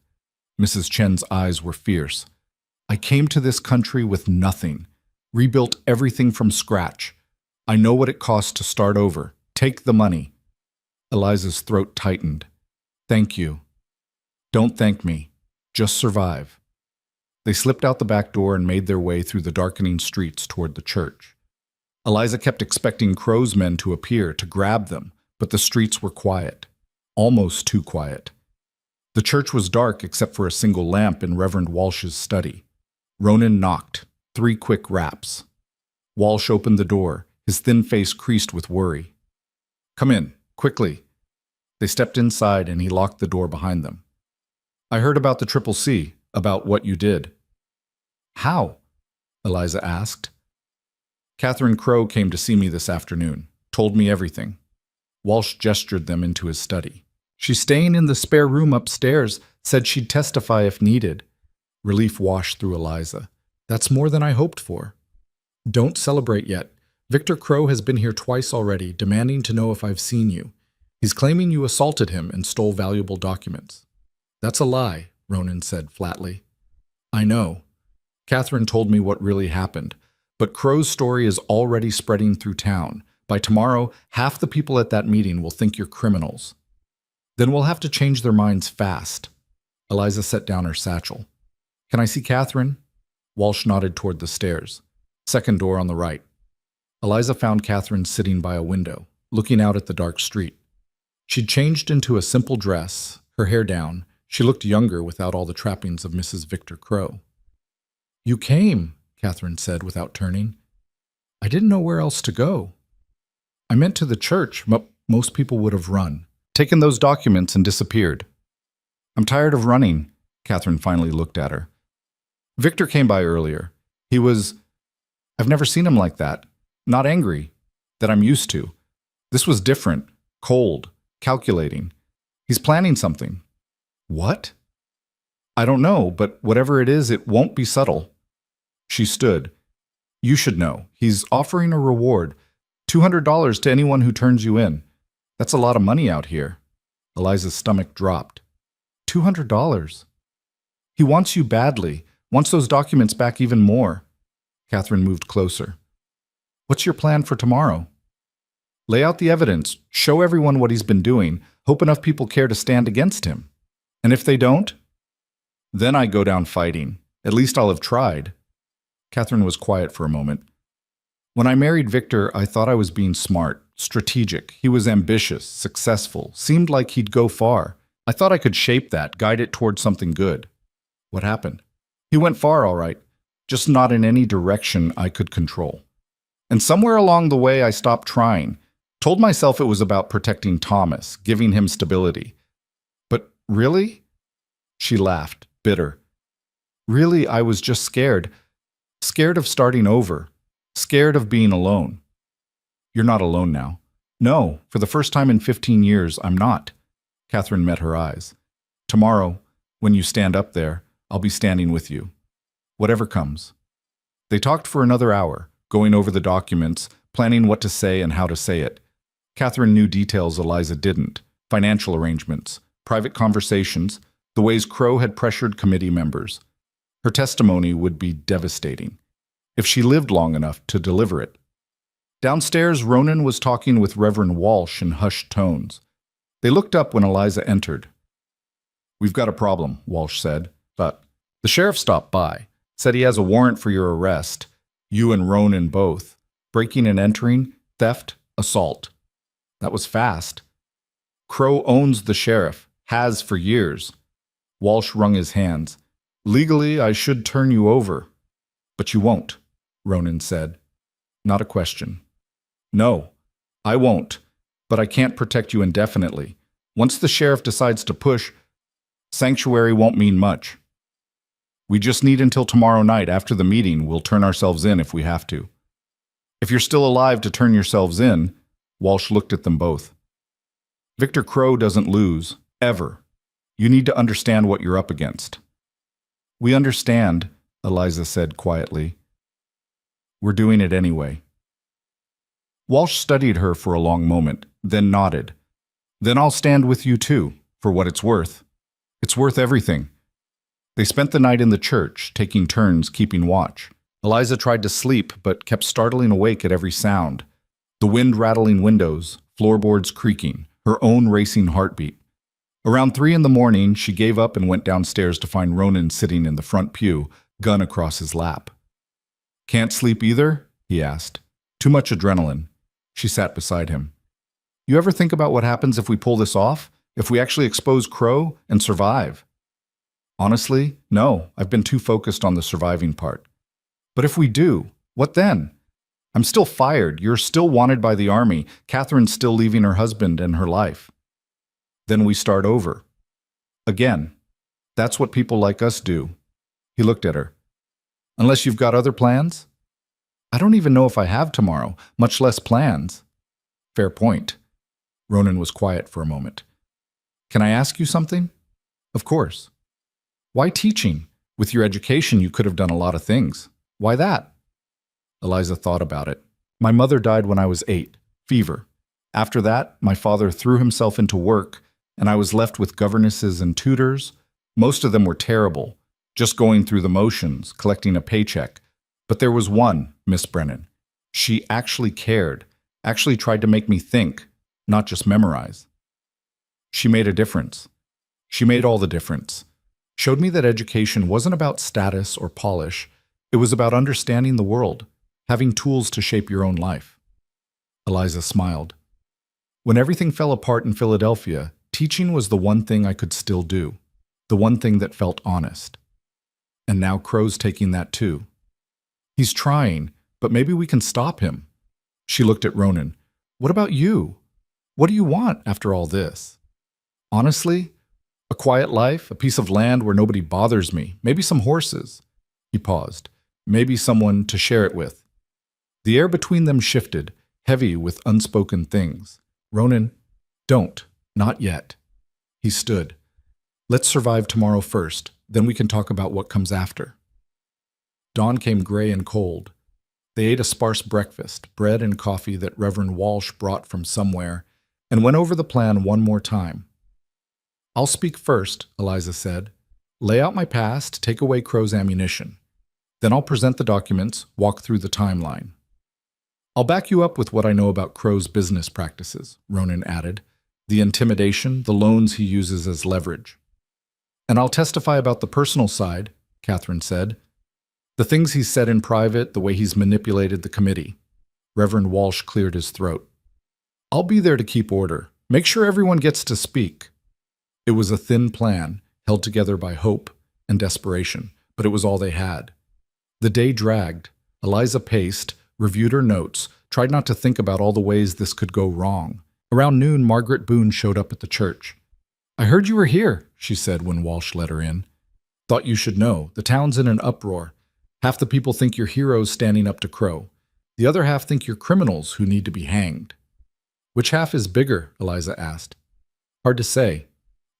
Mrs. Chen's eyes were fierce. I came to this country with nothing, rebuilt everything from scratch. I know what it costs to start over. Take the money. Eliza's throat tightened. Thank you. Don't thank me. Just survive. They slipped out the back door and made their way through the darkening streets toward the church. Eliza kept expecting Crow's men to appear to grab them, but the streets were quiet. Almost too quiet. The church was dark except for a single lamp in Reverend Walsh's study. Ronan knocked. 3 quick raps. Walsh opened the door, his thin face creased with worry. Come in, quickly. They stepped inside and he locked the door behind them. I heard about the Triple C, about what you did. How? Eliza asked. Catherine Crow came to see me this afternoon, told me everything. Walsh gestured them into his study. She's staying in the spare room upstairs, said she'd testify if needed. Relief washed through Eliza. That's more than I hoped for. Don't celebrate yet. Victor Crow has been here twice already, demanding to know if I've seen you. He's claiming you assaulted him and stole valuable documents. That's a lie, Ronan said flatly. I know. Catherine told me what really happened, but Crow's story is already spreading through town. By tomorrow, half the people at that meeting will think you're criminals. Then we'll have to change their minds fast. Eliza set down her satchel. Can I see Catherine? Walsh nodded toward the stairs. Second door on the right. Eliza found Catherine sitting by a window, looking out at the dark street. She'd changed into a simple dress, her hair down. She looked younger without all the trappings of Mrs. Victor Crow. You came, Catherine said without turning. I didn't know where else to go. I meant to the church, but most people would have run, taken those documents and disappeared. I'm tired of running, Catherine finally looked at her. Victor came by earlier. I've never seen him like that. Not angry, that I'm used to. This was different, cold, calculating. He's planning something. What? I don't know, but whatever it is, it won't be subtle. She stood. You should know. He's offering a reward, $200 to anyone who turns you in. That's a lot of money out here. Eliza's stomach dropped. $200? He wants you badly, wants those documents back even more. Catherine moved closer. What's your plan for tomorrow? Lay out the evidence, show everyone what he's been doing, hope enough people care to stand against him. And if they don't? Then I go down fighting. At least I'll have tried. Catherine was quiet for a moment. When I married Victor, I thought I was being smart, strategic. He was ambitious, successful, seemed like he'd go far. I thought I could shape that, guide it toward something good. What happened? He went far, all right, just not in any direction I could control. And somewhere along the way, I stopped trying, told myself it was about protecting Thomas, giving him stability. But really? She laughed, bitter. Really, I was just scared. Scared of starting over. Scared of being alone. You're not alone now. No, for the first time in 15 years, I'm not. Catherine met her eyes. Tomorrow, when you stand up there, I'll be standing with you. Whatever comes. They talked for another hour, going over the documents, planning what to say and how to say it. Catherine knew details Eliza didn't: financial arrangements, private conversations, the ways Crow had pressured committee members. Her testimony would be devastating, if she lived long enough to deliver it. Downstairs, Ronan was talking with Reverend Walsh in hushed tones. They looked up when Eliza entered. "We've got a problem," Walsh said, "but the sheriff stopped by, said he has a warrant for your arrest, you and Ronan both, breaking and entering, theft, assault." That was fast. Crow owns the sheriff, has for years. Walsh wrung his hands. "Legally, I should turn you over." "But you won't," Ronan said. Not a question. "No, I won't, but I can't protect you indefinitely. Once the sheriff decides to push, sanctuary won't mean much. We just need until tomorrow night after the meeting. We'll turn ourselves in if we have to." "If you're still alive to turn yourselves in," Walsh looked at them both. "Victor Crow doesn't lose, ever. You need to understand what you're up against." "We understand," Eliza said quietly. "We're doing it anyway." Walsh studied her for a long moment, then nodded. "Then I'll stand with you too, for what it's worth. It's worth everything." They spent the night in the church, taking turns keeping watch. Eliza tried to sleep, but kept startling awake at every sound. The wind rattling windows, floorboards creaking, her own racing heartbeat. Around 3 a.m, she gave up and went downstairs to find Ronan sitting in the front pew, gun across his lap. "Can't sleep either?" he asked. "Too much adrenaline." She sat beside him. "You ever think about what happens if we pull this off? If we actually expose Crow and survive?" "Honestly, no. I've been too focused on the surviving part." "But if we do, what then? I'm still fired. You're still wanted by the army. Catherine's still leaving her husband and her life." "Then we start over. Again. That's what people like us do." He looked at her. "Unless you've got other plans?" "I don't even know if I have tomorrow, much less plans." "Fair point." Ronan was quiet for a moment. "Can I ask you something?" "Of course." "Why teaching? With your education, you could have done a lot of things. Why that?" Eliza thought about it. "My mother died when I was 8, fever. After that, my father threw himself into work, and I was left with governesses and tutors. Most of them were terrible, just going through the motions, collecting a paycheck. But there was one, Miss Brennan. She actually cared, actually tried to make me think, not just memorize. She made a difference. She made all the difference. Showed me that education wasn't about status or polish. It was about understanding the world, having tools to shape your own life." Eliza smiled. "When everything fell apart in Philadelphia, teaching was the one thing I could still do, the one thing that felt honest. And now Crow's taking that too. He's trying, but maybe we can stop him." She looked at Ronan. "What about you? What do you want after all this?" "Honestly, a quiet life, a piece of land where nobody bothers me, maybe some horses." He paused. "Maybe someone to share it with." The air between them shifted, heavy with unspoken things. "Ronan, don't. Not yet." He stood. "Let's survive tomorrow first, then we can talk about what comes after." Dawn came gray and cold. They ate a sparse breakfast, bread and coffee that Reverend Walsh brought from somewhere, and went over the plan one more time. "I'll speak first," Eliza said. "Lay out my past, take away Crow's ammunition. Then I'll present the documents, walk through the timeline." "I'll back you up with what I know about Crow's business practices," Ronan added. "The intimidation, the loans he uses as leverage." "And I'll testify about the personal side," Catherine said. "The things he's said in private, the way he's manipulated the committee." Reverend Walsh cleared his throat. "I'll be there to keep order. Make sure everyone gets to speak." It was a thin plan, held together by hope and desperation, but it was all they had. The day dragged. Eliza paced, reviewed her notes, tried not to think about all the ways this could go wrong. Around noon, Margaret Boone showed up at the church. "I heard you were here," she said when Walsh let her in. "Thought you should know. The town's in an uproar. Half the people think you're heroes standing up to Crow. The other half think you're criminals who need to be hanged." "Which half is bigger?" Eliza asked. "Hard to say.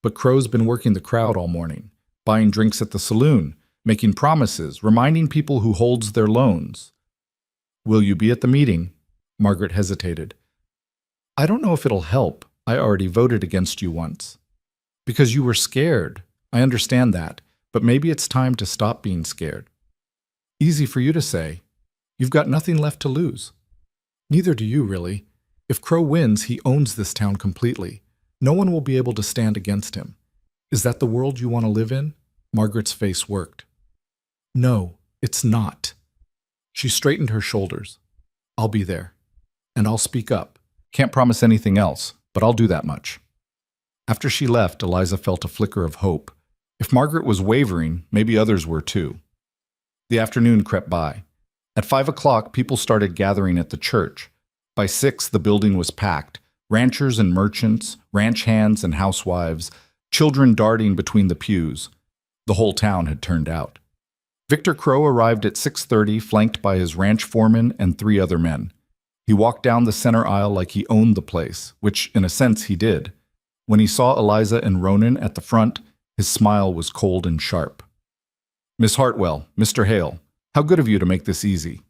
but Crow's been working the crowd all morning, buying drinks at the saloon, making promises, reminding people who holds their loans. Will you be at the meeting? Margaret hesitated. I don't know if it'll help. I already voted against you once. Because you were scared. I understand that, but maybe it's time to stop being scared. Easy for you to say. You've got nothing left to lose. Neither do you, really. If Crow wins, he owns this town completely. No one will be able to stand against him. Is that the world you want to live in? Margaret's face worked. No, it's not. She straightened her shoulders. I'll be there. And I'll speak up. Can't promise anything else, but I'll do that much. After she left, Eliza felt a flicker of hope. If Margaret was wavering, maybe others were too. The afternoon crept by. At 5 o'clock, people started gathering at the church. By 6, the building was packed. Ranchers and merchants, ranch hands and housewives, children darting between the pews. The whole town had turned out. Victor Crow arrived at 6:30, flanked by his ranch foreman and 3 other men. He walked down the center aisle like he owned the place, which, in a sense, he did. When he saw Eliza and Ronan at the front, his smile was cold and sharp. Miss Hartwell, Mr. Hale, how good of you to make this easy.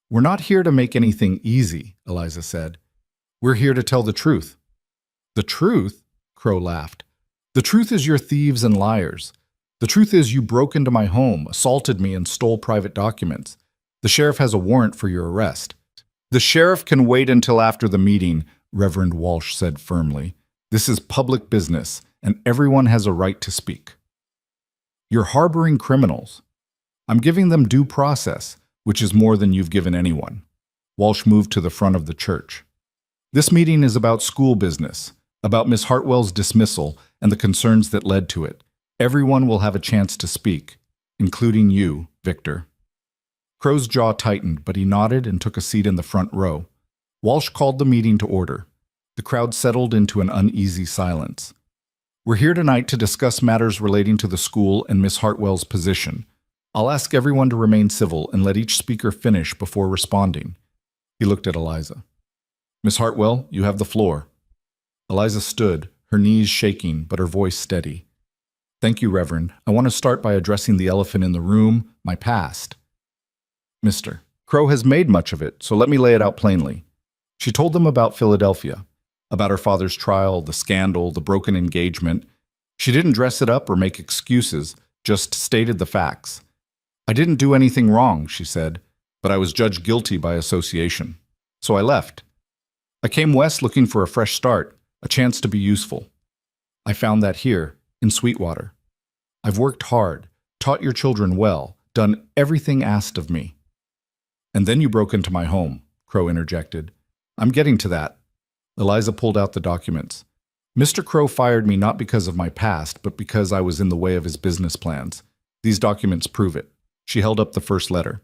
We're not here to make anything easy, Eliza said. We're here to tell the truth. The truth? Crow laughed. The truth is you're thieves and liars. The truth is you broke into my home, assaulted me, and stole private documents. The sheriff has a warrant for your arrest. The sheriff can wait until after the meeting, Reverend Walsh said firmly. This is public business, and everyone has a right to speak. You're harboring criminals. I'm giving them due process, which is more than you've given anyone. Walsh moved to the front of the church. This meeting is about school business, about Miss Hartwell's dismissal and the concerns that led to it. Everyone will have a chance to speak, including you, Victor. Crow's jaw tightened, but he nodded and took a seat in the front row. Walsh called the meeting to order. The crowd settled into an uneasy silence. We're here tonight to discuss matters relating to the school and Miss Hartwell's position. I'll ask everyone to remain civil and let each speaker finish before responding. He looked at Eliza. Miss Hartwell, you have the floor. Eliza stood, her knees shaking, but her voice steady. Thank you, Reverend. I want to start by addressing the elephant in the room, my past. Mr. Crow has made much of it, so let me lay it out plainly. She told them about Philadelphia, about her father's trial, the scandal, the broken engagement. She didn't dress it up or make excuses, just stated the facts. I didn't do anything wrong, she said, but I was judged guilty by association. So I left. I came west looking for a fresh start, a chance to be useful. I found that here, in Sweetwater. I've worked hard, taught your children well, done everything asked of me. And then you broke into my home, Crow interjected. I'm getting to that. Eliza pulled out the documents. Mr. Crow fired me not because of my past, but because I was in the way of his business plans. These documents prove it. She held up the first letter.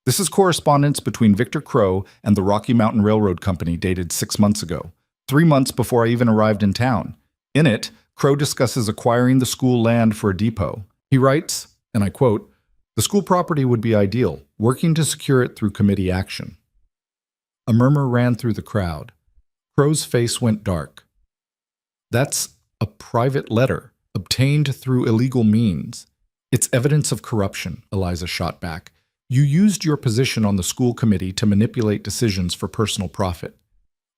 This is correspondence between Victor Crow and the Rocky Mountain Railroad Company dated 6 months ago, 3 months before I even arrived in town. In it, Crow discusses acquiring the school land for a depot. He writes, and I quote, "The school property would be ideal, working to secure it through committee action." A murmur ran through the crowd. Crow's face went dark. That's a private letter, obtained through illegal means. It's evidence of corruption, Eliza shot back. You used your position on the school committee to manipulate decisions for personal profit.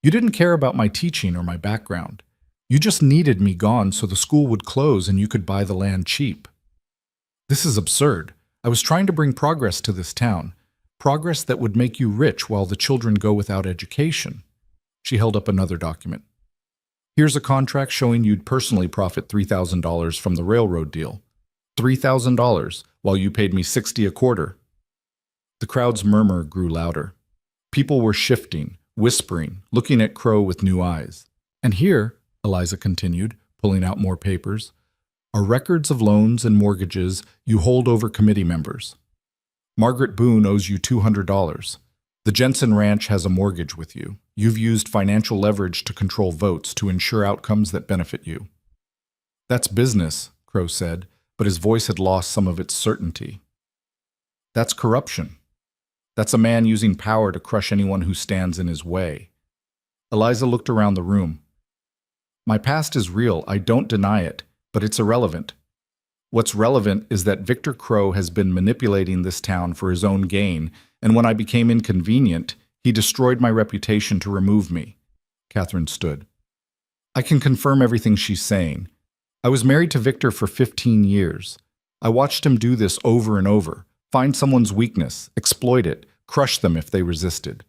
You didn't care about my teaching or my background. You just needed me gone so the school would close and you could buy the land cheap. This is absurd. I was trying to bring progress to this town, progress that would make you rich while the children go without education. She held up another document. Here's a contract showing you'd personally profit $3,000 from the railroad deal. $3,000, while you paid me $60 a quarter. The crowd's murmur grew louder. People were shifting, whispering, looking at Crow with new eyes. And here, Eliza continued, pulling out more papers, are records of loans and mortgages you hold over committee members. Margaret Boone owes you $200. The Jensen Ranch has a mortgage with you. You've used financial leverage to control votes to ensure outcomes that benefit you. That's business, Crow said, but his voice had lost some of its certainty. That's corruption. That's a man using power to crush anyone who stands in his way. Eliza looked around the room. My past is real, I don't deny it. but it's irrelevant. What's relevant is that Victor Crow has been manipulating this town for his own gain, and when I became inconvenient, he destroyed my reputation to remove me. Catherine stood. I can confirm everything she's saying. I was married to Victor for 15 years. I watched him do this over and over, find someone's weakness, exploit it, crush them if they resisted.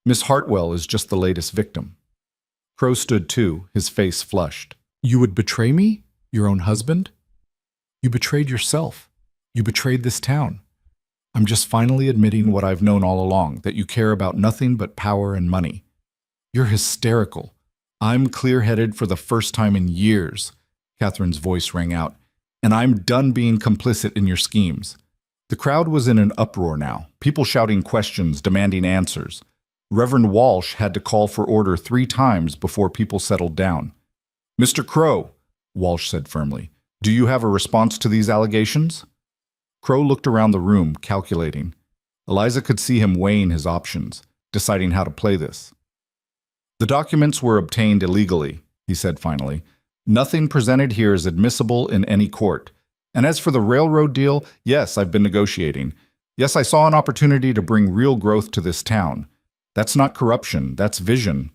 Miss Hartwell is just the latest victim. Crow stood too, his face flushed. You would betray me? Your own husband? You betrayed yourself. You betrayed this town. I'm just finally admitting what I've known all along, that you care about nothing but power and money. You're hysterical. I'm clear-headed for the first time in years. Catherine's voice rang out. And I'm done being complicit in your schemes. The crowd was in an uproar now, people shouting questions, demanding answers. Reverend Walsh had to call for order 3 times before people settled down. Mr. Crow, Walsh said firmly, do you have a response to these allegations? Crow looked around the room, calculating. Eliza could see him weighing his options, deciding how to play this. The documents were obtained illegally, he said finally. Nothing presented here is admissible in any court. And as for the railroad deal, yes, I've been negotiating. Yes, I saw an opportunity to bring real growth to this town. That's not corruption, that's vision.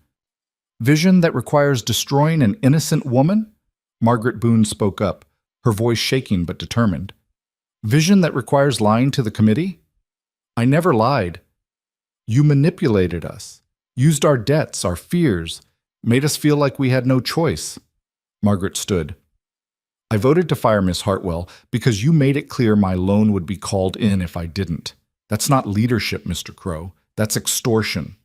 Vision that requires destroying an innocent woman? Margaret Boone spoke up, her voice shaking but determined. Vision that requires lying to the committee? I never lied. You manipulated us, used our debts, our fears, made us feel like we had no choice. Margaret stood. I voted to fire Miss Hartwell because you made it clear my loan would be called in if I didn't. That's not leadership, Mr. Crow. That's extortion.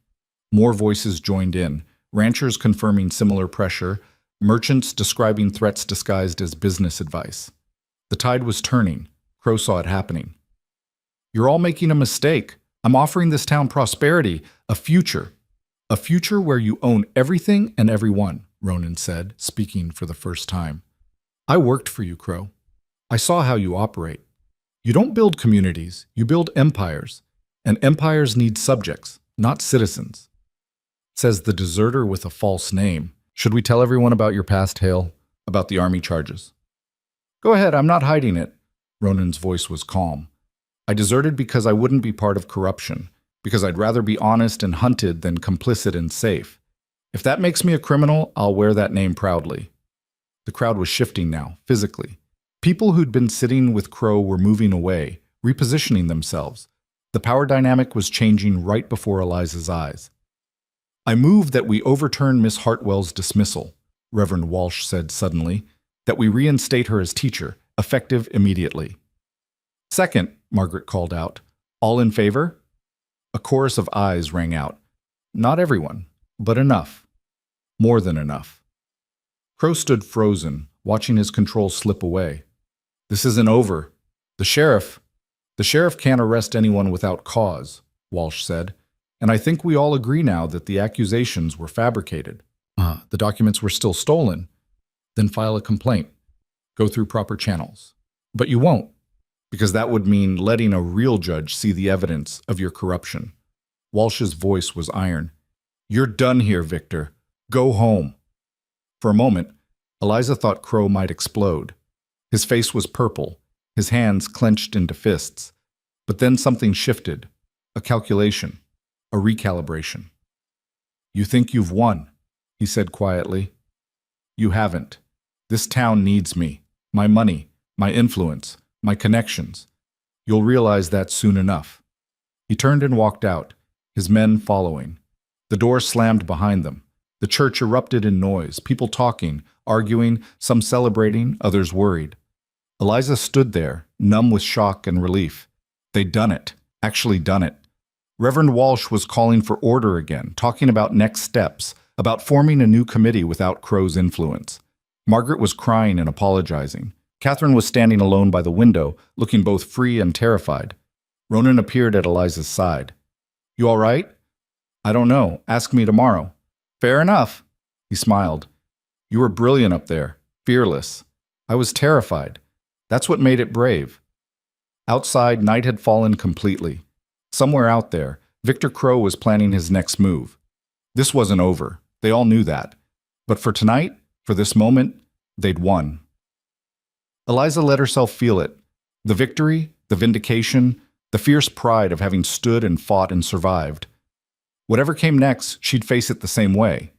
More voices joined in, ranchers confirming similar pressure, merchants describing threats disguised as business advice. The tide was turning. Crow saw it happening. You're all making a mistake. I'm offering this town prosperity, a future. A future where you own everything and everyone, Ronan said, speaking for the first time. I worked for you, Crow. I saw how you operate. You don't build communities, you build empires. And empires need subjects, not citizens. Says the deserter with a false name. Should we tell everyone about your past, Hale? About the army charges? Go ahead, I'm not hiding it. Ronan's voice was calm. I deserted because I wouldn't be part of corruption, because I'd rather be honest and hunted than complicit and safe. If that makes me a criminal, I'll wear that name proudly. The crowd was shifting now, physically. People who'd been sitting with Crow were moving away, repositioning themselves. The power dynamic was changing right before Eliza's eyes. I move that we overturn Miss Hartwell's dismissal, Reverend Walsh said suddenly, that we reinstate her as teacher, effective immediately. Second, Margaret called out. All in favor? A chorus of ayes rang out. Not everyone, but enough. More than enough. Crow stood frozen, watching his control slip away. This isn't over. The sheriff can't arrest anyone without cause, Walsh said, and I think we all agree now that the accusations were fabricated. The documents were still stolen. Then file a complaint. Go through proper channels. But you won't, because that would mean letting a real judge see the evidence of your corruption. Walsh's voice was iron. You're done here, Victor. Go home. For a moment, Eliza thought Crow might explode. His face was purple, his hands clenched into fists. But then something shifted. A calculation. A recalibration. You think you've won, he said quietly. You haven't. This town needs me. My money, my influence, my connections. You'll realize that soon enough. He turned and walked out, his men following. The door slammed behind them. The church erupted in noise, people talking, arguing, some celebrating, others worried. Eliza stood there, numb with shock and relief. They'd done it, actually done it. Reverend Walsh was calling for order again, talking about next steps, about forming a new committee without Crow's influence. Margaret was crying and apologizing. Catherine was standing alone by the window, looking both free and terrified. Ronan appeared at Eliza's side. You all right? I don't know. Ask me tomorrow. Fair enough. He smiled. You were brilliant up there, fearless. I was terrified. That's what made it brave. Outside, night had fallen completely. Somewhere out there, Victor Crow was planning his next move. This wasn't over. They all knew that. But for tonight, for this moment, they'd won. Eliza let herself feel it. The victory, the vindication, the fierce pride of having stood and fought and survived. Whatever came next, she'd face it the same way,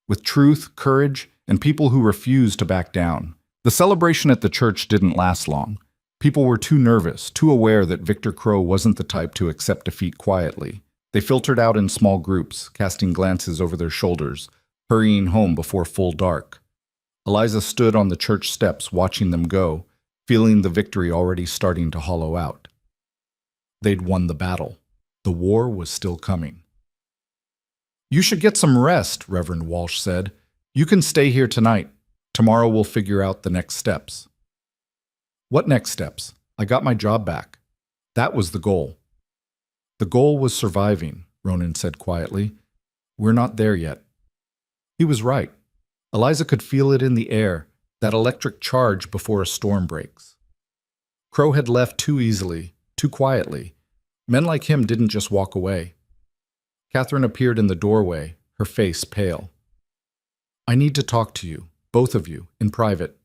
with truth, courage, and people who refused to back down. The celebration at the church didn't last long. People were too nervous, too aware that Victor Crow wasn't the type to accept defeat quietly. They filtered out in small groups, casting glances over their shoulders, hurrying home before full dark. Eliza stood on the church steps watching them go, feeling the victory already starting to hollow out. They'd won the battle. The war was still coming. "You should get some rest," Reverend Walsh said. "You can stay here tonight. Tomorrow we'll figure out the next steps." "What next steps? I got my job back." That was the goal. "The goal was surviving," Ronan said quietly. "We're not there yet." He was right. Eliza could feel it in the air, that electric charge before a storm breaks. Crow had left too easily, too quietly. Men like him didn't just walk away. Catherine appeared in the doorway, her face pale. "I need to talk to you, both of you, in private."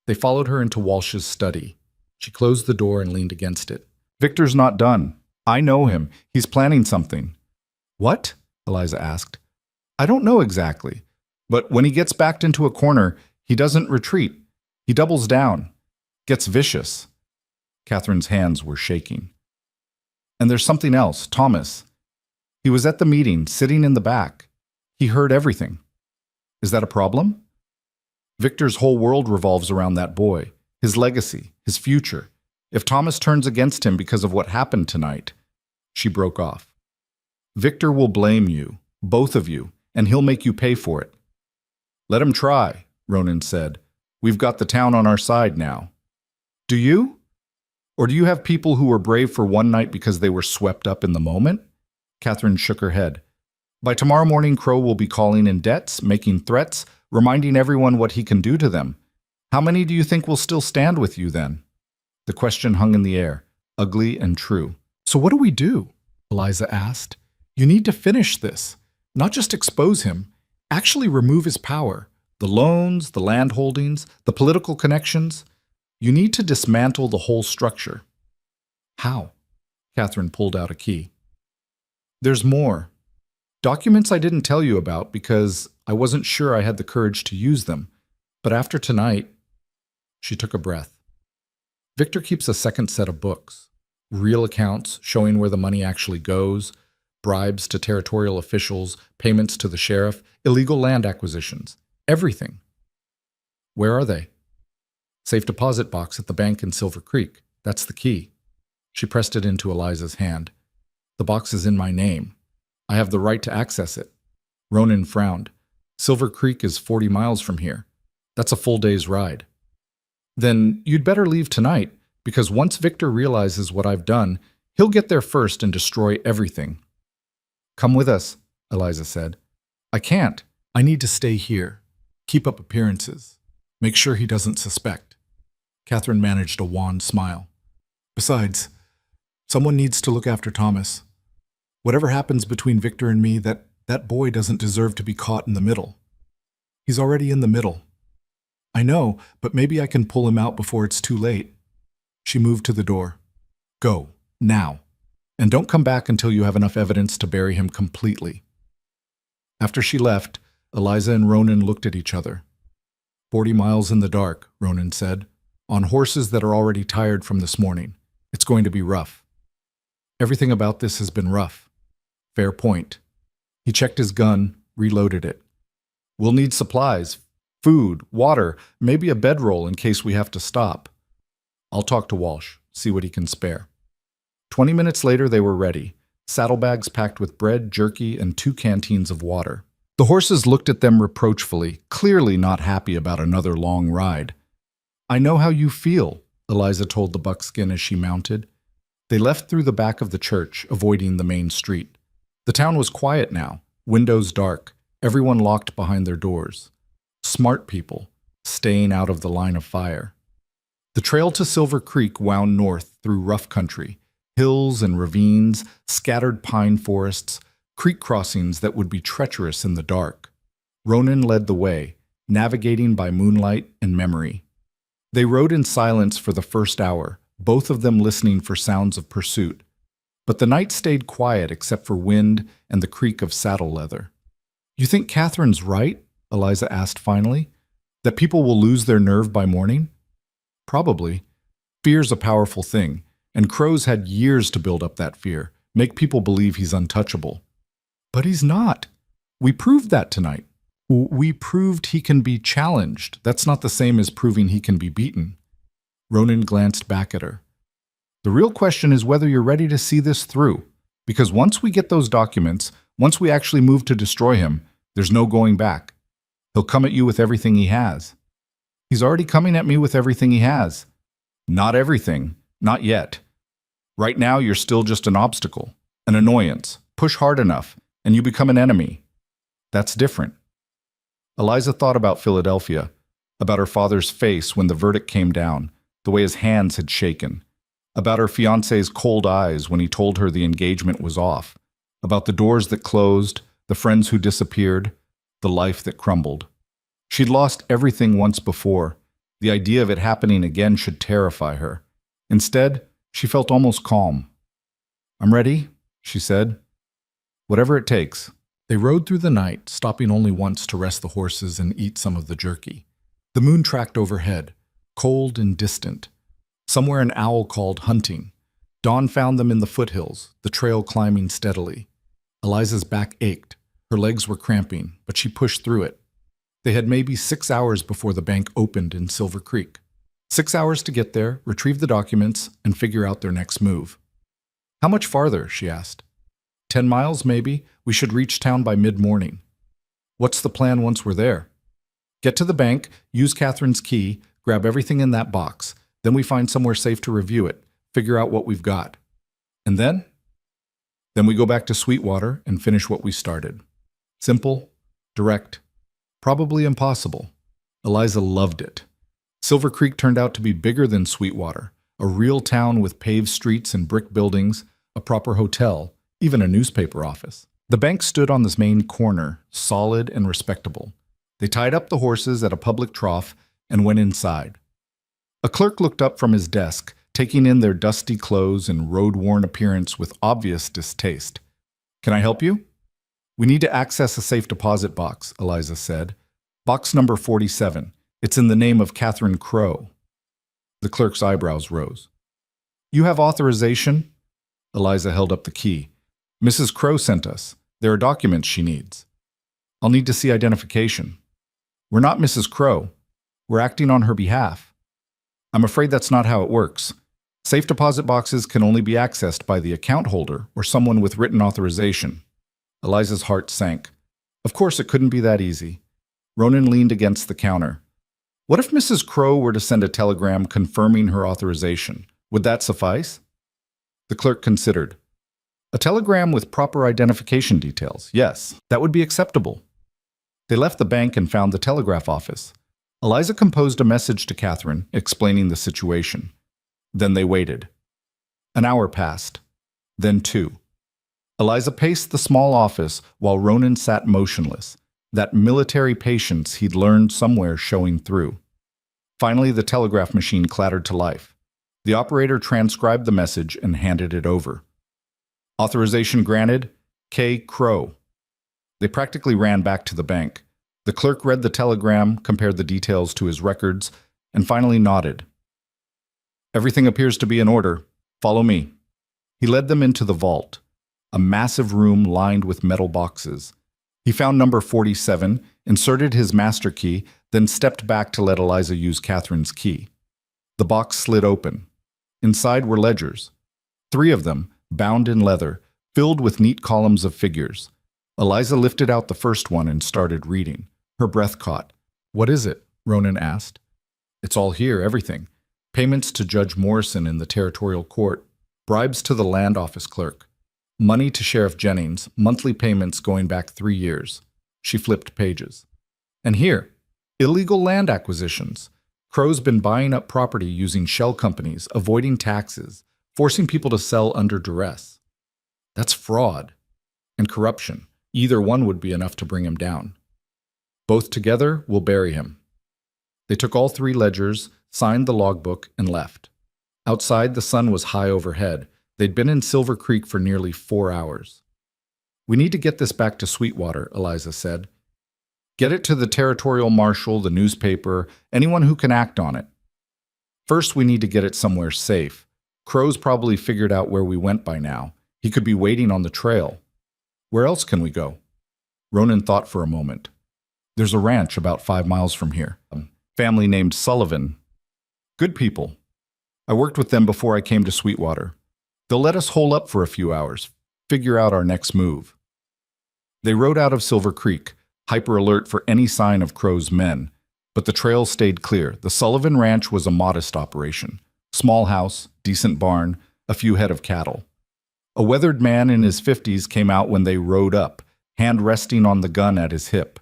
They followed her into Walsh's study. She closed the door and leaned against it. "Victor's not done. I know him. He's planning something." "What?" Eliza asked. "I don't know exactly. But when he gets backed into a corner, he doesn't retreat. He doubles down, gets vicious." Catherine's hands were shaking. "And there's something else, Thomas. He was at the meeting, sitting in the back. He heard everything. Is that a problem?" Victor's whole world revolves around that boy, his legacy, his future. If Thomas turns against him because of what happened tonight— She broke off. "Victor will blame you, both of you, and he'll make you pay for it." "Let him try," Ronan said. "We've got the town on our side now." "Do you? Or do you have people who were brave for one night because they were swept up in the moment?" Catherine shook her head. "By tomorrow morning, Crow will be calling in debts, making threats, reminding everyone what he can do to them. How many do you think will still stand with you then?" The question hung in the air, ugly and true. "So what do we do?" Eliza asked. "You need to finish this. Not just expose him, actually remove his power. The loans, the land holdings, the political connections. You need to dismantle the whole structure." "How?" Catherine pulled out a key. "There's more. Documents I didn't tell you about because I wasn't sure I had the courage to use them. But after tonight—" She took a breath. "Victor keeps a second set of books. Real accounts showing where the money actually goes, bribes to territorial officials, payments to the sheriff, illegal land acquisitions, everything." "Where are they?" "Safe deposit box at the bank in Silver Creek. That's the key." She pressed it into Eliza's hand. "The box is in my name. I have the right to access it." Ronan frowned. "Silver Creek is 40 miles from here. That's a full day's ride." "Then you'd better leave tonight, because once Victor realizes what I've done, he'll get there first and destroy everything." "Come with us," Eliza said. "I can't. I need to stay here. Keep up appearances. Make sure he doesn't suspect." Catherine managed a wan smile. "Besides, someone needs to look after Thomas. Whatever happens between Victor and me, that boy doesn't deserve to be caught in the middle. He's already in the middle. I know, but maybe I can pull him out before it's too late." She moved to the door. "Go, now. And don't come back until you have enough evidence to bury him completely." After she left, Eliza and Ronan looked at each other. 40 miles in the dark," Ronan said, "on horses that are already tired from this morning. It's going to be rough." "Everything about this has been rough." "Fair point." He checked his gun, reloaded it. "We'll need supplies, food, water, maybe a bedroll in case we have to stop. I'll talk to Walsh, see what he can spare." 20 minutes later they were ready, saddlebags packed with bread, jerky, and 2 canteens of water. The horses looked at them reproachfully, clearly not happy about another long ride. "I know how you feel," Eliza told the buckskin as she mounted. They left through the back of the church, avoiding the main street. The town was quiet now, windows dark, everyone locked behind their doors. Smart people, staying out of the line of fire. The trail to Silver Creek wound north through rough country, hills and ravines, scattered pine forests, creek crossings that would be treacherous in the dark. Ronan led the way, navigating by moonlight and memory. They rode in silence for the first hour, both of them listening for sounds of pursuit. But the night stayed quiet except for wind and the creak of saddle leather. "You think Catherine's right?" Eliza asked finally. "That people will lose their nerve by morning?" "Probably. Fear's a powerful thing, and Crow's had years to build up that fear, make people believe he's untouchable." "But he's not. We proved that tonight." "We proved he can be challenged. That's not the same as proving he can be beaten." Ronan glanced back at her. "The real question is whether you're ready to see this through. Because once we get those documents, once we actually move to destroy him, there's no going back. He'll come at you with everything he has." "He's already coming at me with everything he has." "Not everything. Not yet. Right now, you're still just an obstacle, an annoyance. Push hard enough, and you become an enemy. That's different." Eliza thought about Philadelphia, about her father's face when the verdict came down, the way his hands had shaken, about her fiancé's cold eyes when he told her the engagement was off, about the doors that closed, the friends who disappeared, the life that crumbled. She'd lost everything once before. The idea of it happening again should terrify her. Instead, she felt almost calm. "I'm ready," she said. "Whatever it takes." They rode through the night, stopping only once to rest the horses and eat some of the jerky. The moon tracked overhead, cold and distant. Somewhere an owl called hunting. Dawn found them in the foothills, the trail climbing steadily. Eliza's back ached. Her legs were cramping, but she pushed through it. They had maybe 6 hours before the bank opened in Silver Creek. 6 hours to get there, retrieve the documents, and figure out their next move. "How much farther?" she asked. 10 miles, maybe. We should reach town by mid-morning." "What's the plan once we're there?" "Get to the bank, use Catherine's key, grab everything in that box. Then we find somewhere safe to review it, figure out what we've got. And then? Then we go back to Sweetwater and finish what we started. Simple, direct, probably impossible." Eliza loved it. Silver Creek turned out to be bigger than Sweetwater, a real town with paved streets and brick buildings, a proper hotel, even a newspaper office. The bank stood on this main corner, solid and respectable. They tied up the horses at a public trough and went inside. A clerk looked up from his desk, taking in their dusty clothes and road-worn appearance with obvious distaste. "Can I help you?" "We need to access a safe deposit box," Eliza said. "Box number 47. It's in the name of Catherine Crow." The clerk's eyebrows rose. "You have authorization?" Eliza held up the key. "Mrs. Crow sent us. There are documents she needs." "I'll need to see identification." "We're not Mrs. Crow. We're acting on her behalf." "I'm afraid that's not how it works. Safe deposit boxes can only be accessed by the account holder or someone with written authorization." Eliza's heart sank. Of course it couldn't be that easy. Ronan leaned against the counter. "What if Mrs. Crow were to send a telegram confirming her authorization? Would that suffice?" The clerk considered. "A telegram with proper identification details, yes, that would be acceptable." They left the bank and found the telegraph office. Eliza composed a message to Catherine, explaining the situation. Then they waited. An hour passed, then 2. Eliza paced the small office while Ronan sat motionless, that military patience he'd learned somewhere showing through. Finally, the telegraph machine clattered to life. The operator transcribed the message and handed it over. "Authorization granted, K. Crow." They practically ran back to the bank. The clerk read the telegram, compared the details to his records, and finally nodded. "Everything appears to be in order. Follow me." He led them into the vault, a massive room lined with metal boxes. He found number 47, inserted his master key, then stepped back to let Eliza use Catherine's key. The box slid open. Inside were ledgers. 3 of them, bound in leather, filled with neat columns of figures. Eliza lifted out the first one and started reading. Her breath caught. "What is it?" Ronan asked. "It's all here, everything. Payments to Judge Morrison in the territorial court, bribes to the land office clerk, money to Sheriff Jennings, monthly payments going back 3 years. She flipped pages. "And here, illegal land acquisitions. Crow's been buying up property using shell companies, avoiding taxes, forcing people to sell under duress. That's fraud and corruption. Either one would be enough to bring him down. Both together will bury him." They took all 3 ledgers, signed the logbook, and left. Outside, the sun was high overhead. They'd been in Silver Creek for nearly 4 hours. "We need to get this back to Sweetwater," Eliza said. "Get it to the territorial marshal, the newspaper, anyone who can act on it. First, we need to get it somewhere safe. Crow's probably figured out where we went by now. He could be waiting on the trail. Where else can we go?" Ronan thought for a moment. "There's a ranch about 5 miles from here. Family named Sullivan. Good people. I worked with them before I came to Sweetwater. They'll let us hole up for a few hours, figure out our next move." They rode out of Silver Creek, hyper alert for any sign of Crow's men, but the trail stayed clear. The Sullivan Ranch was a modest operation. Small house, decent barn, a few head of cattle. A weathered man in his 50s came out when they rode up, hand resting on the gun at his hip.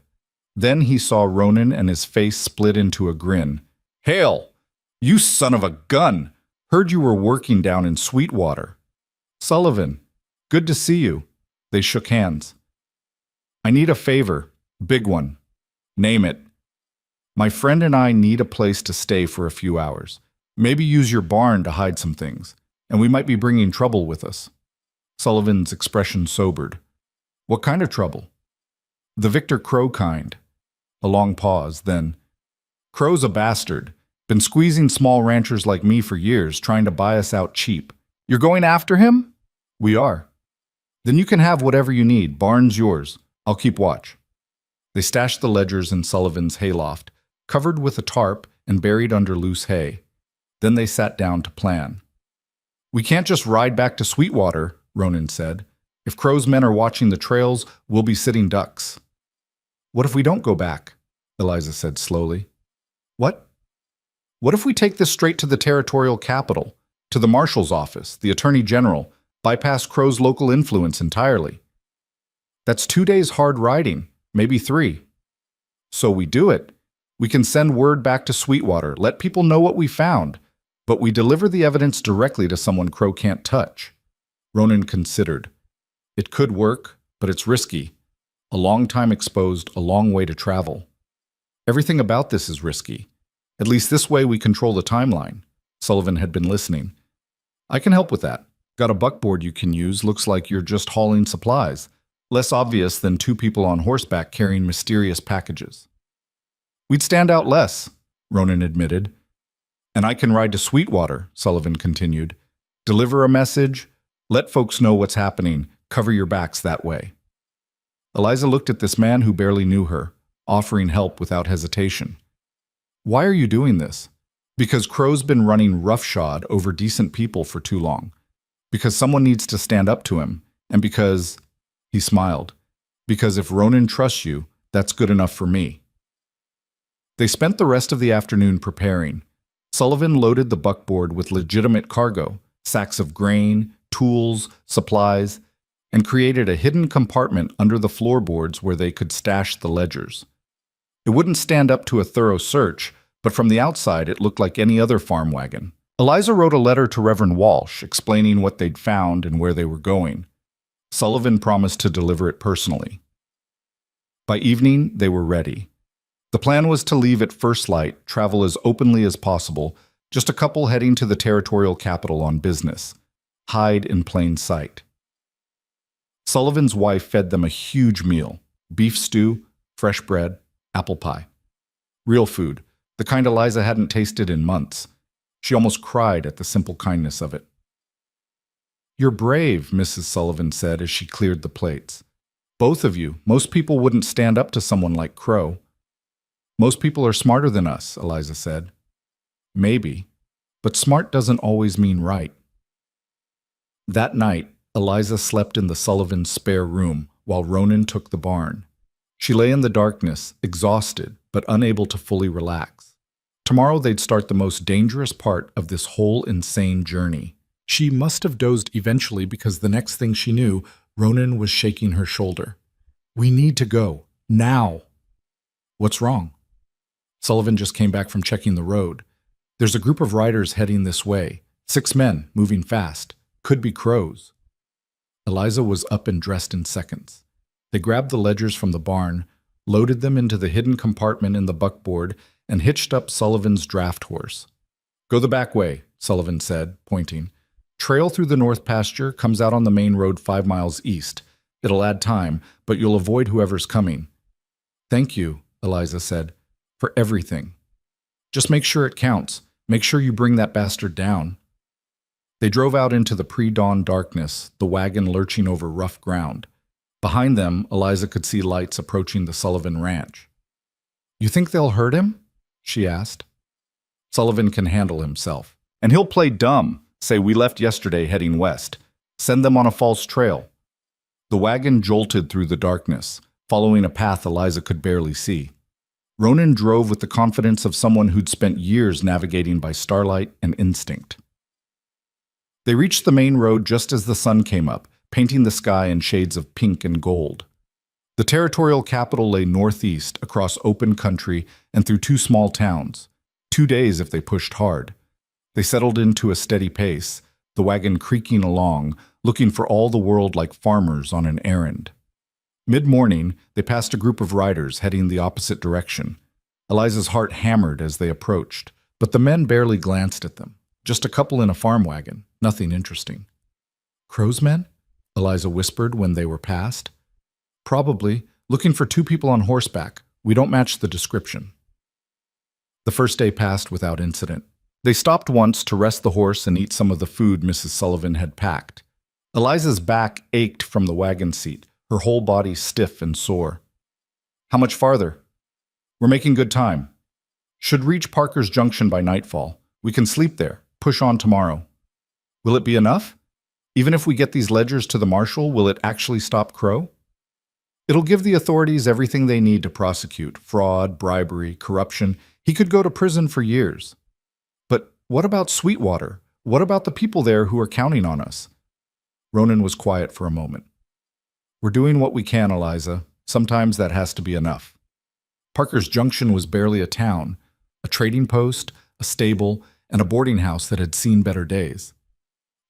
Then he saw Ronan and his face split into a grin. "Hail! You son of a gun! Heard you were working down in Sweetwater." "Sullivan, good to see you." They shook hands. "I need a favor, big one. Name it." "My friend and I need a place to stay for a few hours. Maybe use your barn to hide some things, and we might be bringing trouble with us." Sullivan's expression sobered. "What kind of trouble?" "The Victor Crow kind." A long pause, then, "Crow's a bastard. Been squeezing small ranchers like me for years, trying to buy us out cheap." "You're going after him?" "We are." "Then you can have whatever you need. Barn's yours. I'll keep watch." They stashed the ledgers in Sullivan's hayloft, covered with a tarp and buried under loose hay. Then they sat down to plan. "We can't just ride back to Sweetwater," Ronan said. "If Crow's men are watching the trails, we'll be sitting ducks." "What if we don't go back?" Eliza said slowly. "What? What if we take this straight to the territorial capital, to the marshal's office, the attorney general, bypass Crow's local influence entirely? That's 2 days hard riding, maybe 3. So we do it. We can send word back to Sweetwater, let people know what we found, but we deliver the evidence directly to someone Crow can't touch." Ronan considered. "It could work, but it's risky. A long time exposed, a long way to travel. Everything about this is risky. At least this way we control the timeline." Sullivan had been listening. "I can help with that. Got a buckboard you can use. Looks like you're just hauling supplies. Less obvious than 2 people on horseback carrying mysterious packages." "We'd stand out less," Ronan admitted. "And I can ride to Sweetwater," Sullivan continued. "Deliver a message, let folks know what's happening, cover your backs that way." Eliza looked at this man who barely knew her, offering help without hesitation. "Why are you doing this?" "Because Crow's been running roughshod over decent people for too long. Because someone needs to stand up to him. And because," he smiled, "because if Ronan trusts you, that's good enough for me." They spent the rest of the afternoon preparing. Sullivan loaded the buckboard with legitimate cargo, sacks of grain, tools, supplies, and created a hidden compartment under the floorboards where they could stash the ledgers. It wouldn't stand up to a thorough search, but from the outside it looked like any other farm wagon. Eliza wrote a letter to Reverend Walsh explaining what they'd found and where they were going. Sullivan promised to deliver it personally. By evening, they were ready. The plan was to leave at first light, travel as openly as possible, just a couple heading to the territorial capital on business. Hide in plain sight. Sullivan's wife fed them a huge meal: beef stew, fresh bread, apple pie. Real food, the kind Eliza hadn't tasted in months. She almost cried at the simple kindness of it. "You're brave," Mrs. Sullivan said as she cleared the plates. "Both of you. Most people wouldn't stand up to someone like Crow." "Most people are smarter than us," Eliza said. "Maybe, but smart doesn't always mean right." That night, Eliza slept in the Sullivans' spare room while Ronan took the barn. She lay in the darkness, exhausted, but unable to fully relax. Tomorrow they'd start the most dangerous part of this whole insane journey. She must have dozed eventually because the next thing she knew, Ronan was shaking her shoulder. "We need to go. Now." "What's wrong?" Sullivan just came back from checking the road. "There's a group of riders heading this way. 6 men, moving fast. Could be Crows." Eliza was up and dressed in seconds. They grabbed the ledgers from the barn, loaded them into the hidden compartment in the buckboard, and hitched up Sullivan's draft horse. Go the back way, Sullivan said, pointing. Trail through the north pasture, comes out on the main road 5 miles east. It'll add time, but you'll avoid whoever's coming. Thank you, Eliza said, for everything. Just make sure it counts. Make sure you bring that bastard down. They drove out into the pre-dawn darkness, the wagon lurching over rough ground. Behind them, Eliza could see lights approaching the Sullivan ranch. You think they'll hurt him? She asked. Sullivan can handle himself. And he'll play dumb, say we left yesterday heading west. Send them on a false trail. The wagon jolted through the darkness, following a path Eliza could barely see. Ronan drove with the confidence of someone who'd spent years navigating by starlight and instinct. They reached the main road just as the sun came up, painting the sky in shades of pink and gold. The territorial capital lay northeast, across open country and through 2 small towns. 2 days if they pushed hard. They settled into a steady pace, the wagon creaking along, looking for all the world like farmers on an errand. Mid-morning, they passed a group of riders heading the opposite direction. Eliza's heart hammered as they approached, but the men barely glanced at them. Just a couple in a farm wagon, nothing interesting. Crow's men? Eliza whispered when they were passed. Probably, looking for 2 people on horseback. We don't match the description. The first day passed without incident. They stopped once to rest the horse and eat some of the food Mrs. Sullivan had packed. Eliza's back ached from the wagon seat, her whole body stiff and sore. How much farther? We're making good time. Should reach Parker's Junction by nightfall. We can sleep there, push on tomorrow. Will it be enough? Even if we get these ledgers to the marshal, will it actually stop Crow? It'll give the authorities everything they need to prosecute. Fraud, bribery, corruption. He could go to prison for years. But what about Sweetwater? What about the people there who are counting on us? Ronan was quiet for a moment. We're doing what we can, Eliza. Sometimes that has to be enough. Parker's Junction was barely a town, a trading post, a stable, and a boarding house that had seen better days.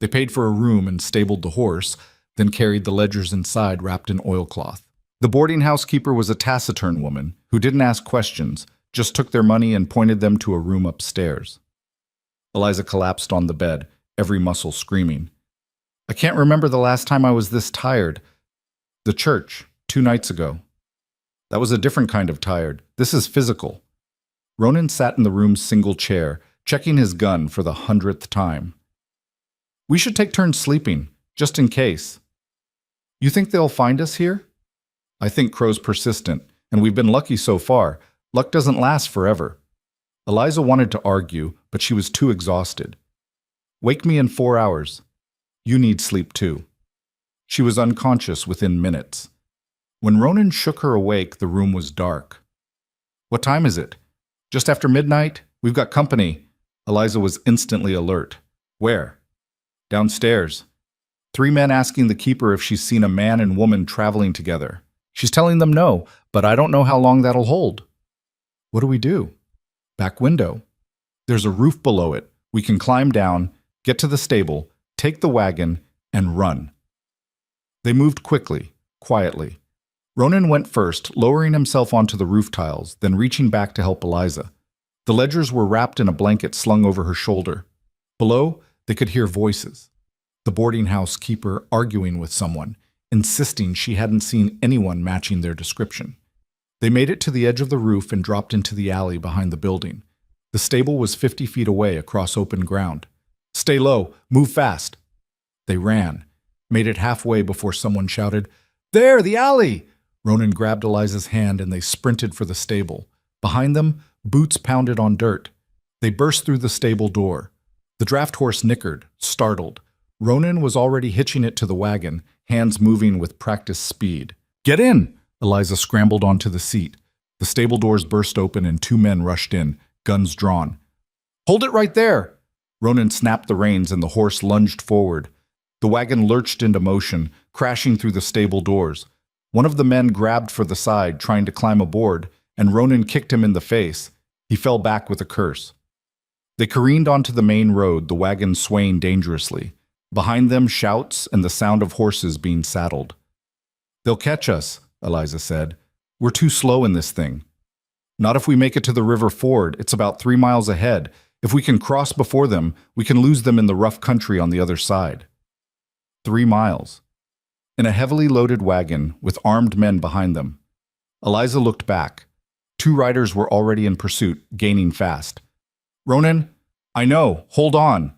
They paid for a room and stabled the horse, then carried the ledgers inside wrapped in oilcloth. The boarding house keeper was a taciturn woman who didn't ask questions, just took their money and pointed them to a room upstairs. Eliza collapsed on the bed, every muscle screaming. I can't remember the last time I was this tired. The church, 2 nights ago. That was a different kind of tired. This is physical. Ronan sat in the room's single chair, checking his gun for the 100th time. We should take turns sleeping, just in case. You think they'll find us here? I think Crow's persistent, and we've been lucky so far. Luck doesn't last forever. Eliza wanted to argue, but she was too exhausted. Wake me in 4 hours. You need sleep too. She was unconscious within minutes. When Ronan shook her awake, the room was dark. What time is it? Just after midnight? We've got company. Eliza was instantly alert. Where? Downstairs. 3 men asking the keeper if she's seen a man and woman traveling together. She's telling them no, but I don't know how long that'll hold. What do we do? Back window. There's a roof below it. We can climb down, get to the stable, take the wagon, and run. They moved quickly, quietly. Ronan went first, lowering himself onto the roof tiles, then reaching back to help Eliza. The ledgers were wrapped in a blanket slung over her shoulder. Below, they could hear voices. The boarding house keeper arguing with someone, insisting she hadn't seen anyone matching their description. They made it to the edge of the roof and dropped into the alley behind the building. The stable was 50 feet away across open ground. Stay low, move fast. They ran, made it halfway before someone shouted, There, the alley! Ronan grabbed Eliza's hand and they sprinted for the stable. Behind them, boots pounded on dirt. They burst through the stable door. The draft horse nickered, startled. Ronan was already hitching it to the wagon, hands moving with practiced speed. Get in! Eliza scrambled onto the seat. The stable doors burst open and 2 men rushed in, guns drawn. Hold it right there! Ronan snapped the reins and the horse lunged forward. The wagon lurched into motion, crashing through the stable doors. One of the men grabbed for the side, trying to climb aboard, and Ronan kicked him in the face. He fell back with a curse. They careened onto the main road, the wagon swaying dangerously. Behind them, shouts and the sound of horses being saddled. They'll catch us, Eliza said. We're too slow in this thing. Not if we make it to the river ford. It's about 3 miles ahead. If we can cross before them, we can lose them in the rough country on the other side. 3 miles. In a heavily loaded wagon with armed men behind them. Eliza looked back. 2 riders were already in pursuit, gaining fast. Ronan, I know, hold on.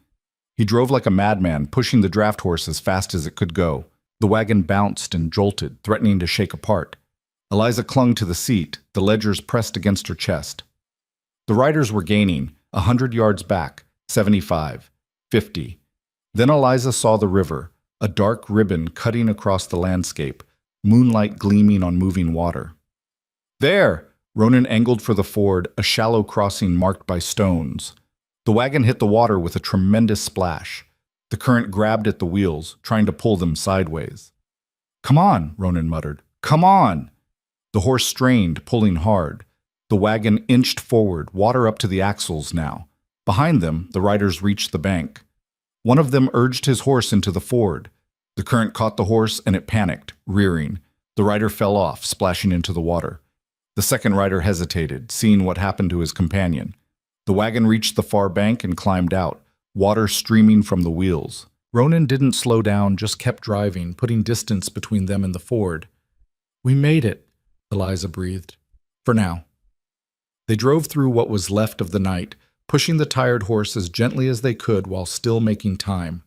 He drove like a madman, pushing the draft horse as fast as it could go. The wagon bounced and jolted, threatening to shake apart. Eliza clung to the seat, the ledgers pressed against her chest. The riders were gaining, 100 yards back, 75, 50. Then Eliza saw the river, a dark ribbon cutting across the landscape, moonlight gleaming on moving water. There! Ronan angled for the ford, a shallow crossing marked by stones. The wagon hit the water with a tremendous splash. The current grabbed at the wheels, trying to pull them sideways. Come on, Ronan muttered. Come on! The horse strained, pulling hard. The wagon inched forward, water up to the axles now. Behind them, the riders reached the bank. One of them urged his horse into the ford. The current caught the horse and it panicked, rearing. The rider fell off, splashing into the water. The second rider hesitated, seeing what happened to his companion. The wagon reached the far bank and climbed out, water streaming from the wheels. Ronan didn't slow down, just kept driving, putting distance between them and the ford. We made it, Eliza breathed. For now. They drove through what was left of the night, pushing the tired horse as gently as they could while still making time.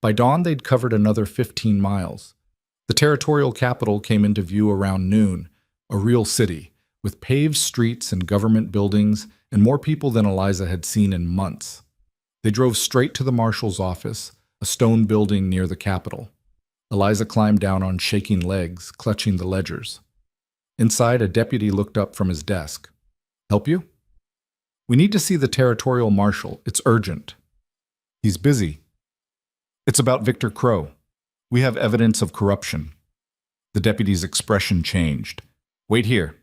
By dawn, they'd covered another 15 miles. The territorial capital came into view around noon, a real city, with paved streets and government buildings and more people than Eliza had seen in months. They drove straight to the marshal's office, a stone building near the Capitol. Eliza climbed down on shaking legs, clutching the ledgers. Inside, a deputy looked up from his desk. Help you? We need to see the territorial marshal. It's urgent. He's busy. It's about Victor Crow. We have evidence of corruption. The deputy's expression changed. Wait here.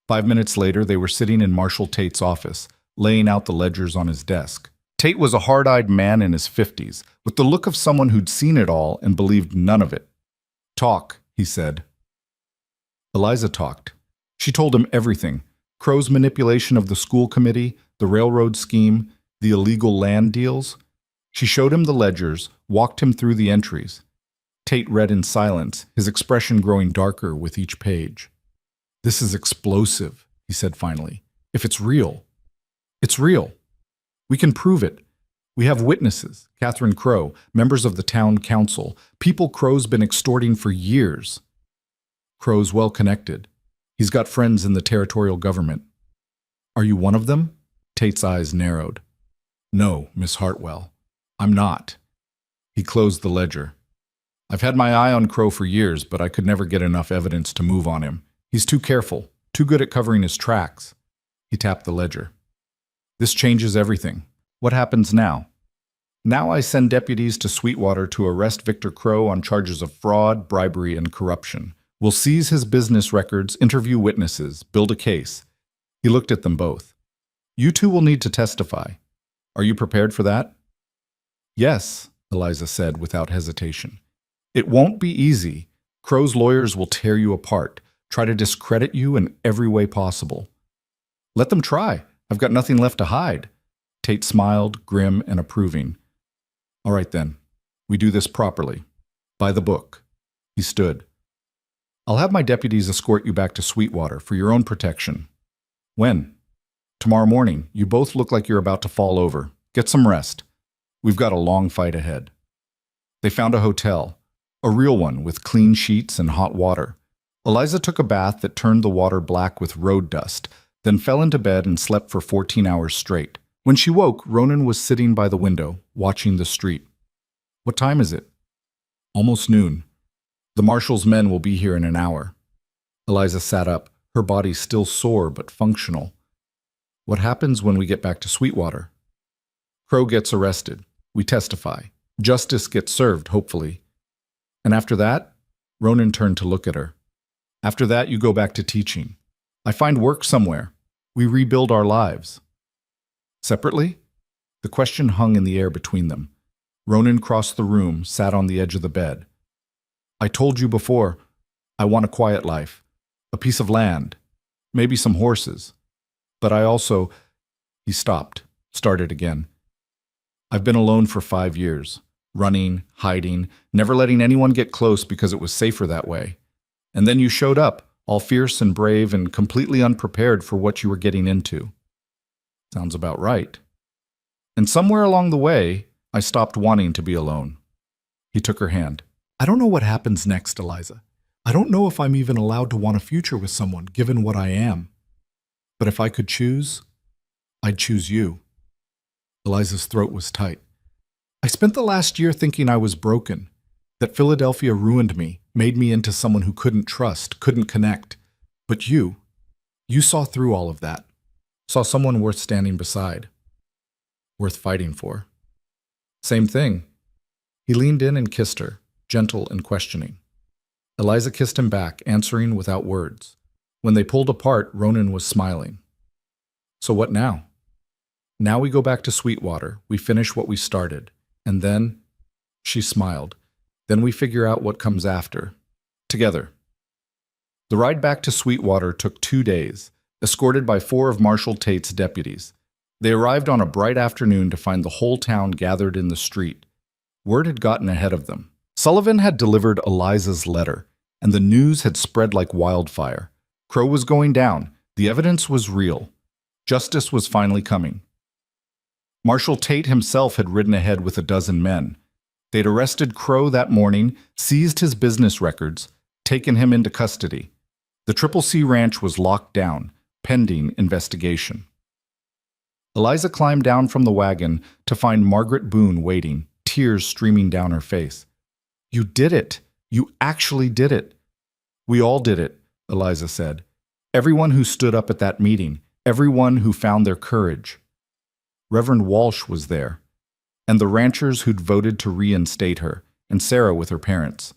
5 minutes later, they were sitting in Marshal Tate's office, laying out the ledgers on his desk. Tate was a hard-eyed man in his 50s, with the look of someone who'd seen it all and believed none of it. Talk, he said. Eliza talked. She told him everything. Crow's manipulation of the school committee, the railroad scheme, the illegal land deals. She showed him the ledgers, walked him through the entries. Tate read in silence, his expression growing darker with each page. This is explosive, he said finally. If it's real. It's real. We can prove it. We have witnesses, Catherine Crow, members of the town council, people Crow's been extorting for years. Crow's well connected. He's got friends in the territorial government. Are you one of them? Tate's eyes narrowed. No, Miss Hartwell. I'm not. He closed the ledger. I've had my eye on Crow for years, but I could never get enough evidence to move on him. He's too careful, too good at covering his tracks. He tapped the ledger. This changes everything. What happens now? Now I send deputies to Sweetwater to arrest Victor Crow on charges of fraud, bribery, and corruption. We'll seize his business records, interview witnesses, build a case. He looked at them both. You two will need to testify. Are you prepared for that? Yes, Eliza said without hesitation. It won't be easy. Crow's lawyers will tear you apart, try to discredit you in every way possible. Let them try. I've got nothing left to hide. Tate smiled, grim and approving. All right then. We do this properly. By the book. He stood. I'll have my deputies escort you back to Sweetwater for your own protection. When? Tomorrow morning. You both look like you're about to fall over. Get some rest. We've got a long fight ahead. They found a hotel, a real one with clean sheets and hot water. Eliza took a bath that turned the water black with road dust, then fell into bed and slept for 14 hours straight. When she woke, Ronan was sitting by the window, watching the street. What time is it? Almost noon. The marshal's men will be here in an hour. Eliza sat up, her body still sore but functional. What happens when we get back to Sweetwater? Crow gets arrested. We testify. Justice gets served, hopefully. And after that? Ronan turned to look at her. After that, you go back to teaching. I find work somewhere. We rebuild our lives. Separately? The question hung in the air between them. Ronan crossed the room, sat on the edge of the bed. I told you before, I want a quiet life, a piece of land, maybe some horses. But I also... He stopped. started again. I've been alone for 5 years, running, hiding, never letting anyone get close because it was safer that way. And then you showed up, all fierce and brave and completely unprepared for what you were getting into. Sounds about right. And somewhere along the way, I stopped wanting to be alone. He took her hand. I don't know what happens next, Eliza. I don't know if I'm even allowed to want a future with someone, given what I am. But if I could choose, I'd choose you. Eliza's throat was tight. I spent the last year thinking I was broken, that Philadelphia ruined me, made me into someone who couldn't trust, couldn't connect. But you saw through all of that, saw someone worth standing beside, worth fighting for. Same thing. He leaned in and kissed her, gentle and questioning. Eliza kissed him back, answering without words. When they pulled apart, Ronan was smiling. So what now? Now we go back to Sweetwater, we finish what we started, and then, she smiled, then we figure out what comes after, together. The ride back to Sweetwater took 2 days, escorted by 4 of Marshal Tate's deputies. They arrived on a bright afternoon to find the whole town gathered in the street. Word had gotten ahead of them. Sullivan had delivered Eliza's letter, and the news had spread like wildfire. Crow was going down. The evidence was real. Justice was finally coming. Marshal Tate himself had ridden ahead with a dozen men. They'd arrested Crow that morning, seized his business records, taken him into custody. The Triple C Ranch was locked down, pending investigation. Eliza climbed down from the wagon to find Margaret Boone waiting, tears streaming down her face. You did it. You actually did it. We all did it, Eliza said. Everyone who stood up at that meeting, everyone who found their courage. Reverend Walsh was there, and the ranchers who'd voted to reinstate her, and Sarah with her parents.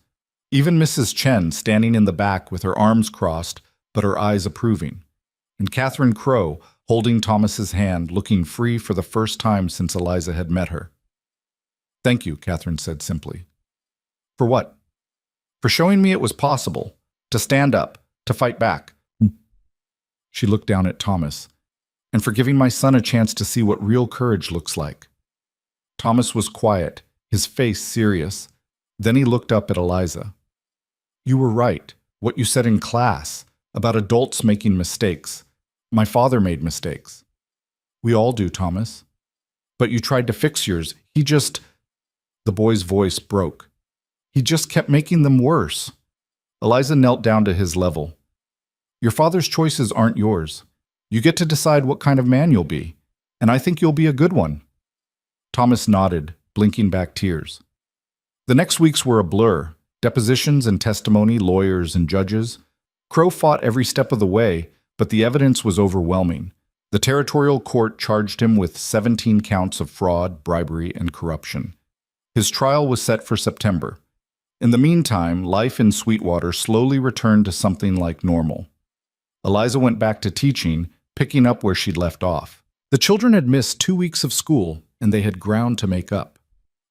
Even Mrs. Chen standing in the back with her arms crossed, but her eyes approving. And Catherine Crow holding Thomas's hand, looking free for the first time since Eliza had met her. Thank you, Catherine said simply. For what? For showing me it was possible, to stand up, to fight back. She looked down at Thomas, and for giving my son a chance to see what real courage looks like. Thomas was quiet, his face serious. Then he looked up at Eliza. You were right, what you said in class, about adults making mistakes. My father made mistakes. We all do, Thomas. But you tried to fix yours. The boy's voice broke. He just kept making them worse. Eliza knelt down to his level. Your father's choices aren't yours. You get to decide what kind of man you'll be, and I think you'll be a good one. Thomas nodded, blinking back tears. The next weeks were a blur. Depositions and testimony, lawyers and judges. Crow fought every step of the way, but the evidence was overwhelming. The territorial court charged him with 17 counts of fraud, bribery, and corruption. His trial was set for September. In the meantime, life in Sweetwater slowly returned to something like normal. Eliza went back to teaching, picking up where she'd left off. The children had missed 2 weeks of school, and they had ground to make up.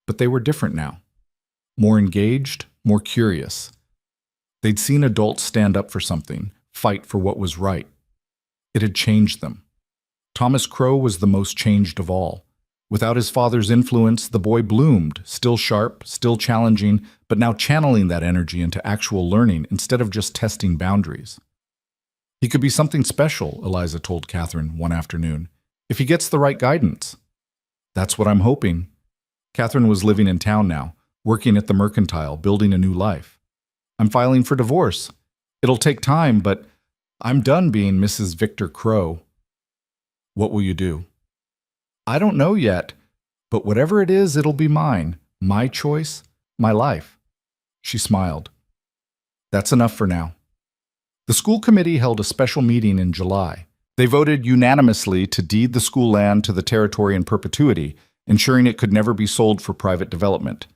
But they were different now. More engaged, more curious. They'd seen adults stand up for something, fight for what was right. It had changed them. Thomas Crow was the most changed of all. Without his father's influence, the boy bloomed, still sharp, still challenging, but now channeling that energy into actual learning instead of just testing boundaries. He could be something special, Eliza told Catherine one afternoon, if he gets the right guidance. That's what I'm hoping. Catherine was living in town now, working at the Mercantile, building a new life. I'm filing for divorce. It'll take time, but I'm done being Mrs. Victor Crow. What will you do? I don't know yet, but whatever it is, it'll be mine. My choice, my life. She smiled. That's enough for now. The school committee held a special meeting in July. They voted unanimously to deed the school land to the territory in perpetuity, ensuring it could never be sold for private development.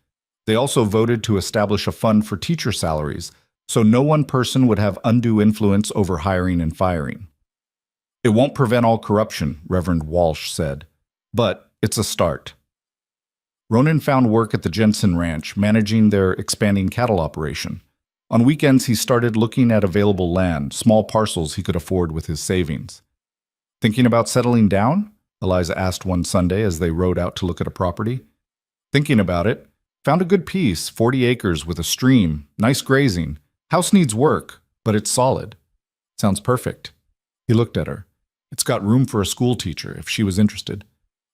They also voted to establish a fund for teacher salaries, so no one person would have undue influence over hiring and firing. It won't prevent all corruption, Reverend Walsh said, but it's a start. Ronan found work at the Jensen Ranch, managing their expanding cattle operation. On weekends, he started looking at available land, small parcels he could afford with his savings. Thinking about settling down? Eliza asked one Sunday as they rode out to look at a property. Thinking about it, found a good piece, 40 acres with a stream, nice grazing. House needs work, but it's solid. Sounds perfect. He looked at her. It's got room for a school teacher if she was interested.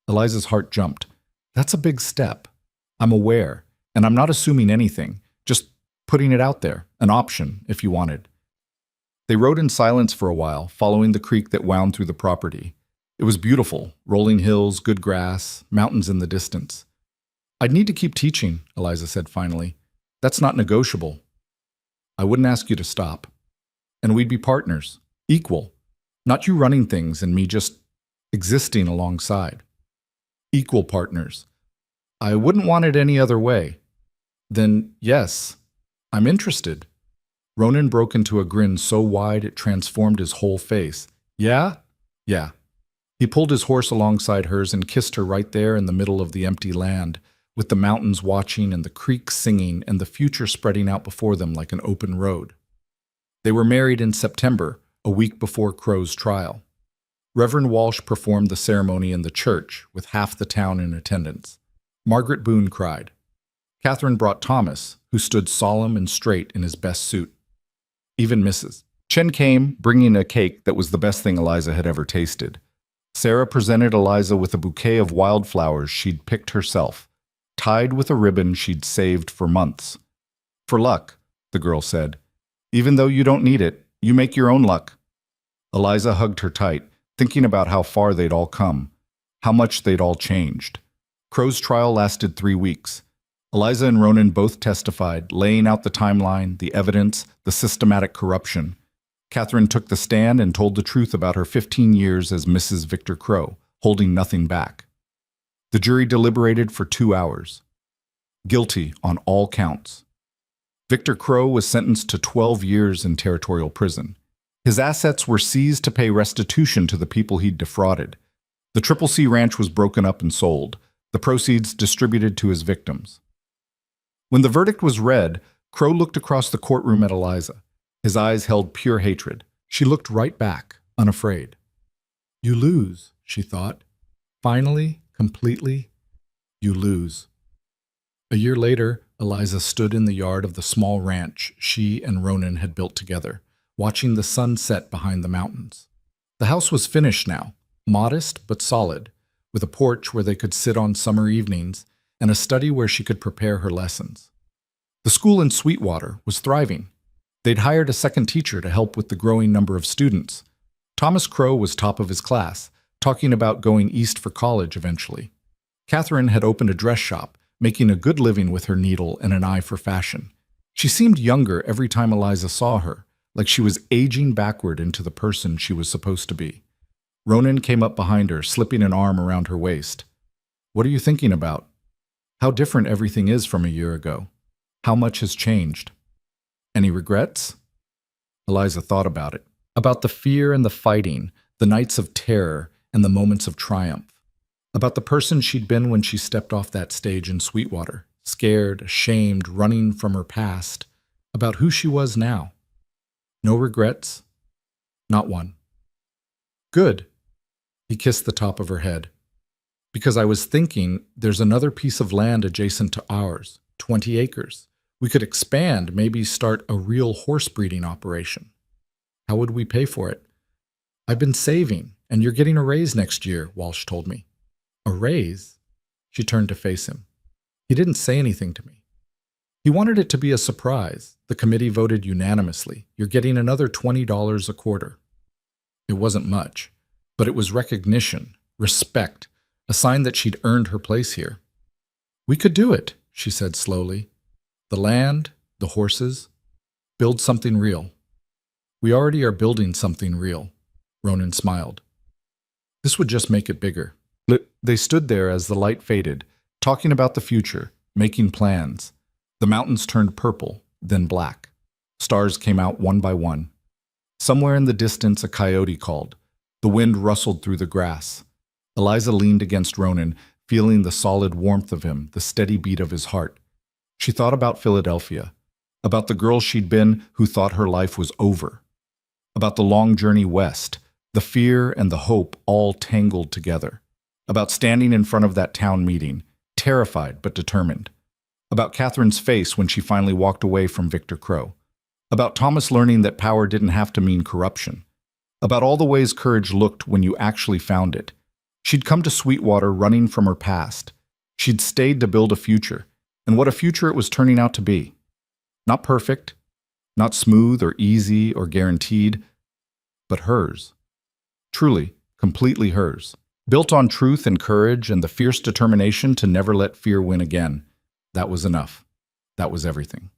Eliza's heart jumped. That's a big step. I'm aware, and I'm not assuming anything, just putting it out there, an option if you wanted. They rode in silence for a while, following the creek that wound through the property. It was beautiful, rolling hills, good grass, mountains in the distance. I'd need to keep teaching, Eliza said finally. That's not negotiable. I wouldn't ask you to stop. And we'd be partners, equal. Not you running things and me just existing alongside. Equal partners. I wouldn't want it any other way. Then, yes, I'm interested. Ronan broke into a grin so wide it transformed his whole face. Yeah? Yeah. He pulled his horse alongside hers and kissed her right there in the middle of the empty land, with the mountains watching and the creek singing and the future spreading out before them like an open road. They were married in September, a week before Crow's trial. Reverend Walsh performed the ceremony in the church, with half the town in attendance. Margaret Boone cried. Catherine brought Thomas, who stood solemn and straight in his best suit. Even Mrs. Chen came, bringing a cake that was the best thing Eliza had ever tasted. Sarah presented Eliza with a bouquet of wildflowers she'd picked herself, tied with a ribbon she'd saved for months. For luck, the girl said. Even though you don't need it, you make your own luck. Eliza hugged her tight, thinking about how far they'd all come, how much they'd all changed. Crow's trial lasted 3 weeks. Eliza and Ronan both testified, laying out the timeline, the evidence, the systematic corruption. Catherine took the stand and told the truth about her 15 years as Mrs. Victor Crow, holding nothing back. The jury deliberated for 2 hours. Guilty on all counts. Victor Crow was sentenced to 12 years in territorial prison. His assets were seized to pay restitution to the people he'd defrauded. The Triple C Ranch was broken up and sold, the proceeds distributed to his victims. When the verdict was read, Crow looked across the courtroom at Eliza. His eyes held pure hatred. She looked right back, unafraid. You lose, she thought. Finally, completely, you lose. A year later, Eliza stood in the yard of the small ranch she and Ronan had built together, watching the sun set behind the mountains. The house was finished now, modest but solid, with a porch where they could sit on summer evenings and a study where she could prepare her lessons. The school in Sweetwater was thriving. They'd hired a second teacher to help with the growing number of students. Thomas Crow was top of his class, talking about going east for college eventually. Catherine had opened a dress shop, making a good living with her needle and an eye for fashion. She seemed younger every time Eliza saw her, like she was aging backward into the person she was supposed to be. Ronan came up behind her, slipping an arm around her waist. What are you thinking about? How different everything is from a year ago. How much has changed? Any regrets? Eliza thought about it. About the fear and the fighting, the nights of terror and the moments of triumph. About the person she'd been when she stepped off that stage in Sweetwater, scared, ashamed, running from her past. About who she was now. No regrets? Not one. Good. He kissed the top of her head. Because I was thinking there's another piece of land adjacent to ours, 20 acres. We could expand, maybe start a real horse breeding operation. How would we pay for it? I've been saving, and you're getting a raise next year, Walsh told me. A raise? She turned to face him. He didn't say anything to me. He wanted it to be a surprise. The committee voted unanimously. You're getting another $20 a quarter. It wasn't much, but it was recognition, respect, a sign that she'd earned her place here. We could do it, she said slowly. The land, the horses, build something real. We already are building something real, Ronan smiled. This would just make it bigger. They stood there as the light faded, talking about the future, making plans. The mountains turned purple, then black. Stars came out one by one. Somewhere in the distance a coyote called. The wind rustled through the grass. Eliza leaned against Ronan, feeling the solid warmth of him, the steady beat of his heart. She thought about Philadelphia, about the girl she'd been who thought her life was over, about the long journey west, the fear and the hope all tangled together. About standing in front of that town meeting, terrified but determined. About Catherine's face when she finally walked away from Victor Crow. About Thomas learning that power didn't have to mean corruption. About all the ways courage looked when you actually found it. She'd come to Sweetwater running from her past. She'd stayed to build a future, and what a future it was turning out to be. Not perfect, not smooth or easy or guaranteed, but hers. Truly, completely hers. Built on truth and courage and the fierce determination to never let fear win again. That was enough. That was everything.